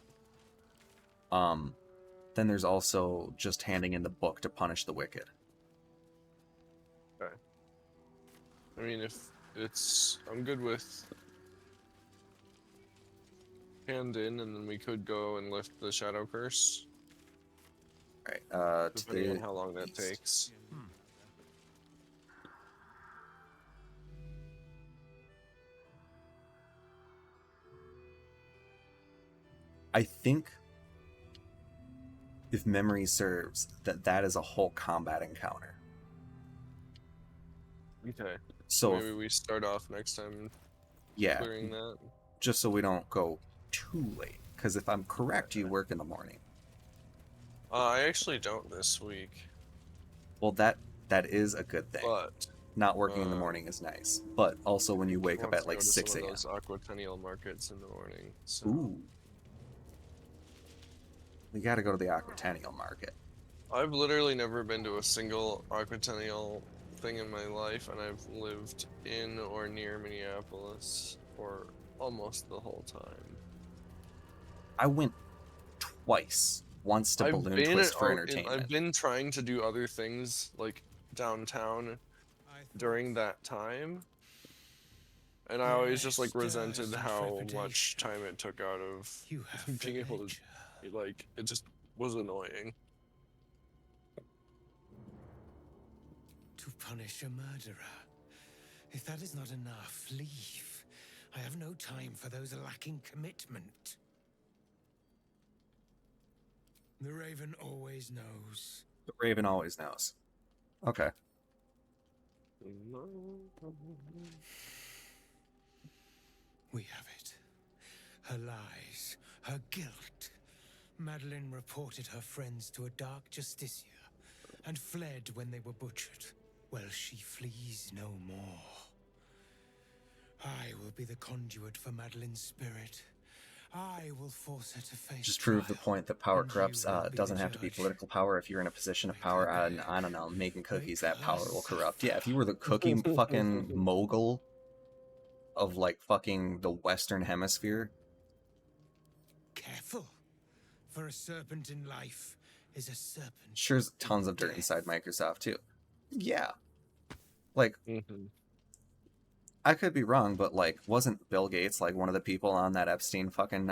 Then there's also just handing in the book to punish the wicked. Okay. I mean, if it's, I'm good with hand in, and then we could go and lift the Shadow Curse. Right. Depending on how long that takes. I think, if memory serves, that is a whole combat encounter. Okay. So maybe we start off next time. Yeah. Clearing that. Just so we don't go too late, because if I'm correct, you work in the morning. I actually don't this week. Well, that is a good thing. But not working in the morning is nice. But also when you wake up at like 6 a.m. Those Aquatennial markets in the morning. So. Ooh. We gotta go to the Aquatennial market. I've literally never been to a single Aquatennial thing in my life, and I've lived in or near Minneapolis for almost the whole time. I went twice. Once to balloon twist for entertainment. I've been trying to do other things like downtown during that time, and I always just like resented how much time it took out of being able to, like, it just was annoying. To punish a murderer. If that is not enough, leave. I have no time for those lacking commitment. The Raven always knows. The Raven always knows. Okay. We have it. Her lies, her guilt. Madeline reported her friends to a dark justiciar and fled when they were butchered. Well, she flees no more. I will be the conduit for Madeline's spirit. I will force her to face Just prove the trial, point that power and you corrupts. will be Doesn't the have to be judge. political power. If you're in a position of power, and I don't know, making cookies, that power will corrupt. Yeah, if you were the cookie fucking mogul of like fucking the Western Hemisphere. Careful, for a serpent in life is a serpent. Sure, there's tons of dirt inside Microsoft too. Yeah, like I could be wrong, but like, wasn't Bill Gates like one of the people on that Epstein fucking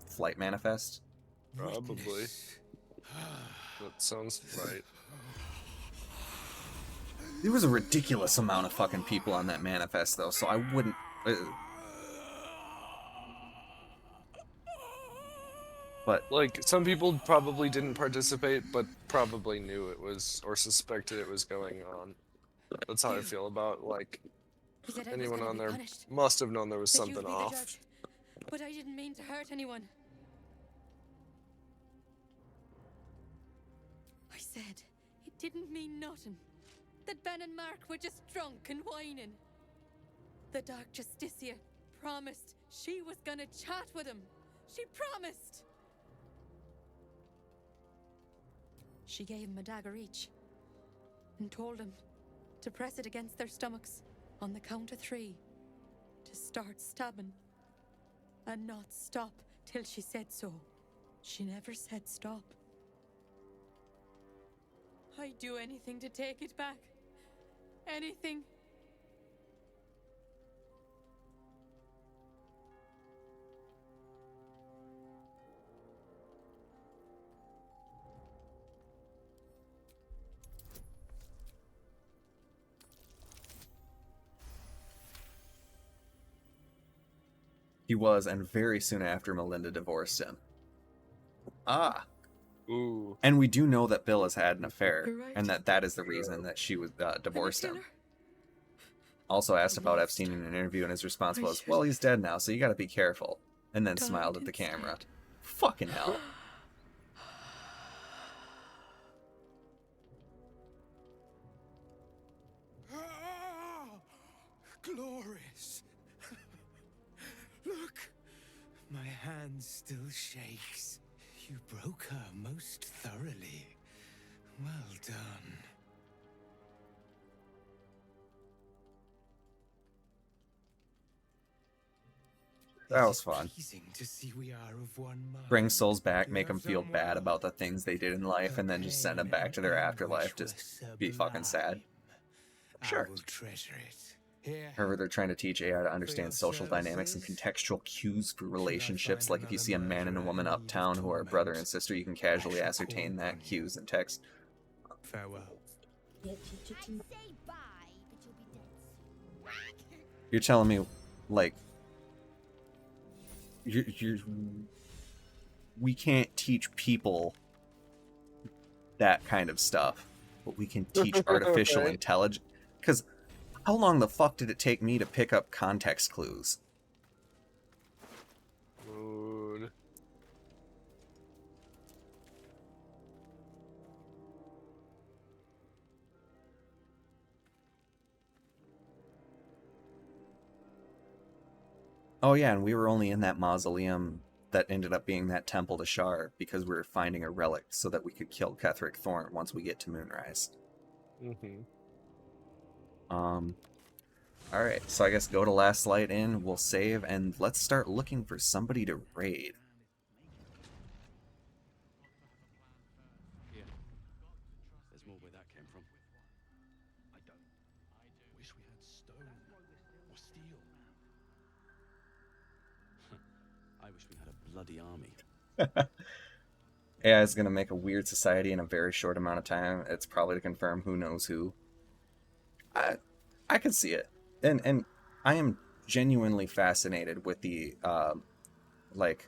flight manifest? Probably. That sounds right. There was a ridiculous amount of fucking people on that manifest, though, so I wouldn't. But like, some people probably didn't participate, but probably knew it was, or suspected it was going on. That's how I feel about, like, anyone on there must have known there was something off. But I didn't mean to hurt anyone. I said it didn't mean nothing. That Ben and Mark were just drunk and whining. The Dark Justiciar promised she was gonna chat with him. She promised. She gave him a dagger each and told him to press it against their stomachs on the count of 3 to start stabbing and not stop till she said so. She never said stop. I'd do anything to take it back. Anything. he was, and very soon after, Melinda divorced him. Ah. Ooh. And we do know that Bill has had an affair, Right. and that is the reason that she was divorced him. Also asked about Epstein in an interview, and his response was, "Well, he's dead now, so you gotta be careful." And then smiled at the camera. Fucking hell. Glorious. Look, my hand still shakes. You broke her most thoroughly. Well done. That was fun. Pleasing to see we are of one mind. Bring souls back, make them feel bad about the things they did in life, and then just send them back to their afterlife. Just be fucking sad. Sure. I will treasure it. Here, However, they're trying to teach AI to understand social dynamics and contextual cues for relationships. Like if you see a man and a woman uptown who are brother and sister, you can casually ascertain that cues in text. farewell. You're telling me, like, we can't teach people that kind of stuff, but we can teach artificial Okay. intelligence. Because how long the fuck did it take me to pick up context clues? Dude. Oh yeah, and we were only in that mausoleum that ended up being that temple to Shar because we were finding a relic so that we could kill Ketheric Thorn once we get to Moonrise. Mm-hmm. Alright, so I guess go to Last Light Inn, we'll save, and let's start looking for somebody to raid. wish we had a bloody army. AI is going to make a weird society in a very short amount of time. It's probably to confirm who knows who. I can see it, and I am genuinely fascinated with the like,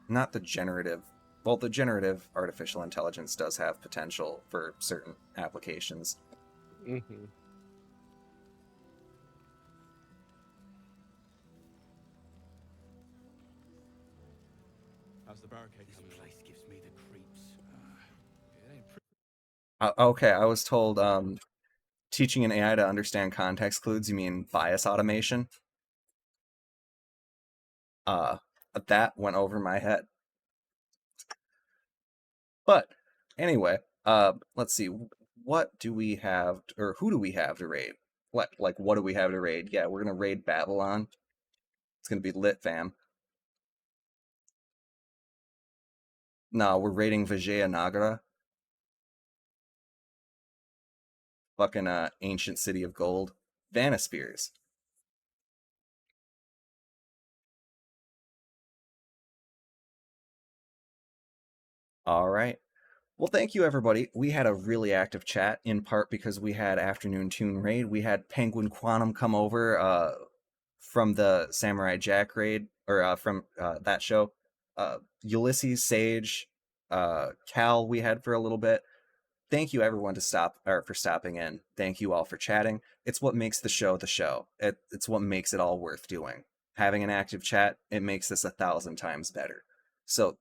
not the generative. Well, the generative artificial intelligence does have potential for certain applications. Mm-hmm. How's the barricade coming? This place gives me the creeps. Okay, I was told teaching an AI to understand context clues, you mean bias automation? That went over my head. But anyway, let's see. What do we have, or who do we have to raid? What do we have to raid? Yeah, we're gonna raid Babylon. It's gonna be lit, fam. No, we're raiding Vijayanagara. Fucking ancient city of gold. Vanispheres. All right. Well, thank you, everybody. We had a really active chat, in part because we had Afternoon Tune raid. We had Penguin Quantum come over from the Samurai Jack raid, or from that show. Ulysses, Sage, Cal we had for a little bit. Thank you, everyone, for stopping in. Thank you all for chatting. It's what makes the show the show. It's what makes it all worth doing. Having an active chat, it makes this 1,000 times better. So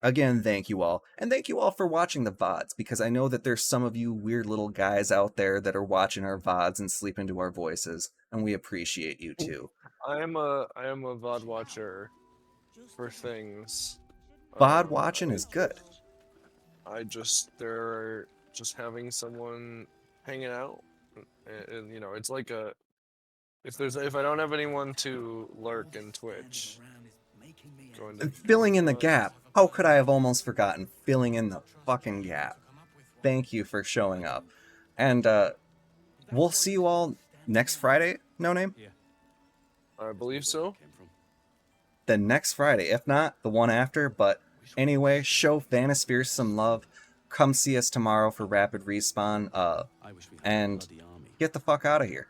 again, thank you all. And thank you all for watching the VODs, because I know that there's some of you weird little guys out there that are watching our VODs and sleep into our voices, and we appreciate you too. I am a VOD watcher for things. VOD watching is good. They're just having someone hanging out, and you know, it's like a, if I don't have anyone to lurk in Twitch, going to Filling in the gap. How could I have almost forgotten? Filling in the fucking gap. Thank you for showing up. And we'll see you all next Friday, No Name? I believe so. Then next Friday. If not, the one after. But anyway, show Vanispheres some love. Come see us tomorrow for Rapid Respawn. And get the fuck out of here.